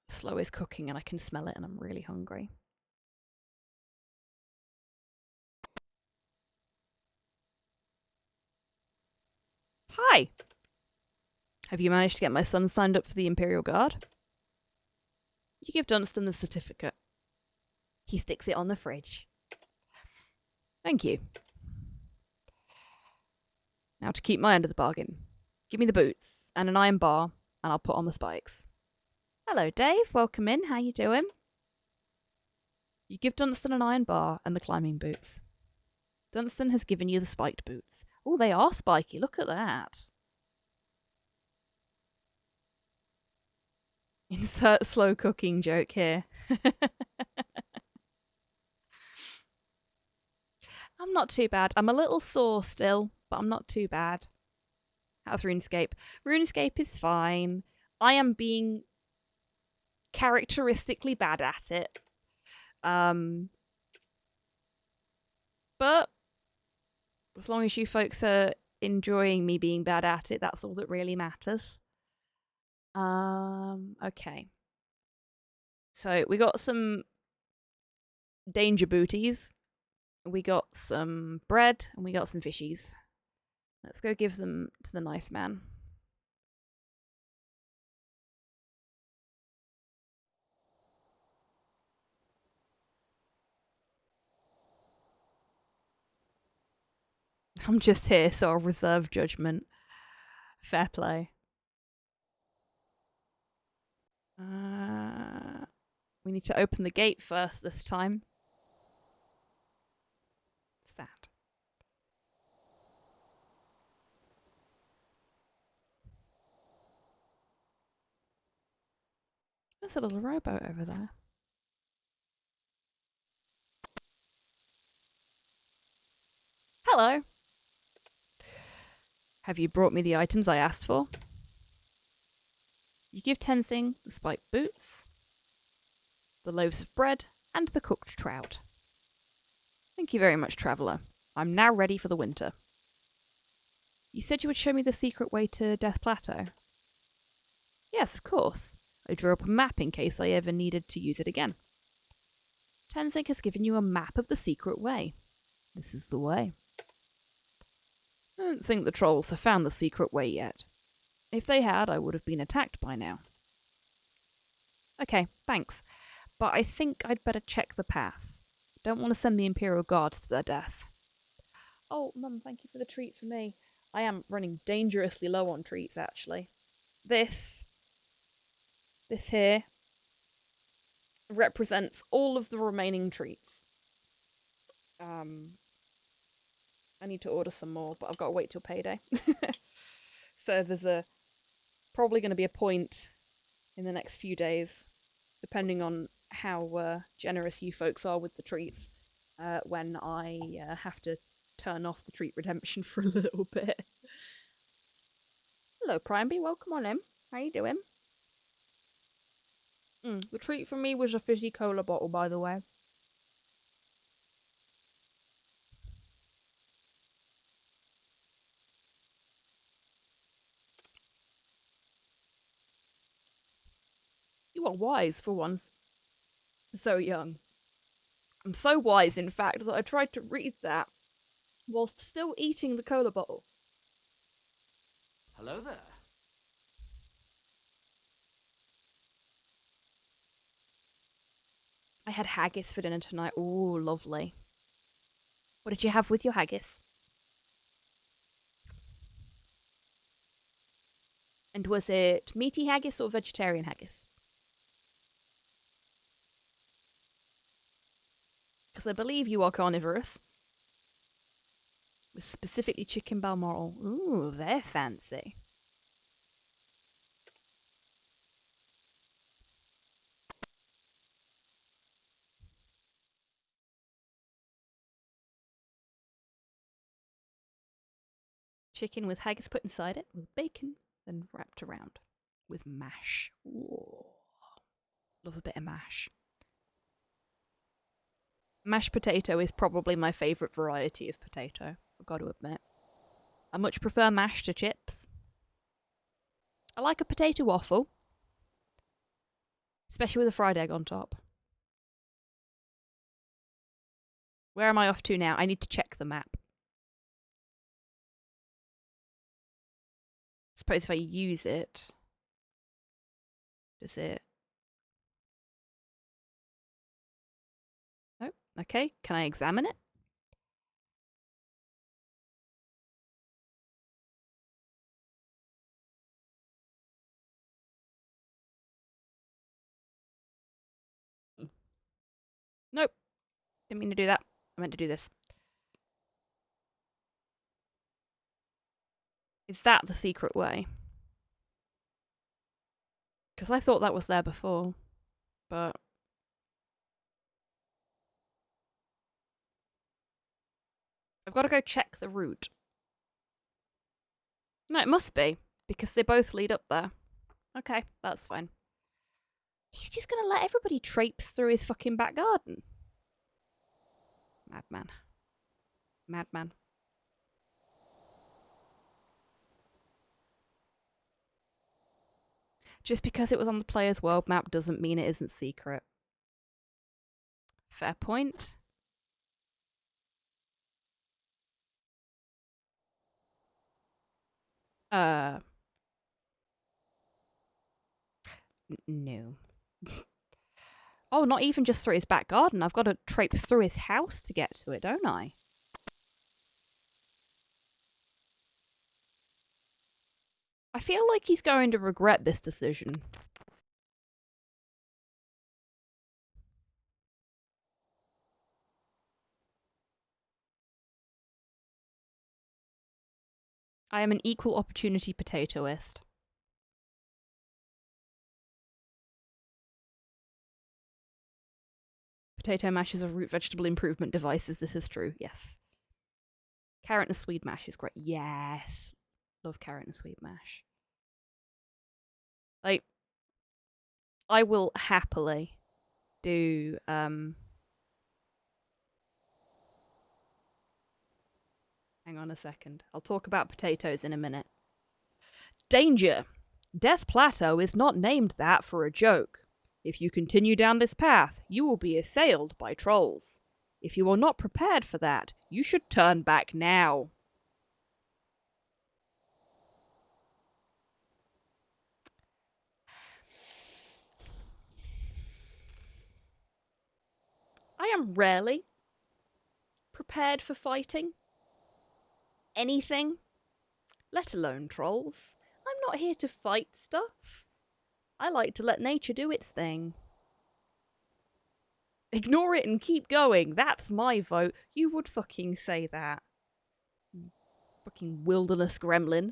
Slow is cooking and I can smell it and I'm really hungry. Hi. Have you managed to get my son signed up for the Imperial Guard? You give Dunstan the certificate. He sticks it on the fridge. Thank you. Now to keep my end of the bargain. Give me the boots and an iron bar, and I'll put on the spikes. Hello, Dave. Welcome in. How you doing? You give Dunstan an iron bar and the climbing boots. Dunstan has given you the spiked boots. Oh, they are spiky. Look at that. Insert slow cooking joke here. I'm not too bad. I'm a little sore still, but I'm not too bad. How's RuneScape? RuneScape is fine. I am being characteristically bad at it. But as long as you folks are enjoying me being bad at it, that's all that really matters. Okay. So we got some danger booties. We got some bread and we got some fishies. Let's go give them to the nice man. I'm just here, so I'll reserve judgment. Fair play. We need to open the gate first this time. Sad. There's a little rowboat over there. Hello. Have you brought me the items I asked for? You give Tenzing the spiked boots, the loaves of bread, and the cooked trout. Thank you very much, traveller. I'm now ready for the winter. You said you would show me the secret way to Death Plateau. Yes, of course. I drew up a map in case I ever needed to use it again. Tenzing has given you a map of the secret way. This is the way. I don't think the trolls have found the secret way yet. If they had, I would have been attacked by now. Okay, thanks. But I think I'd better check the path. Don't want to send the Imperial Guards to their death. Oh, Mum, thank you for the treat for me. I am running dangerously low on treats, actually. This here represents all of the remaining treats. I need to order some more, but I've got to wait till payday. So there's probably going to be a point in the next few days, depending on how generous you folks are with the treats, when I have to turn off the treat redemption for a little bit. Hello, Primeby. Welcome on in. How you doing? The treat for me was a fizzy cola bottle, by the way. You are wise for once. So young. I'm so wise, in fact, that I tried to read that whilst still eating the cola bottle. Hello there. I had haggis for dinner tonight. Ooh, lovely. What did you have with your haggis? And was it meaty haggis or vegetarian haggis? Because I believe you are carnivorous. With specifically chicken balmoral. Ooh, they're fancy. Chicken with haggis put inside it, with bacon, then wrapped around. With mash. Ooh. Love a bit of mash. Mashed potato is probably my favourite variety of potato, I've got to admit. I much prefer mash to chips. I like a potato waffle, especially with a fried egg on top. Where am I off to now? I need to check the map. Suppose if I use it, does it? Oh, okay. Can I examine it? Nope. Didn't mean to do that. I meant to do this. Is that the secret way? Because I thought that was there before, but... I've got to go check the route. No, it must be, because they both lead up there. Okay, that's fine. He's just gonna let everybody traipse through his fucking back garden. Madman. Madman. Just because it was on the player's world map doesn't mean it isn't secret. Fair point. No. Oh, not even just through his back garden. I've got to traipse through his house to get to it, don't I? I feel like he's going to regret this decision. I am an equal opportunity potatoist. Potato mash is a root vegetable improvement devices. This is true, yes. Carrot and sweet mash is great. Yes. Love carrot and sweet mash. Like, I will happily do, hang on a second. I'll talk about potatoes in a minute. Danger! Death Plateau is not named that for a joke. If you continue down this path, you will be assailed by trolls. If you are not prepared for that, you should turn back now. I am rarely prepared for fighting anything, let alone trolls. I'm not here to fight stuff. I like to let nature do its thing. Ignore it and keep going. That's my vote. You would fucking say that. Fucking wilderness gremlin.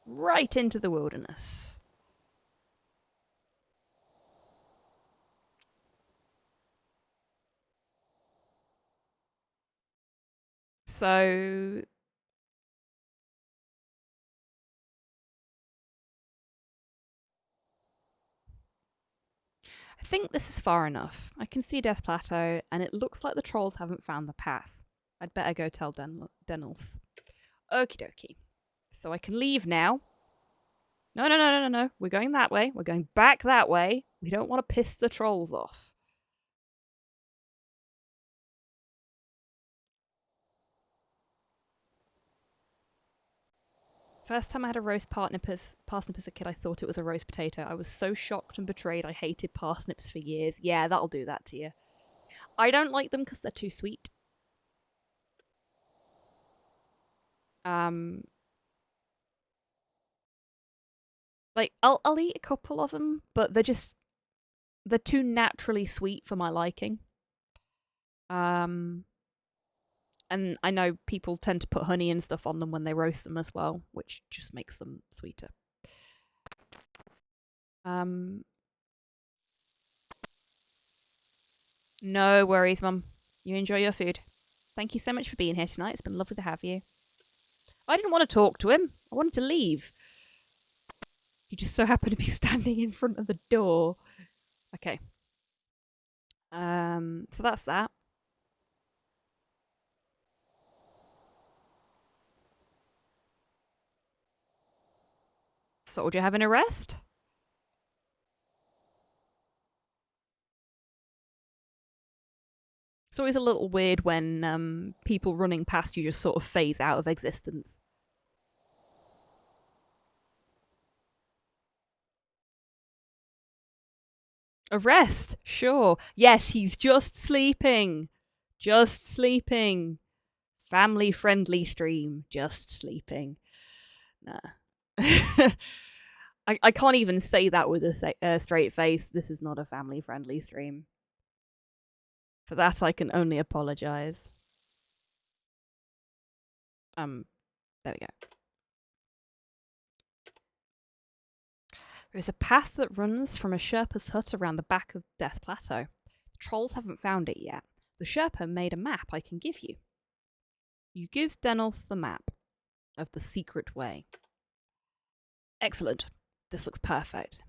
Right into the wilderness. So... I think this is far enough. I can see Death Plateau, and it looks like the trolls haven't found the path. I'd better go tell Denels. Okie dokie. So I can leave now. No. We're going that way. We're going back that way. We don't want to piss the trolls off. First time I had a roast parsnip as a kid, I thought it was a roast potato. I was so shocked and betrayed. I hated parsnips for years. Yeah, that'll do that to you. I don't like them because they're too sweet. Like, I'll eat a couple of them, but they're too naturally sweet for my liking. And I know people tend to put honey and stuff on them when they roast them as well, which just makes them sweeter. No worries, Mum. You enjoy your food. Thank you so much for being here tonight. It's been lovely to have you. I didn't want to talk to him. I wanted to leave. He just so happened to be standing in front of the door. Okay. So that's that. Soldier having a rest? It's always a little weird when people running past you just sort of phase out of existence. A rest, sure. Yes, he's just sleeping. Just sleeping. Family-friendly stream. Just sleeping. Nah. I can't even say that with a straight face. This is not a family-friendly stream. For that, I can only apologize. There we go. There is a path that runs from a Sherpa's hut around the back of Death Plateau. The trolls haven't found it yet. The Sherpa made a map I can give you. You give Denolf the map of the secret way. Excellent. This looks perfect.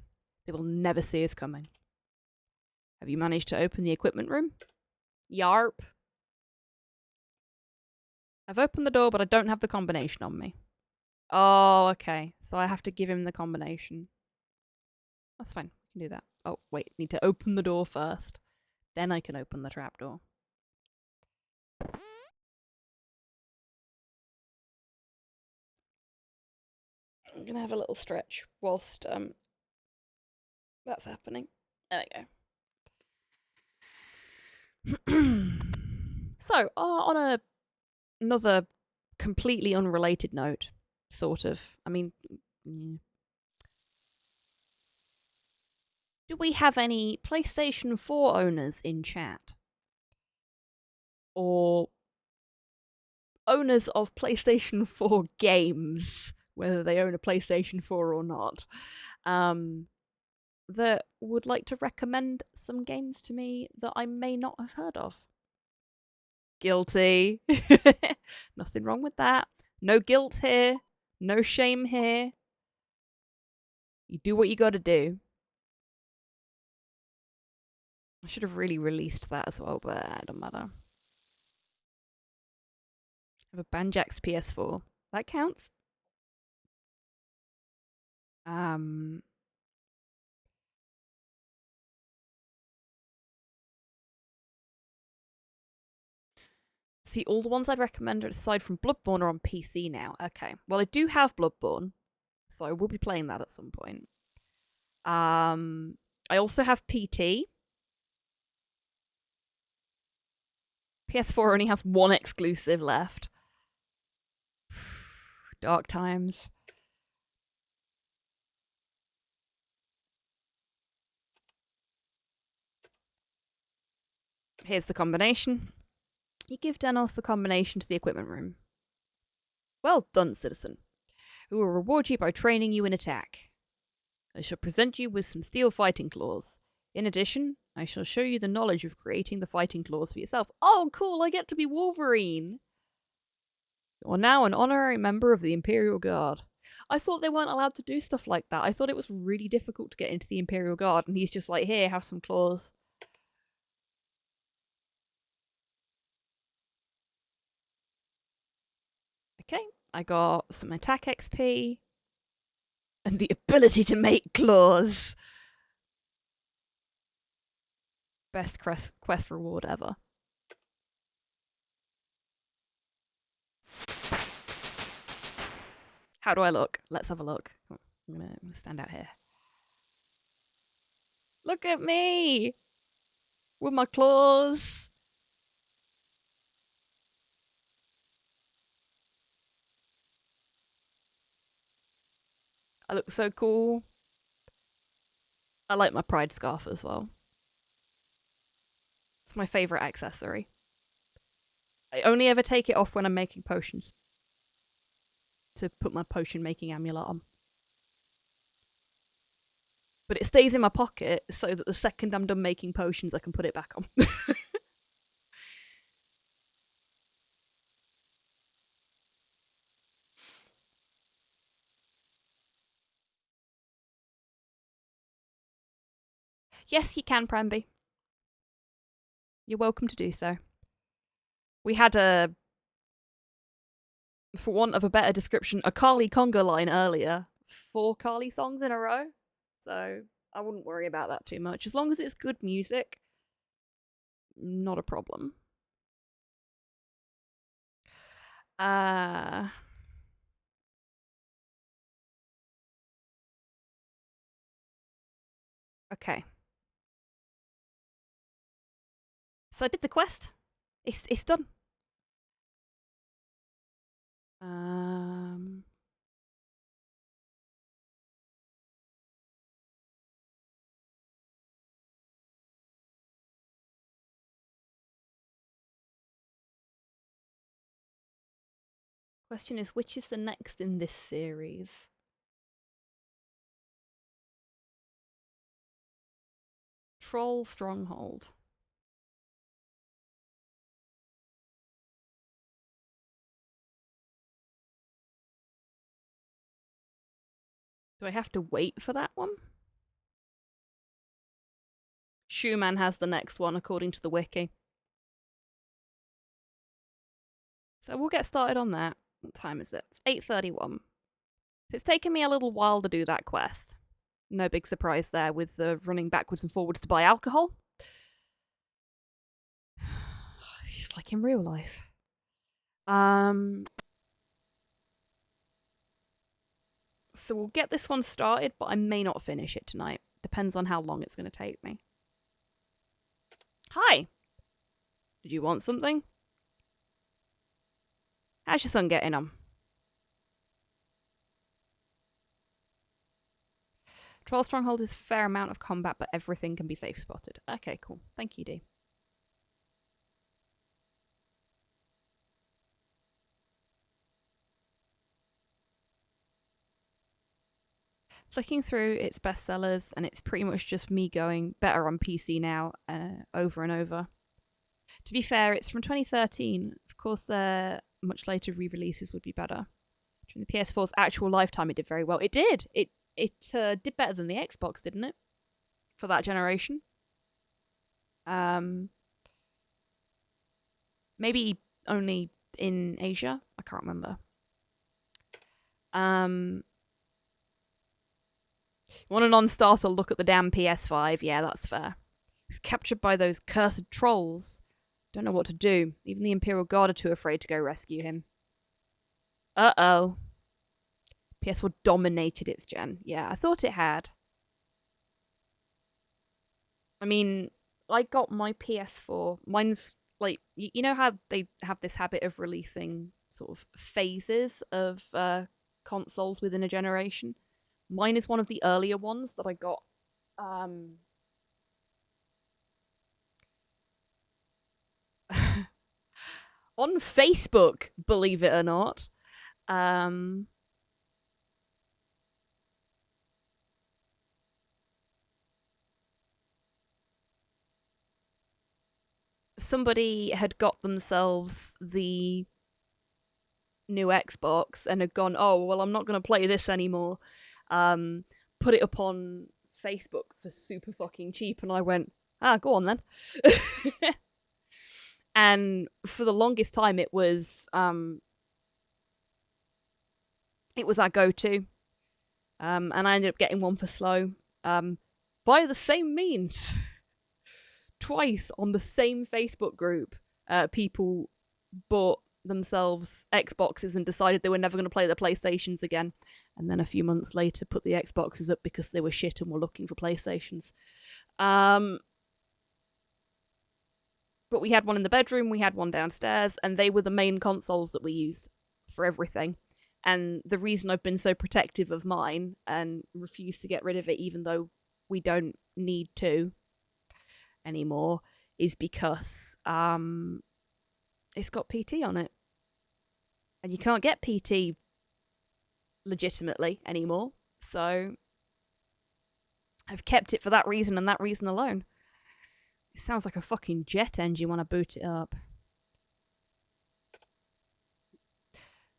They will never see us coming. Have you managed to open the equipment room? Yarp. I've opened the door, but I don't have the combination on me. Oh, okay. So I have to give him the combination. That's fine. We can do that. Oh, wait. Need to open the door first. Then I can open the trapdoor. I'm going to have a little stretch whilst that's happening. There we go. So, on another completely unrelated note, sort of. I mean, yeah. Do we have any PlayStation 4 owners in chat? Or owners of PlayStation 4 games, whether they own a PlayStation 4 or not, that would like to recommend some games to me that I may not have heard of? Guilty. Nothing wrong with that. No guilt here. No shame here. You do what you gotta do. I should have really released that as well, but it don't matter. I have a Banjaxed PS4. That counts. See, all the ones I'd recommend aside from Bloodborne are on PC now. Okay. Well, I do have Bloodborne, so I will be playing that at some point. I also have PT. PS4 only has one exclusive left. Dark times. Here's the combination. You give Denolf the combination to the equipment room. Well done, citizen. We will reward you by training you in attack. I shall present you with some steel fighting claws. In addition, I shall show you the knowledge of creating the fighting claws for yourself. Oh, cool, I get to be Wolverine! You are now an honorary member of the Imperial Guard. I thought they weren't allowed to do stuff like that. I thought it was really difficult to get into the Imperial Guard, and he's just like, here, have some claws. Okay, I got some attack XP and the ability to make claws. Best quest reward ever. How do I look? Let's have a look. I'm gonna stand out here. Look at me! With my claws! I look so cool. I like my pride scarf as well. It's my favourite accessory. I only ever take it off when I'm making potions. To put my potion making amulet on. But it stays in my pocket so that the second I'm done making potions I can put it back on. Yes, you can, Pramby. You're welcome to do so. We had a, for want of a better description, a Carly conga line earlier. 4 Carly songs in a row. So I wouldn't worry about that too much. As long as it's good music, not a problem. Uh... Okay. So I did the quest. It's done. Question is, which is the next in this series? Troll Stronghold. Do I have to wait for that one? Schumann has the next one, according to the wiki. So we'll get started on that. What time is it? It's 8:31. So it's taken me a little while to do that quest. No big surprise there with the running backwards and forwards to buy alcohol. It's just like in real life. So we'll get this one started, but I may not finish it tonight. Depends on how long it's going to take me. Hi! Did you want something? How's your son getting on? Troll Stronghold is a fair amount of combat, but everything can be safe spotted. Okay, cool. Thank you, D. Flicking through its bestsellers, and it's pretty much just me going better on PC now, over and over. To be fair, it's from 2013. Of course, their much later re-releases would be better. During the PS4's actual lifetime, it did very well. It did. It did better than the Xbox, didn't it? For that generation. Maybe only in Asia. I can't remember. Want a non-starter look at the damn PS5? Yeah, that's fair. He was captured by those cursed trolls. Don't know what to do. Even the Imperial Guard are too afraid to go rescue him. Uh-oh. PS4 dominated its gen. Yeah, I thought it had. I mean, I got my PS4. Mine's like, you know how they have this habit of releasing sort of phases of consoles within a generation? Mine is one of the earlier ones that I got on Facebook, believe it or not. Somebody had got themselves the new Xbox and had gone, oh, well, I'm not going to play this anymore. Put it up on Facebook for super fucking cheap, and I went, go on then. And for the longest time, it was our go-to. And I ended up getting one for slow via the same means. Twice on the same Facebook group, people bought themselves Xboxes and decided they were never going to play their PlayStations again. And then a few months later, put the Xboxes up because they were shit and were looking for PlayStations. But we had one in the bedroom, we had one downstairs, and they were the main consoles that we used for everything. And the reason I've been so protective of mine and refuse to get rid of it, even though we don't need to anymore, is because it's got PT on it. And you can't get PT legitimately anymore. So I've kept it for that reason and that reason alone. It sounds like a fucking jet engine when I boot it up.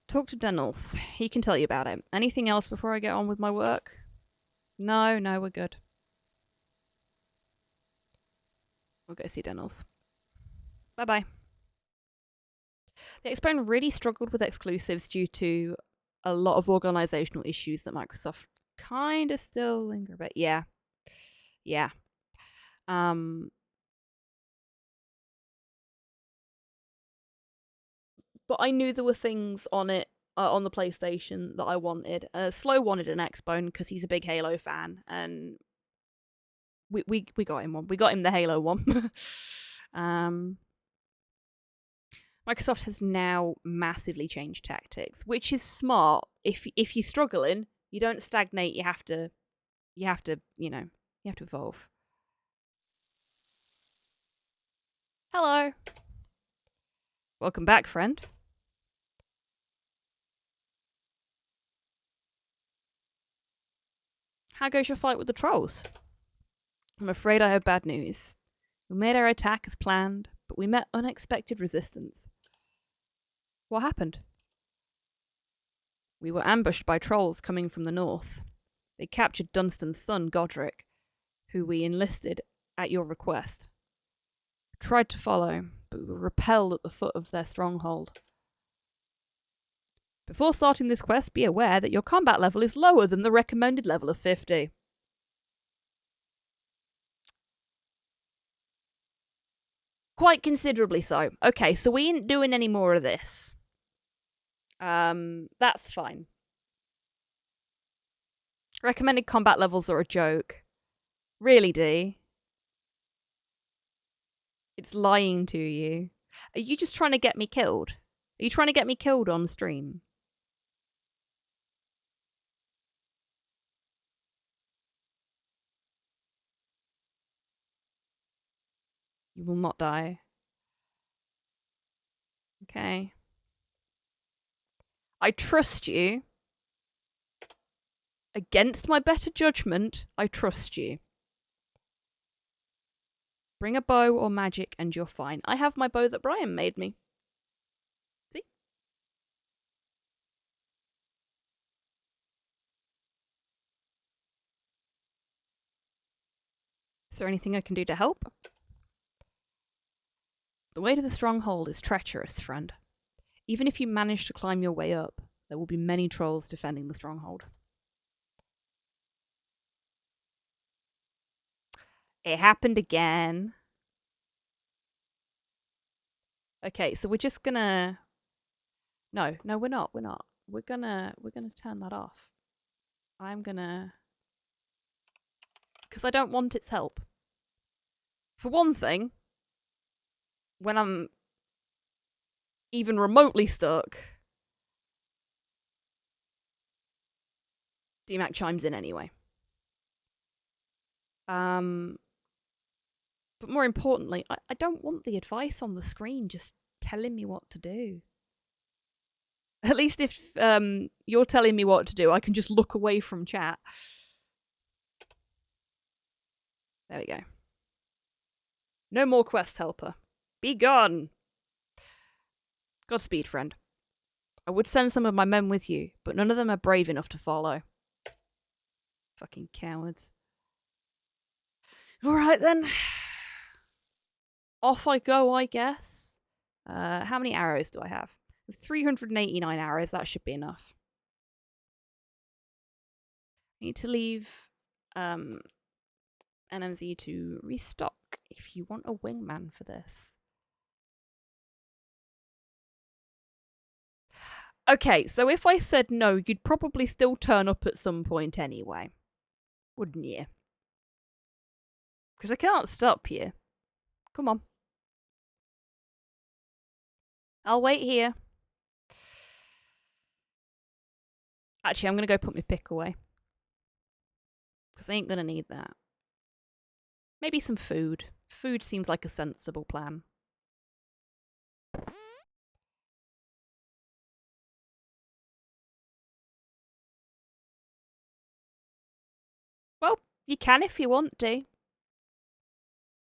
Talk to Denolf. He can tell you about it. Anything else before I get on with my work? No, we're good. We'll go see Denolf. Bye-bye. The Xbone really struggled with exclusives due to a lot of organizational issues that Microsoft kind of still linger a bit. Yeah. but I knew there were things on it on the PlayStation that I wanted. Slow wanted an X-Bone because he's a big Halo fan, and we got him one. We got him the Halo one. Microsoft has now massively changed tactics, which is smart. If you're struggling, you don't stagnate. You have to evolve. Hello. Welcome back, friend. How goes your fight with the trolls? I'm afraid I have bad news. We made our attack as planned, but we met unexpected resistance. What happened? We were ambushed by trolls coming from the north. They captured Dunstan's son, Godric, who we enlisted at your request. We tried to follow, but we were repelled at the foot of their stronghold. Before starting this quest, be aware that your combat level is lower than the recommended level of 50. Quite considerably so. Okay, so we ain't doing any more of this. That's fine. Recommended combat levels are a joke. Really, D? It's lying to you. Are you just trying to get me killed? Are you trying to get me killed on stream? You will not die. Okay. I trust you. Against my better judgment, I trust you. Bring a bow or magic and you're fine. I have my bow that Brian made me. See? Is there anything I can do to help? The way to the stronghold is treacherous, friend. Even if you manage to climb your way up, there will be many trolls defending the stronghold. It happened again. Okay, so we're just gonna... No, we're not. We're gonna turn that off. I'm gonna... Because I don't want its help. For one thing, when I'm even remotely stuck, DMAC chimes in anyway. But more importantly, I don't want the advice on the screen just telling me what to do. At least if you're telling me what to do, I can just look away from chat. There we go. No more quest helper. Be gone! Godspeed, friend. I would send some of my men with you, but none of them are brave enough to follow. Fucking cowards. Alright then. Off I go, I guess. How many arrows do I have? With 389 arrows, that should be enough. I need to leave NMZ to restock if you want a wingman for this. Okay, so if I said no, you'd probably still turn up at some point anyway. Wouldn't you? Because I can't stop you. Come on. I'll wait here. Actually, I'm going to go put my pick away. Because I ain't going to need that. Maybe some food. Food seems like a sensible plan. Well, you can if you want to.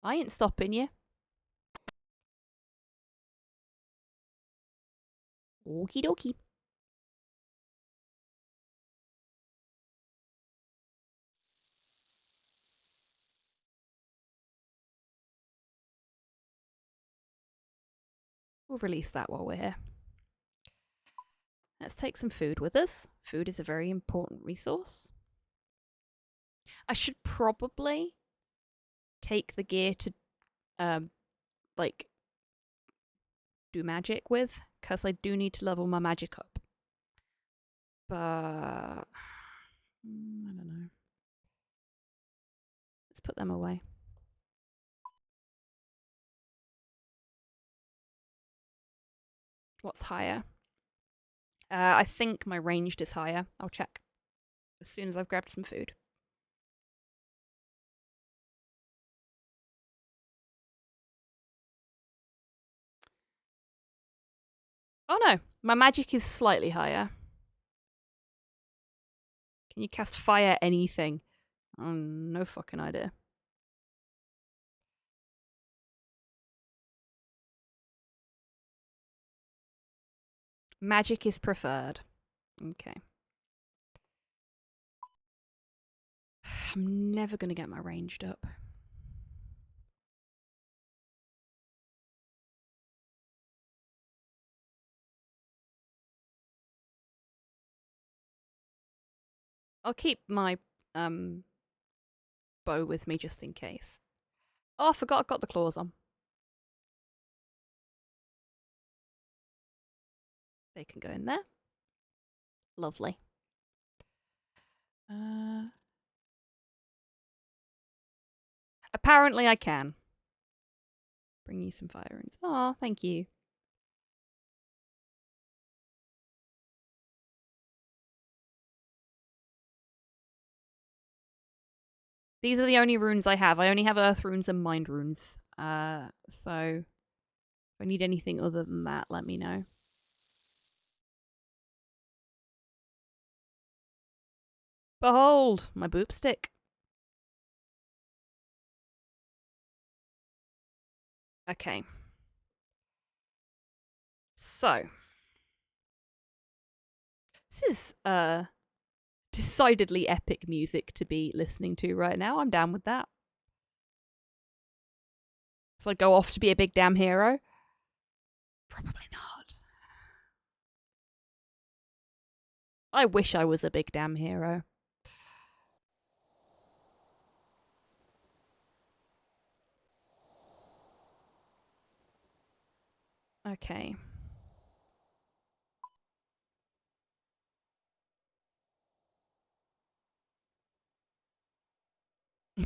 I ain't stopping you. Okie dokie. We'll release that while we're here. Let's take some food with us. Food is a very important resource. I should probably take the gear to, like, do magic with, because I do need to level my magic up. But I don't know. Let's put them away. What's higher? I think my ranged is higher. I'll check as soon as I've grabbed some food. Oh no, my magic is slightly higher. Can you cast fire anything? Oh, no fucking idea. Magic is preferred. Okay. I'm never going to get my ranged up. I'll keep my bow with me just in case. Oh, I forgot I've got the claws on. They can go in there. Lovely. Apparently I can. Bring you some fire runes. Oh, thank you. These are the only runes I have. I only have earth runes and mind runes. So if I need anything other than that, let me know. Behold, my boop stick. Okay. So. This is decidedly epic music to be listening to right now. I'm down with that. So I go off to be a big damn hero? Probably not. I wish I was a big damn hero. Okay.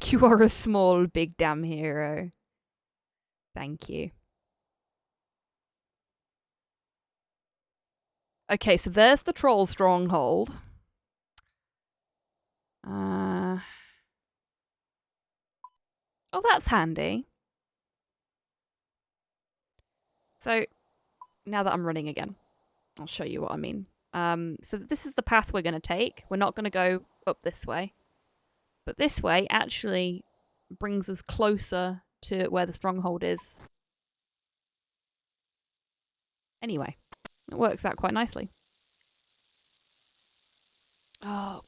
You are a small, big damn hero. Thank you. Okay, so there's the troll stronghold. Oh, that's handy. So, now that I'm running again, I'll show you what I mean. So this is the path we're going to take. We're not going to go up this way. But this way actually brings us closer to where the stronghold is. Anyway, it works out quite nicely. Oh.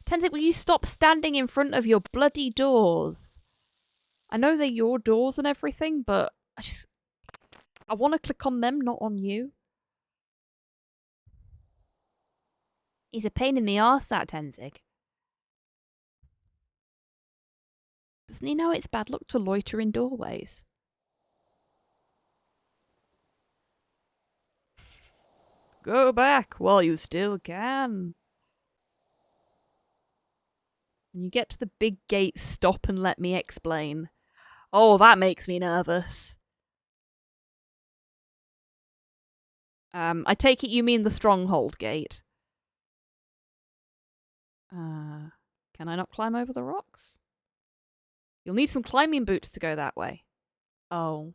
Tenzin, will you stop standing in front of your bloody doors? I know they're your doors and everything, but I want to click on them, not on you. He's a pain in the arse, that Tenzin. Doesn't he know it's bad luck to loiter in doorways? Go back while you still can. When you get to the big gate, stop and let me explain. Oh, that makes me nervous. I take it you mean the stronghold gate. Can I not climb over the rocks? You'll need some climbing boots to go that way. Oh.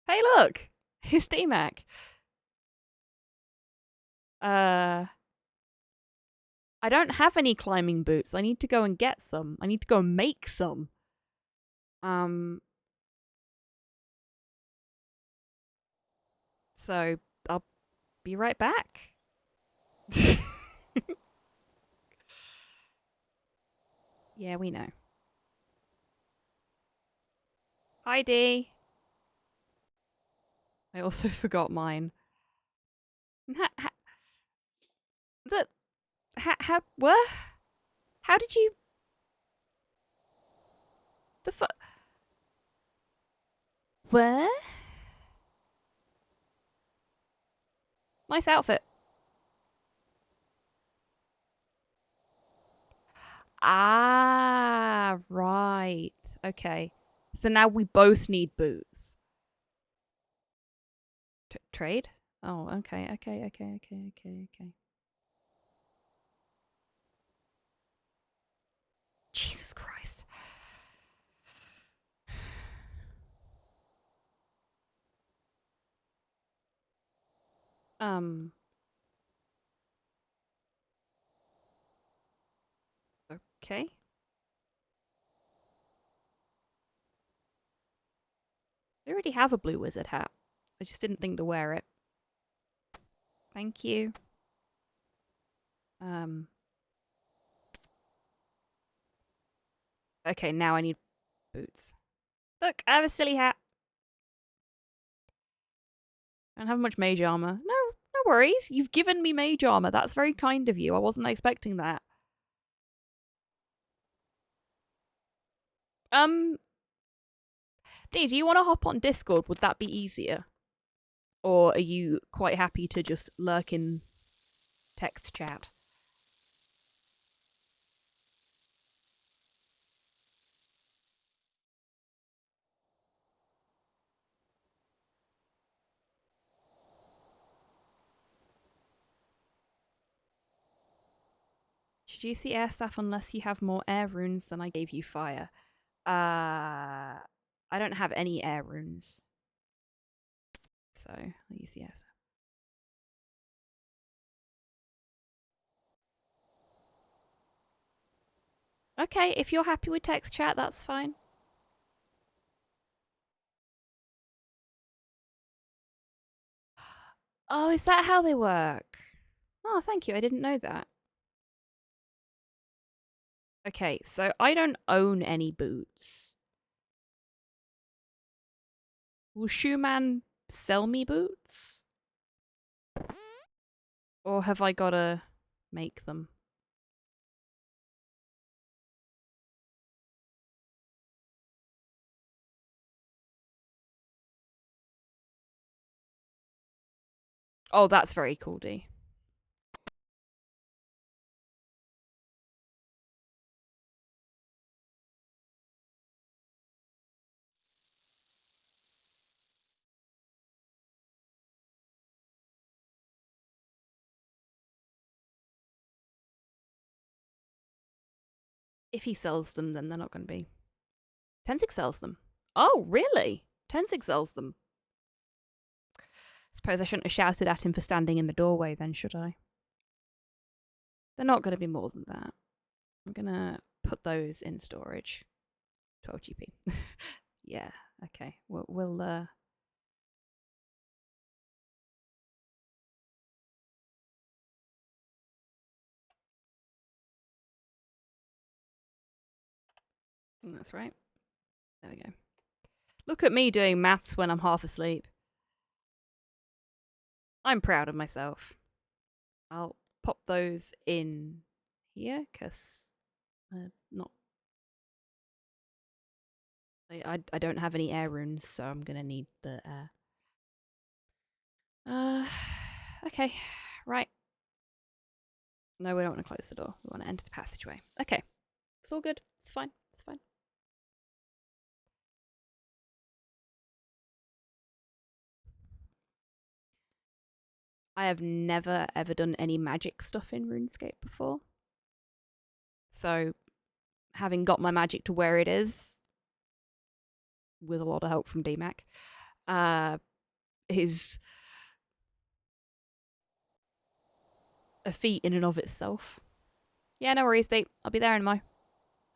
Hey, look! It's D-Mac. I don't have any climbing boots. I need to go and get some. I need to go and make some. So I'll be right back. Yeah, we know. Hi, D. I also forgot mine. What? How did you... The fuck? Where? Nice outfit. Ah, right. Okay. So now we both need boots. Trade? Oh, okay. Jesus Christ. Okay. I already have a blue wizard hat. I just didn't think to wear it. Thank you. Okay, now I need boots. Look, I have a silly hat. I don't have much mage armor. No worries. You've given me mage armor. That's very kind of you. I wasn't expecting that. Dee, do you want to hop on Discord? Would that be easier? Or are you quite happy to just lurk in text chat? Should you see air staff unless you have more air runes than I gave you fire? I don't have any air runes. So I'll use the air staff. Okay, if you're happy with text chat, that's fine. Oh, is that how they work? Oh, thank you. I didn't know that. Okay, so I don't own any boots. Will Shoeman sell me boots? Or have I gotta make them? Oh, that's very cool, Dee. If he sells them, then they're not going to be. Tensig sells them. Oh, really? Tensig sells them. Suppose I shouldn't have shouted at him for standing in the doorway then, should I? They're not going to be more than that. I'm going to put those in storage. 12 GP. Yeah, okay. We'll That's right. There we go. Look at me doing maths when I'm half asleep. I'm proud of myself. I'll pop those in here, because not... I don't have any air runes, so I'm going to need the air. Okay, right. No, we don't want to close the door. We want to enter the passageway. Okay, it's all good. It's fine. It's fine. I have never ever done any magic stuff in RuneScape before. So, having got my magic to where it is, with a lot of help from DMAC, is a feat in and of itself. Yeah, no worries, Dave. I'll be there in my...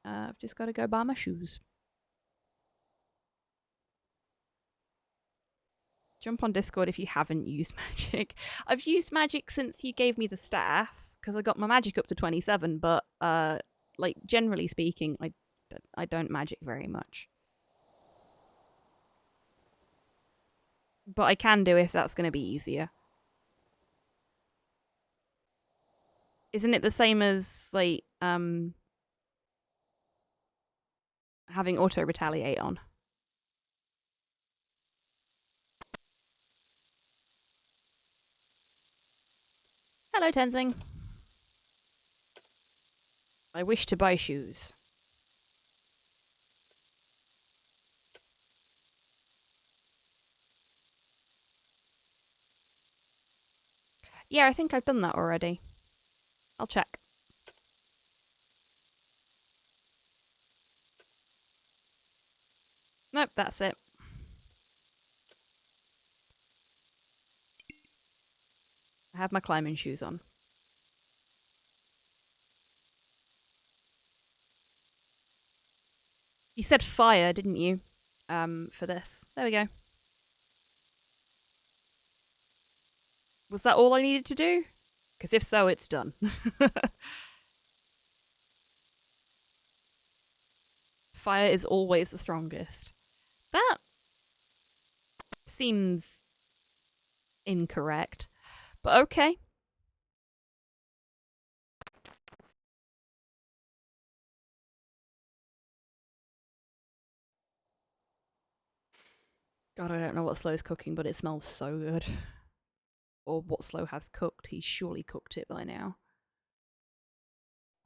I've just got to go buy my shoes. Jump on Discord if you haven't used magic. I've used magic since you gave me the staff, because I got my magic up to 27, but like, generally speaking, I don't magic very much. But I can do if that's going to be easier. Isn't it the same as, like, having auto-retaliate on? Hello, Tenzing. I wish to buy shoes. Yeah, I think I've done that already. I'll check. Nope, that's it. I have my climbing shoes on. You said fire, didn't you? For this. There we go. Was that all I needed to do? Because if so, it's done. Fire is always the strongest. That seems incorrect. But okay. God, I don't know what Slow's cooking, but it smells so good. Or what Slow has cooked. He's surely cooked it by now.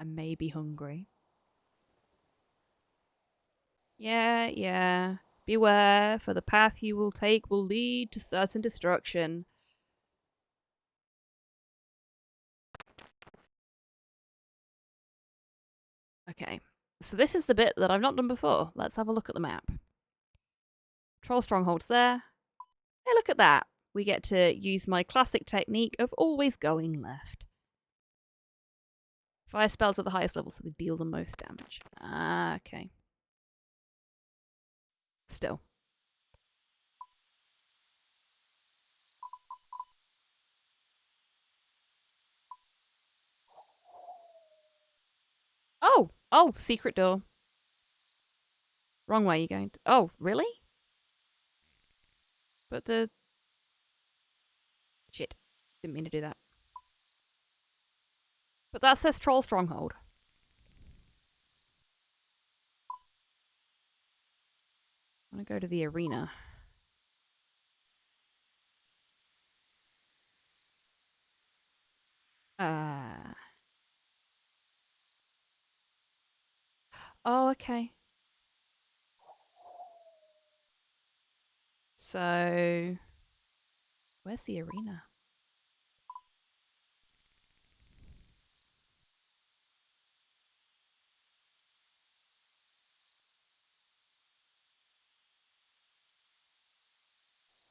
I may be hungry. Yeah. Beware, for the path you will take will lead to certain destruction. Okay, so this is the bit that I've not done before. Let's have a look at the map. Troll strongholds there. Hey, look at that. We get to use my classic technique of always going left. Fire spells at the highest level, so they deal the most damage. Okay. Still. Oh, secret door. Wrong way you're going. Oh, really? But the... Shit. Didn't mean to do that. But that says Troll Stronghold. I'm gonna go to the arena. Oh, okay. So... Where's the arena?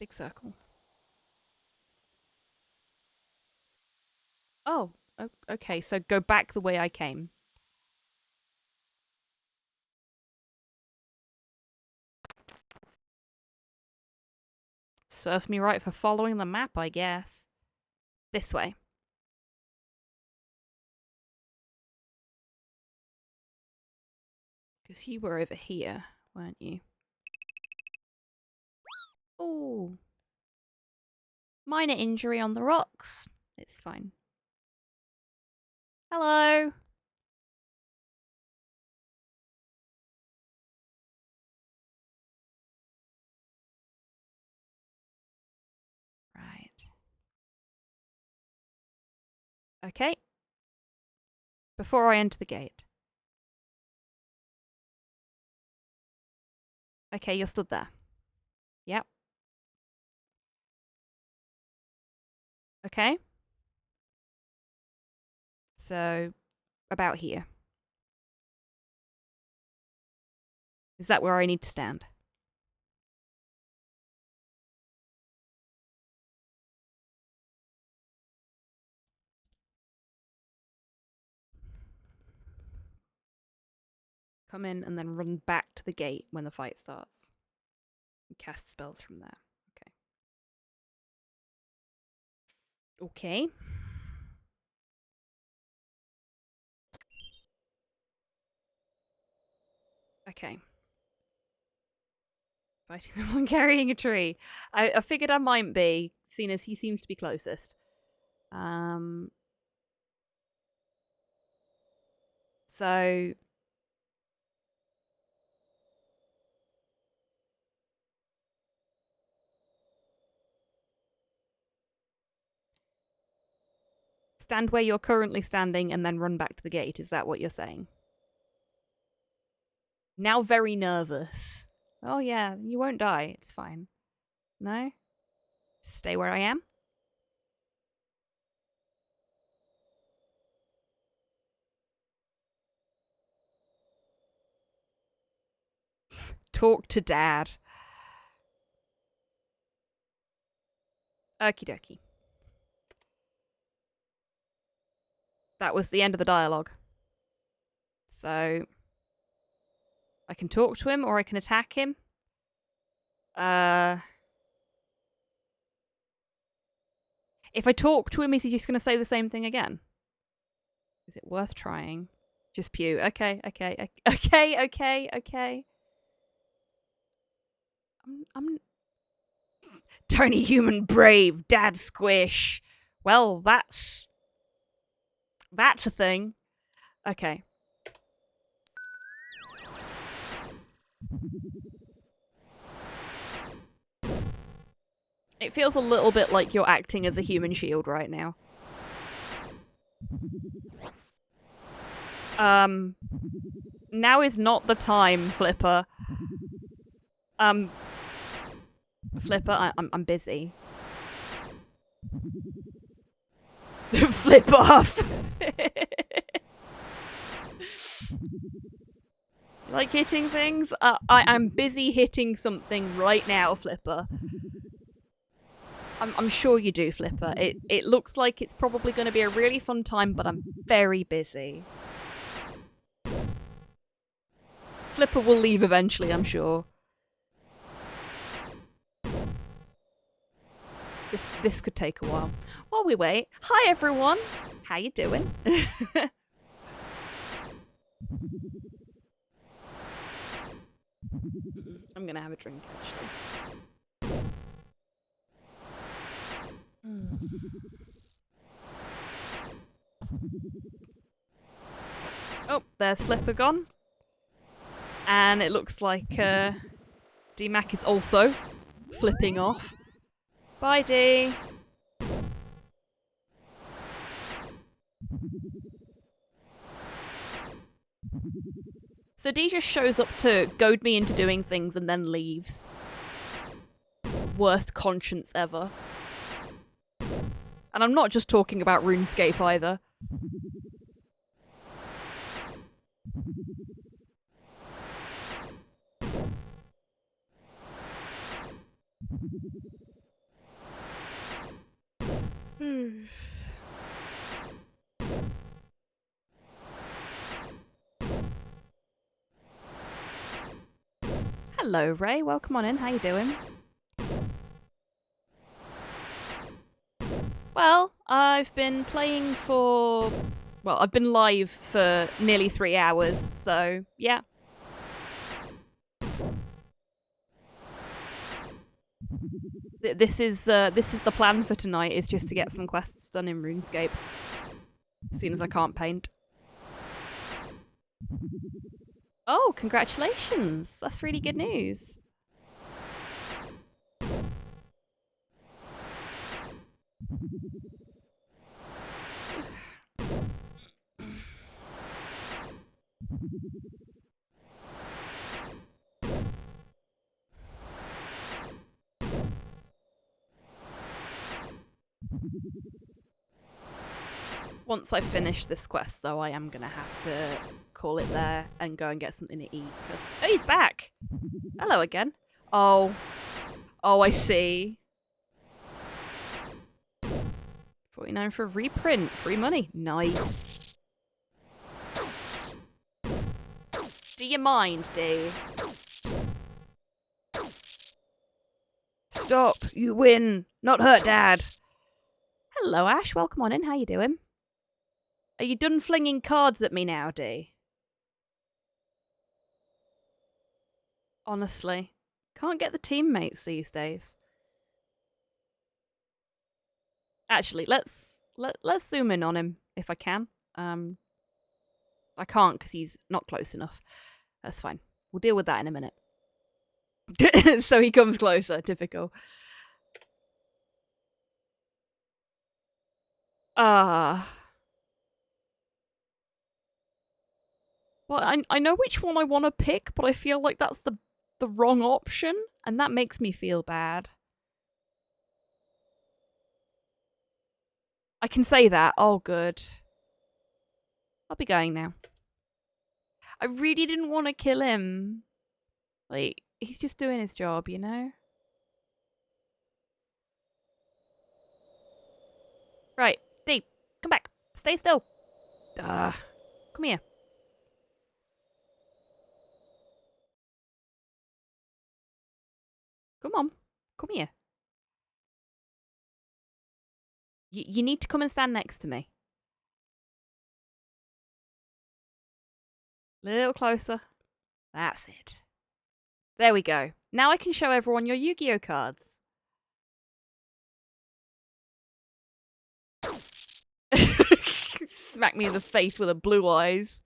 Big circle. Oh, okay. So go back the way I came. Serves me right for following the map, I guess. This way. Because you were over here, weren't you? Oh. Minor injury on the rocks. It's fine. Hello. Right. Okay. Before I enter the gate. Okay, you're stood there. Yep. Okay. So, about here. Is that where I need to stand? Come in and then run back to the gate when the fight starts. And cast spells from there. Okay. Okay. Fighting the one carrying a tree. I figured I might be, seeing as he seems to be closest. So... Stand where you're currently standing and then run back to the gate. Is that what you're saying? Now very nervous. Oh yeah, you won't die. It's fine. No? Stay where I am? Talk to Dad. Okie dokie. That was the end of the dialogue. So... I can talk to him or I can attack him. If I talk to him, is he just going to say the same thing again? Is it worth trying? Just pew. Okay. I'm... Tiny human brave, Dad squish. Well, that's a thing. Okay. It feels a little bit like you're acting as a human shield right now. Now is not the time, Flipper. Flipper, I'm busy. Flip off! Like hitting things? I'm busy hitting something right now, Flipper. I'm sure you do, Flipper. It looks like it's probably going to be a really fun time, but I'm very busy. Flipper will leave eventually, I'm sure. This could take a while. While we wait, hi everyone! How you doing? I'm gonna have a drink, actually. Oh, there's Flipper gone. And it looks like D-Mac is also flipping off. Bye, D. So D just shows up to goad me into doing things and then leaves. Worst conscience ever. And I'm not just talking about RuneScape either. Hello, Ray. Welcome on in. How you doing? Well, I've been playing for... Well, I've been live for nearly 3 hours, so yeah. This is the plan for tonight, is just to get some quests done in RuneScape. As soon as I can't paint. Oh, congratulations! That's really good news. Once I finish this quest, though, I am gonna have to call it there and go and get something to eat. Oh, he's back! Hello again. Oh, I see. 49 for a reprint. Free money. Nice. Do you mind, D? Stop. You win. Not hurt, Dad. Hello, Ash. Welcome on in. How you doing? Are you done flinging cards at me now, D? Honestly. Can't get the teammates these days. Actually, let's zoom in on him if I can. I can't because he's not close enough. That's fine. We'll deal with that in a minute. So he comes closer. Typical. Well, I know which one I want to pick, but I feel like that's the wrong option, and that makes me feel bad. I can say that. Oh, good. I'll be going now. I really didn't want to kill him. Like, he's just doing his job, you know? Right, Dee, come back. Stay still. Come here. Come on. Come here. You need to come and stand next to me. A little closer. That's it. There we go. Now I can show everyone your Yu-Gi-Oh cards. Smack me in the face with her blue eyes.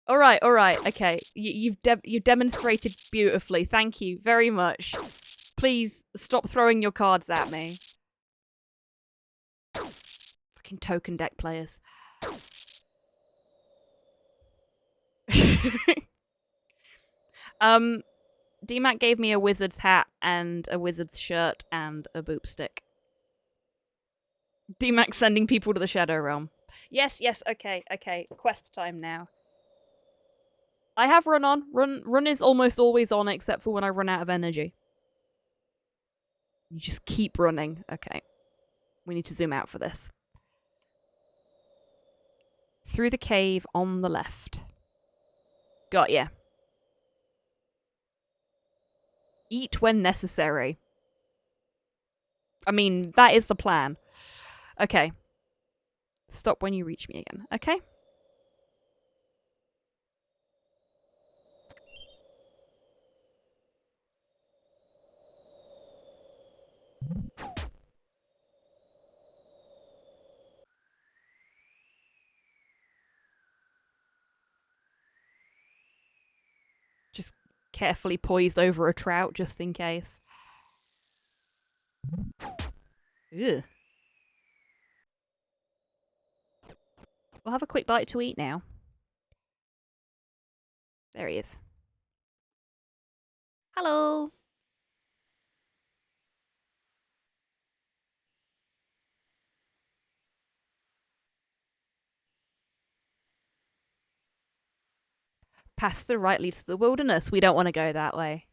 All right, okay. You've demonstrated beautifully. Thank you very much. Please stop throwing your cards at me. Fucking token deck players. DMAC gave me a wizard's hat and a wizard's shirt and a boop stick. DMAC sending people to the Shadow Realm. Yes, okay. Quest time now. I have run on. Run is almost always on except for when I run out of energy. You just keep running. Okay. We need to zoom out for this. Through the cave on the left. Got ya. Eat when necessary. I mean, that is the plan. Okay. Stop when you reach me again. Okay? Just carefully poised over a trout just in case. Ugh. We'll have a quick bite to eat now. There he is. Hello. Past the right leads to the wilderness. We don't want to go that way.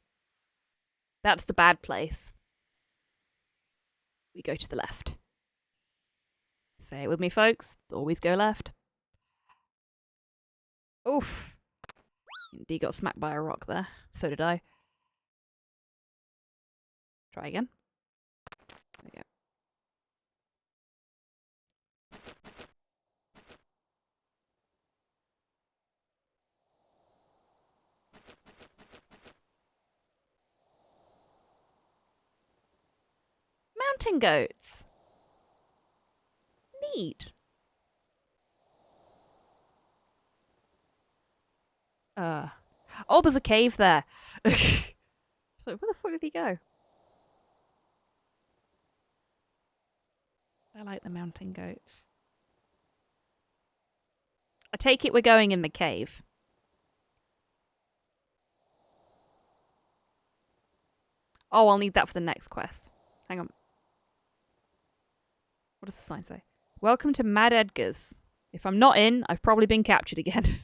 That's the bad place. We go to the left. Say it with me, folks. Always go left. Oof. Indeed got smacked by a rock there. So did I. Try again. There we go. Mountain goats. Neat. Oh, there's a cave there. So where the fuck did he go? I like the mountain goats. I take it we're going in the cave. Oh, I'll need that for the next quest. Hang on. What does the sign say? Welcome to Mad Edgar's. If I'm not in, I've probably been captured again.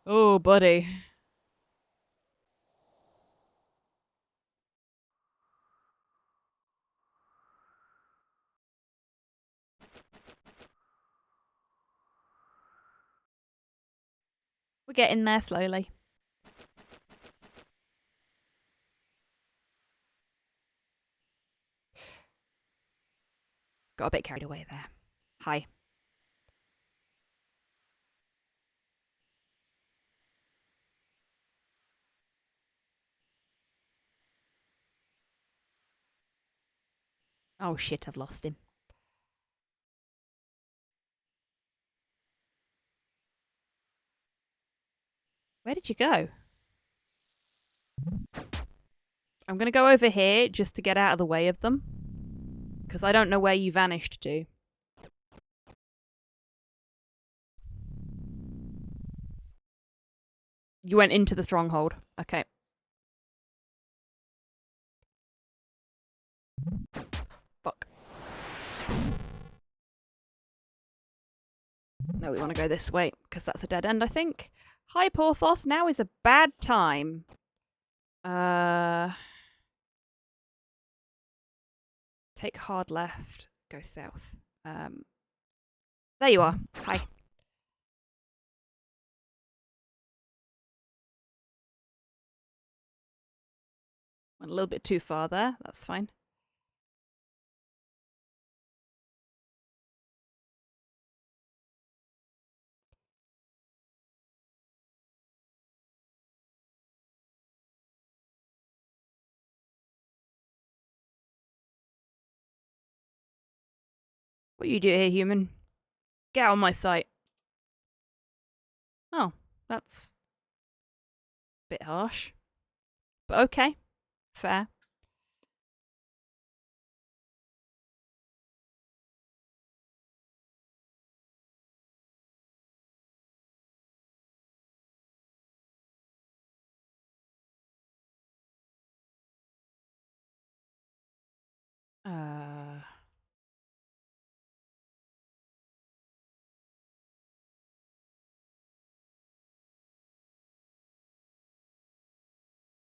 Oh, buddy. We're getting there slowly. Got a bit carried away there. Hi. Oh shit, I've lost him. Where did you go? I'm going to go over here just to get out of the way of them. Because I don't know where you vanished to. You went into the stronghold. Okay. Fuck. No, we want to go this way, because that's a dead end, I think. Hi, Porthos. Now is a bad time. Take hard left. Go south. There you are. Hi. Went a little bit too far there. That's fine. What you do here, human? Get out of my sight. Oh, that's a bit harsh. But okay. Fair.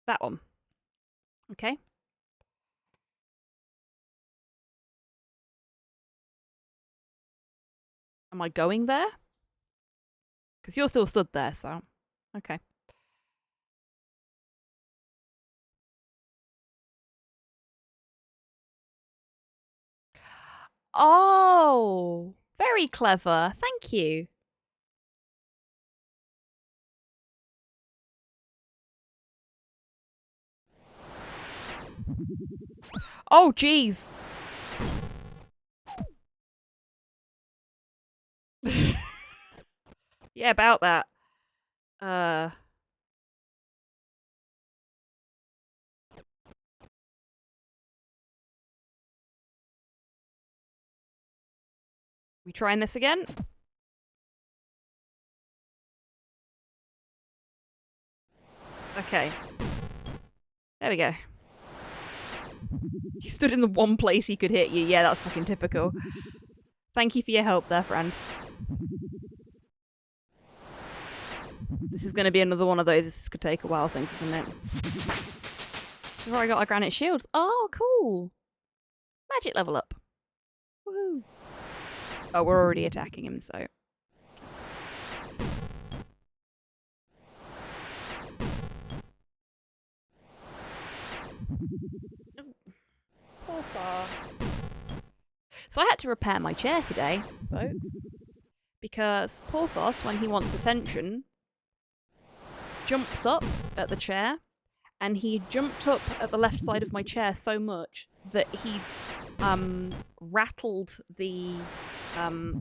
That one. Okay. Am I going there? Because you're still stood there, so... Okay. Oh! Very clever. Thank you. Oh, jeez. Yeah, about that. We trying this again? Okay. There we go. He stood in the one place he could hit you. Yeah, that's fucking typical. Thank you for your help there, friend. This is going to be another one of those this could take a while things, isn't it? So I got our granite shields. Oh, cool. Magic level up. Woohoo. Oh, we're already attacking him, so... Poor fast. So I had to repair my chair today, folks. Because Porthos, when he wants attention, jumps up at the chair, and he jumped up at the left side of my chair so much that he rattled the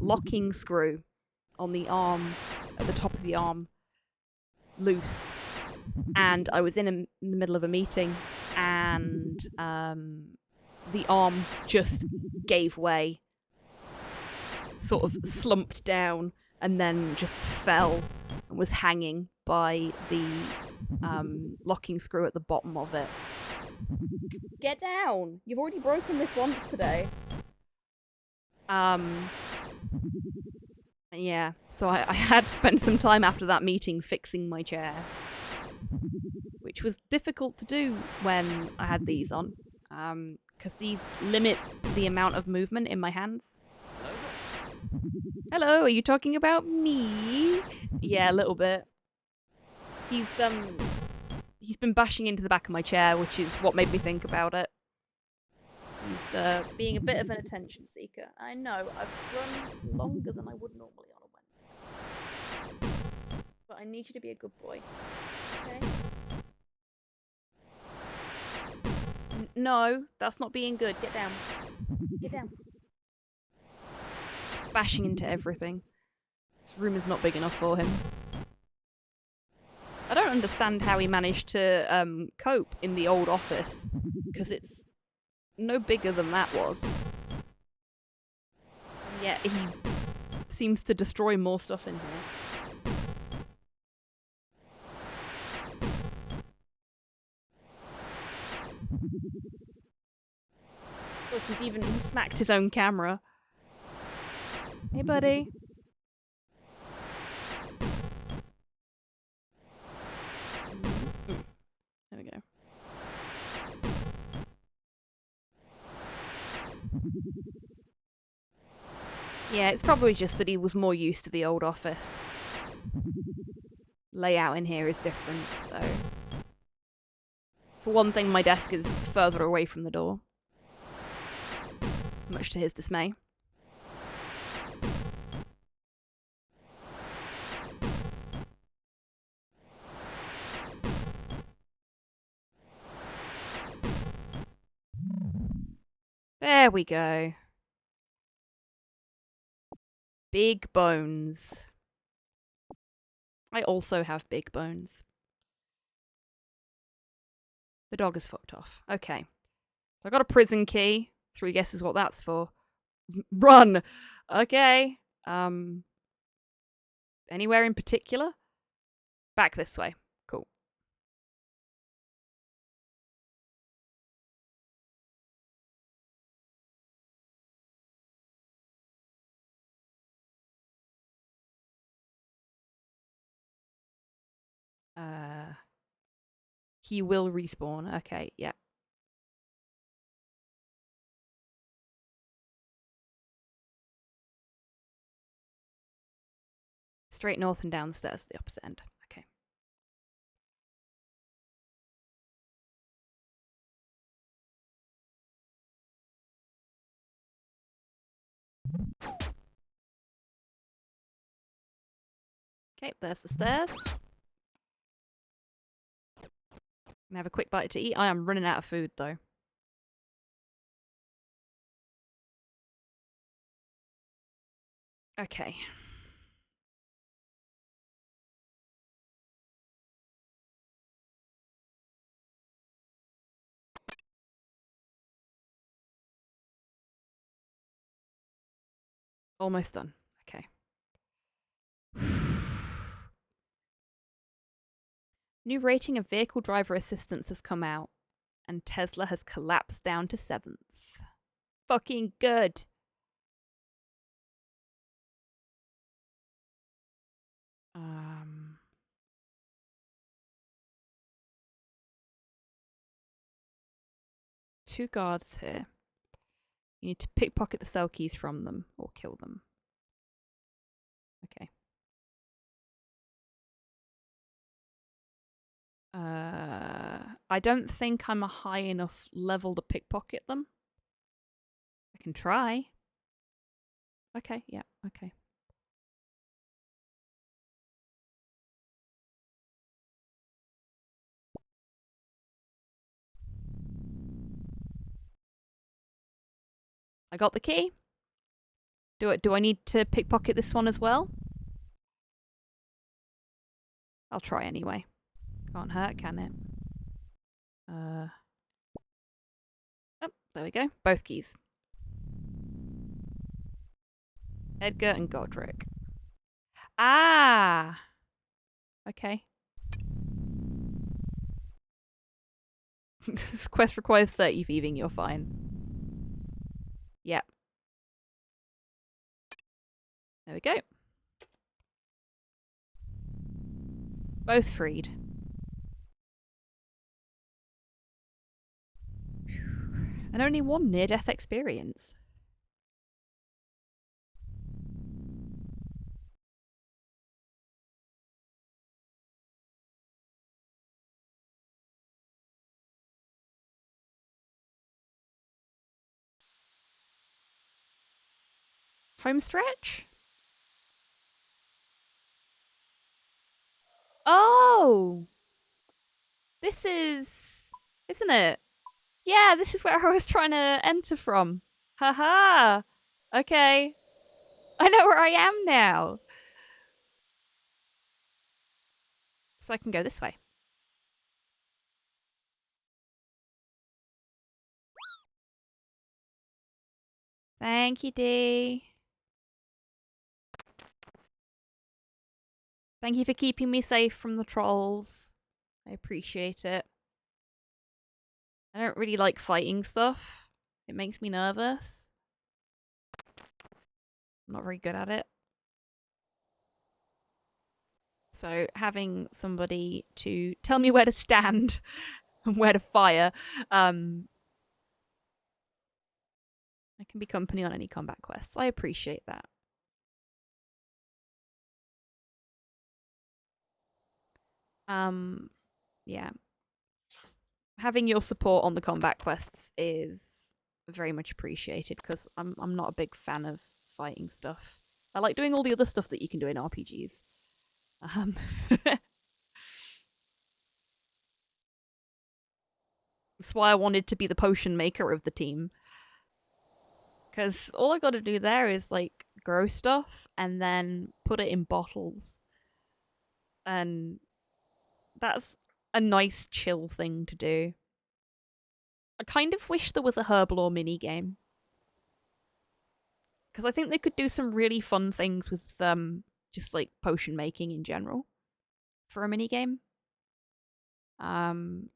locking screw on the arm, at the top of the arm, loose. And I was in the middle of a meeting, and the arm just gave way, sort of slumped down, and then just fell and was hanging by the locking screw at the bottom of it. Get down! You've already broken this once today. Yeah, so I had to spend some time after that meeting fixing my chair, which was difficult to do when I had these on, because these limit the amount of movement in my hands. Hello, are you talking about me? Yeah, a little bit. He's been bashing into the back of my chair, which is what made me think about it. He's being a bit of an attention seeker. I know, I've run longer than I would normally on a Wednesday. But I need you to be a good boy. Okay? No, that's not being good. Get down. Get down. Just bashing into everything. This room is not big enough for him. I don't understand how he managed to cope in the old office, because it's no bigger than that was. And yet he seems to destroy more stuff in here. Look, he smacked his own camera. Hey, buddy. There we go. Yeah, it's probably just that he was more used to the old office. Layout in here is different, so... For one thing, my desk is further away from the door. Much to his dismay. There we go. Big bones. I also have big bones. The dog is fucked off. Okay. So I got a prison key. 3 guesses what that's for. Run! Okay. Anywhere in particular? Back this way. Cool. He will respawn. Okay, yeah. Straight north and down the stairs to the opposite end. Okay. Okay, there's the stairs. Gonna have a quick bite to eat. I am running out of food though. Okay. Almost done. Okay. New rating of vehicle driver assistance has come out, and Tesla has collapsed down to 7th. Fucking good. Two guards here. You need to pickpocket the cell keys from them or kill them. Okay. I don't think I'm a high enough level to pickpocket them. I can try. Okay, yeah, okay. I got the key. Do I need to pickpocket this one as well? I'll try anyway. Can't hurt, can it? Oh, there we go. Both keys. Edgar and Godric. Ah! Okay. This quest requires 30 thieving, you're fine. Yep. There we go. Both freed. And only one near-death experience. Home stretch? Oh! This is... Isn't it? Yeah, this is where I was trying to enter from. Haha! Okay. I know where I am now. So I can go this way. Thank you, Dee. Thank you for keeping me safe from the trolls. I appreciate it. I don't really like fighting stuff. It makes me nervous. I'm not very good at it. So having somebody to tell me where to stand and where to fire, I can be company on any combat quests. I appreciate that. Yeah. Having your support on the combat quests is very much appreciated because I'm not a big fan of fighting stuff. I like doing all the other stuff that you can do in RPGs. That's why I wanted to be the potion maker of the team. Because all I gotta do there is, like, grow stuff and then put it in bottles. And that's a nice, chill thing to do. I kind of wish there was a Herblore minigame. Because I think they could do some really fun things with just, like, potion making in general for a minigame. I'm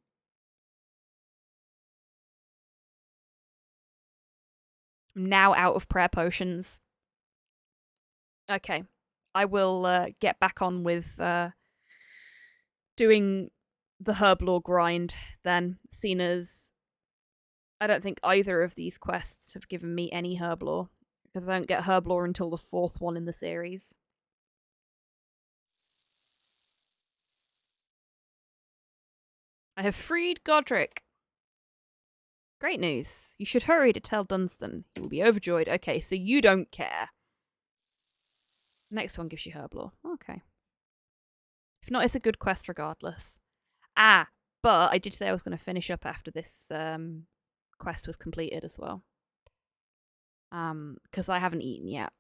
now out of prayer potions. Okay. I will get back on with doing the Herblore grind then, seen as I don't think either of these quests have given me any Herblore, because I don't get Herblore until the 4th one in the series. I have freed Godric. Great news. You should hurry to tell Dunstan. He will be overjoyed. Okay, so you don't care. Next one gives you Herblore. Okay. If not, it's a good quest regardless. Ah, but I did say I was going to finish up after this quest was completed as well. Because I haven't eaten yet.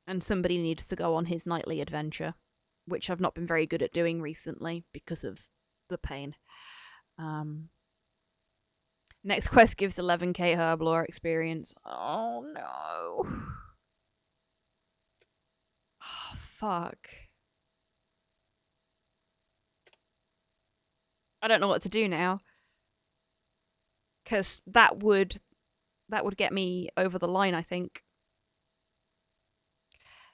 And somebody needs to go on his nightly adventure, which I've not been very good at doing recently because of the pain. Next quest gives 11k Herblore experience. Oh no. Oh, fuck. I don't know what to do now. Because that would get me over the line, I think.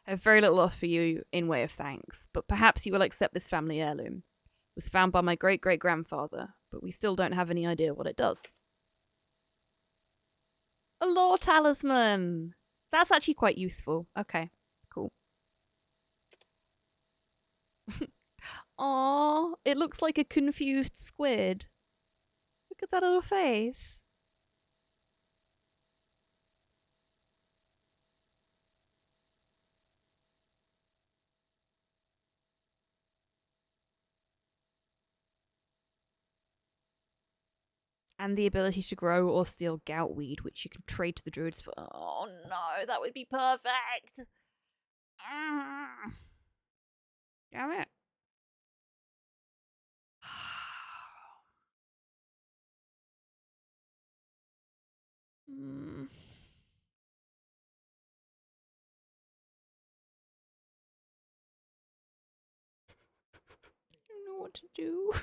I have very little offer you in way of thanks, but perhaps you will accept this family heirloom. It was found by my great-great-grandfather, but we still don't have any idea what it does. A lore talisman! That's actually quite useful. Okay, cool. Aww, it looks like a confused squid. Look at that little face. And the ability to grow or steal goutweed, which you can trade to the druids for. Oh no, that would be perfect! Damn it. I don't know what to do.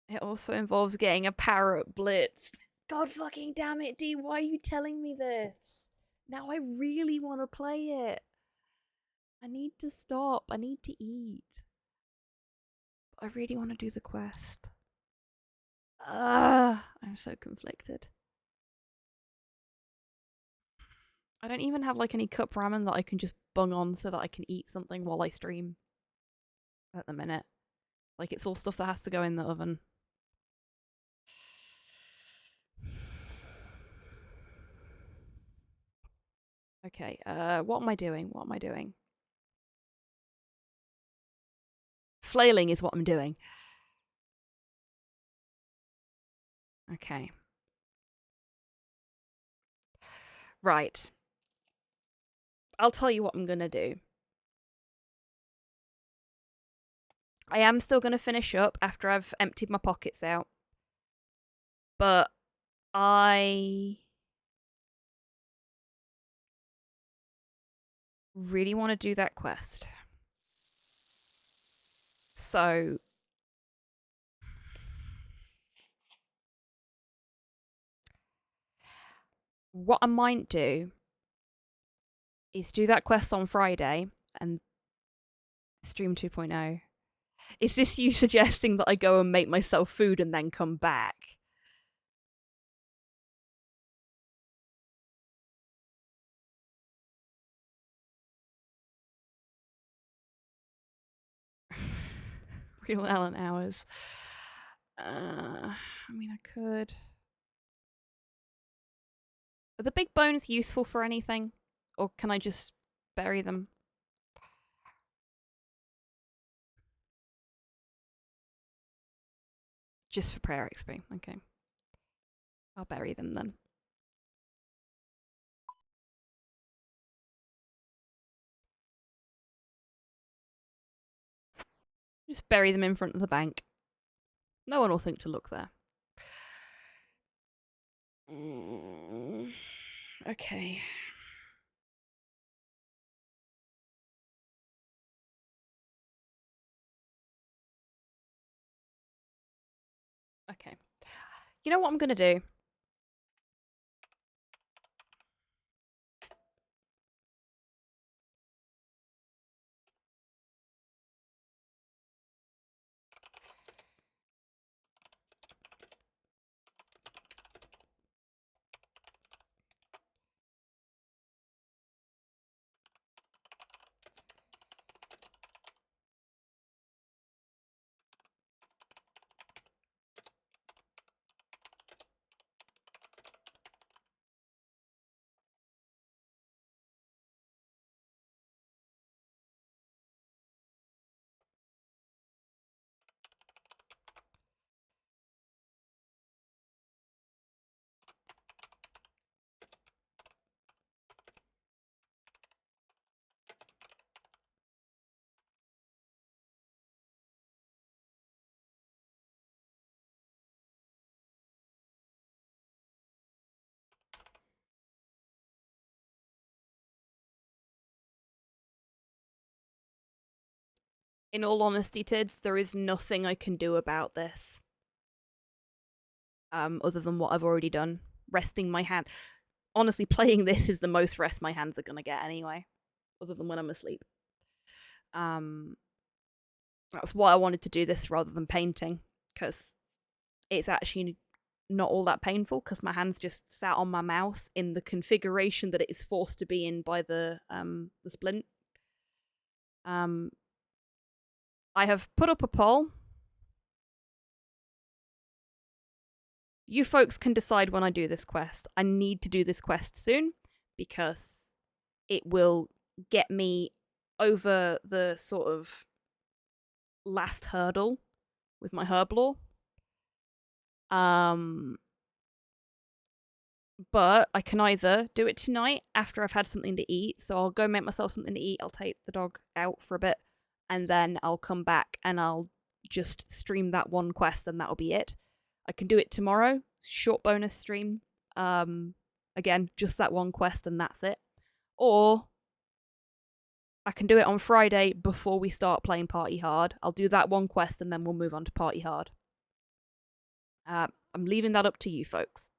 It also involves getting a parrot blitzed. God fucking damn it, D, why are you telling me this? Now I really want to play it. I need to stop. I need to eat. I really want to do the quest. I'm so conflicted. I don't even have like any cup ramen that I can just bung on so that I can eat something while I stream at the minute. Like, it's all stuff that has to go in the oven. Okay, what am I doing? What am I doing? Flailing is what I'm doing. Okay. Right. I'll tell you what I'm gonna do. I am still gonna finish up after I've emptied my pockets out. But I really want to do that quest. So what I might do is do that quest on Friday and stream 2.0. Is this you suggesting that I go and make myself food and then come back? Real Allen hours. I mean, I could. Are the big bones useful for anything? Or can I just bury them? Just for prayer XP. Okay. I'll bury them then. Just bury them in front of the bank. No one will think to look there. Okay. Okay. You know what I'm gonna do? In all honesty, Tids, there is nothing I can do about this. Other than what I've already done. Resting my hand. Honestly, playing this is the most rest my hands are gonna get anyway. Other than when I'm asleep. That's why I wanted to do this rather than painting. Because it's actually not all that painful, because my hands just sat on my mouse in the configuration that it is forced to be in by the splint. I have put up a poll. You folks can decide when I do this quest. I need to do this quest soon because it will get me over the sort of last hurdle with my herb lore. But I can either do it tonight after I've had something to eat. So I'll go make myself something to eat. I'll take the dog out for a bit. And then I'll come back and I'll just stream that one quest and that'll be it. I can do it tomorrow. Short bonus stream. Again, just that one quest and that's it. Or I can do it on Friday before we start playing Party Hard. I'll do that one quest and then we'll move on to Party Hard. I'm leaving that up to you folks.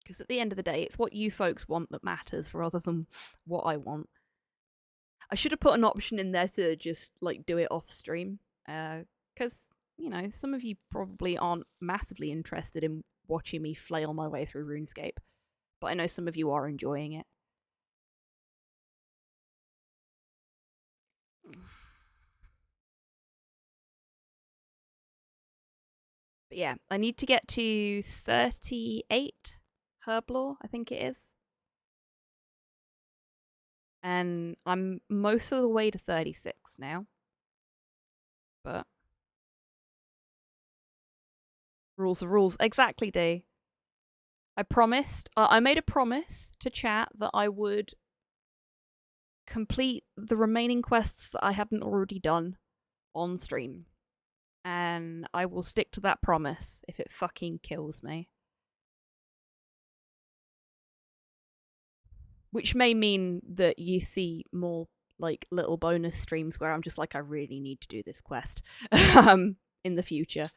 Because at the end of the day, it's what you folks want that matters rather than what I want. I should have put an option in there to just like do it off stream. Because, you know, some of you probably aren't massively interested in watching me flail my way through RuneScape. But I know some of you are enjoying it. But yeah, I need to get to 38 Herblore, I think it is. And I'm most of the way to 36 now. But rules are rules. Exactly, D. I made a promise to chat that I would complete the remaining quests that I hadn't already done on stream. And I will stick to that promise if it fucking kills me. Which may mean that you see more like little bonus streams where I'm just like, I really need to do this quest in the future.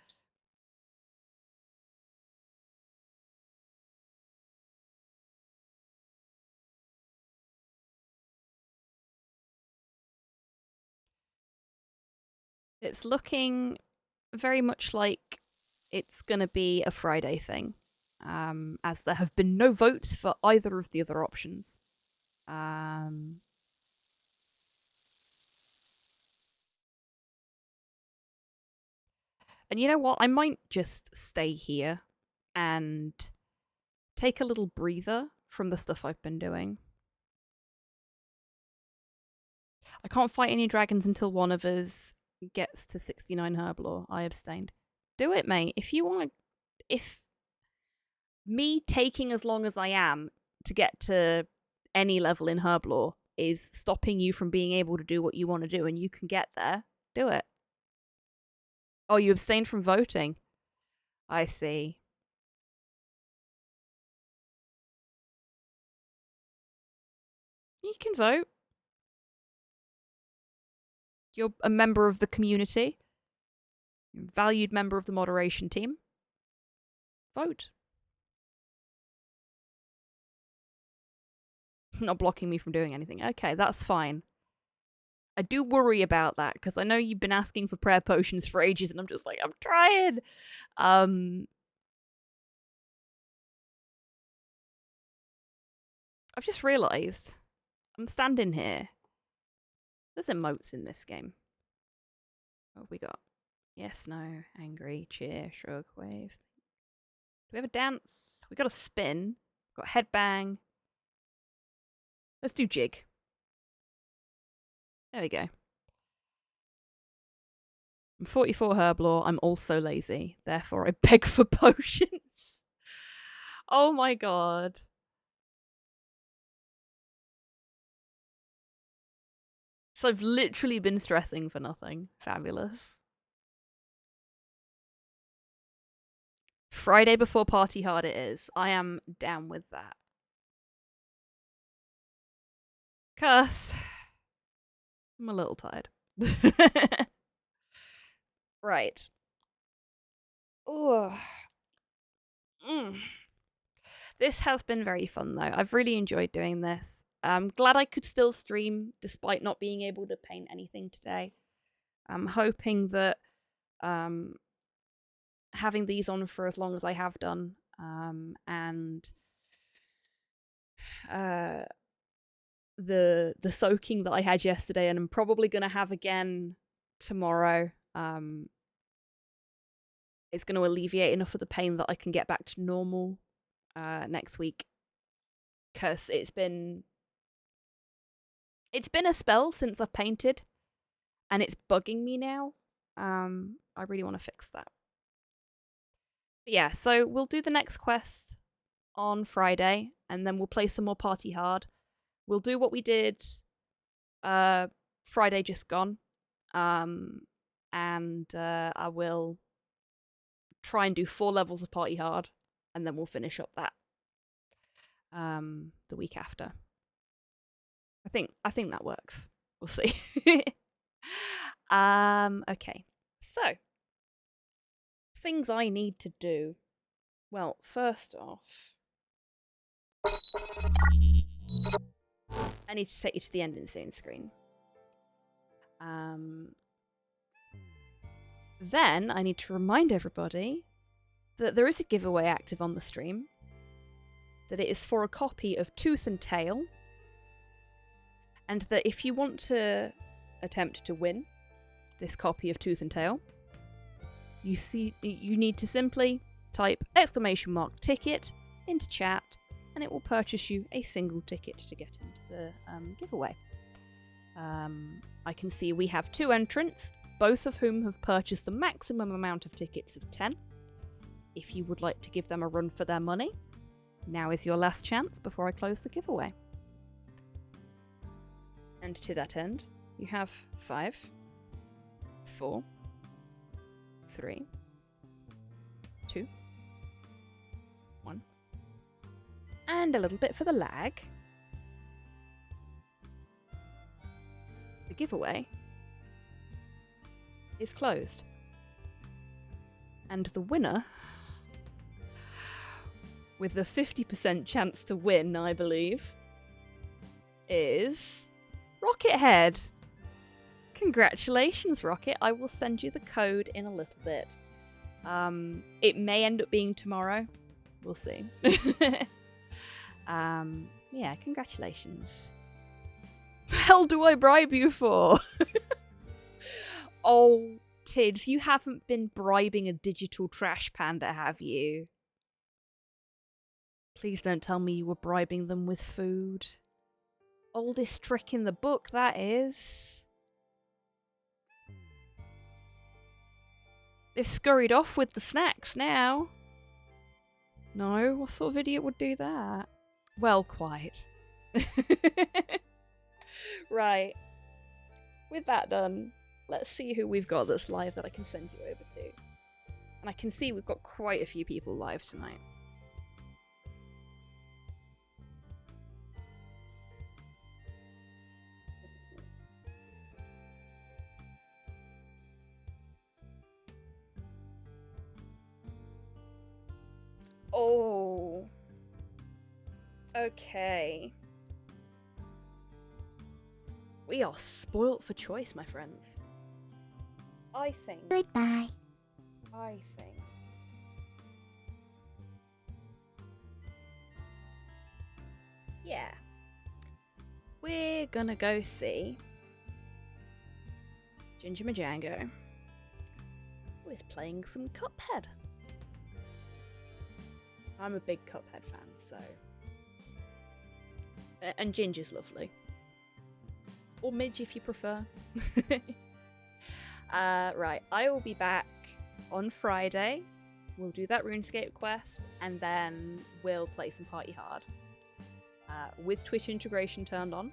It's looking very much like it's going to be a Friday thing, as there have been no votes for either of the other options. And you know what? I might just stay here and take a little breather from the stuff I've been doing. I can't fight any dragons until one of us gets to 69 Herblore. I abstained. Do it, mate. If you want to... If me taking as long as I am to get to any level in Herblore is stopping you from being able to do what you want to do and you can get there, do it. Oh, you abstained from voting? I see. You can vote. You're a member of the community. You're a valued member of the moderation team. Vote. Not blocking me from doing anything. Okay, that's fine. I do worry about that, because I know you've been asking for prayer potions for ages, and I'm just like, I'm trying! I've just realised, I'm standing here. There's emotes in this game. What have we got? Yes, no, angry, cheer, shrug, wave. Do we have a dance? We got a spin. Got headbang. Let's do jig. There we go. I'm 44 Herblore. I'm also lazy. Therefore, I beg for potions. Oh my god. So I've literally been stressing for nothing. Fabulous. Friday before party hard it is. I am down with that. Cuss. I'm a little tired. Right. Ugh. This has been very fun, though. I've really enjoyed doing this. I'm glad I could still stream despite not being able to paint anything today. I'm hoping that having these on for as long as I have done, and the soaking that I had yesterday, and I'm probably going to have again tomorrow, it's going to alleviate enough of the pain that I can get back to normal next week. Because it's been a spell since I've painted, and it's bugging me now. I really want to fix that. But yeah, so we'll do the next quest on Friday, and then we'll play some more Party Hard. We'll do what we did Friday just gone, and I will try and do 4 levels of Party Hard, and then we'll finish up that the week after. I think that works. We'll see. Okay. So, things I need to do. Well, first off, I need to take you to the ending soon screen. Then I need to remind everybody that there is a giveaway active on the stream. That it is for a copy of Tooth and Tail. And that if you want to attempt to win this copy of Tooth and Tail, you need to simply type !ticket into chat, and it will purchase you a single ticket to get into the giveaway. I can see we have 2 entrants, both of whom have purchased the maximum amount of tickets of 10. If you would like to give them a run for their money, now is your last chance before I close the giveaway. And to that end, you have 5, 4, 3, 2, 1, and a little bit for the lag. The giveaway is closed. And the winner, with the 50% chance to win, I believe, is Rockethead. Congratulations, Rocket. I will send you the code in a little bit. It may end up being tomorrow. We'll see. Yeah, congratulations. The hell do I bribe you for? Oh, Tids, you haven't been bribing a digital trash panda, have you? Please don't tell me you were bribing them with food. Oldest trick in the book, that is. They've scurried off with the snacks now. No, what sort of idiot would do that? Well, quite. Right. With that done, let's see who we've got that's live that I can send you over to. And I can see we've got quite a few people live tonight. Oh. Okay. We are spoilt for choice, my friends. I think. Goodbye. I think. Yeah. We're gonna go see Ginger Majango, who is playing some Cuphead. I'm a big Cuphead fan, so. And Ginger's lovely. Or Midge if you prefer. Right, I will be back on Friday. We'll do that RuneScape quest, and then we'll play some Party Hard. With Twitch integration turned on.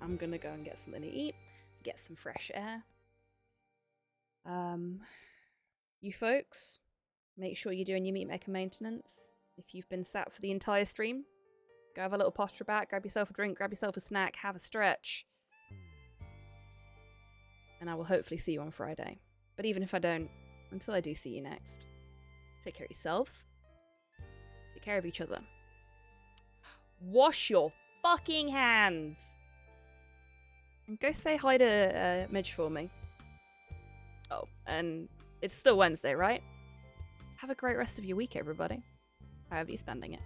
I'm gonna go and get something to eat, get some fresh air. You folks, make sure you're doing your meat maker maintenance. If you've been sat for the entire stream, go have a little posture back, grab yourself a drink, grab yourself a snack, have a stretch. And I will hopefully see you on Friday. But even if I don't, until I do see you next, take care of yourselves. Take care of each other. Wash your fucking hands! And go say hi to Midge for me. Oh, and it's still Wednesday, right? Have a great rest of your week, everybody. However you're spending it.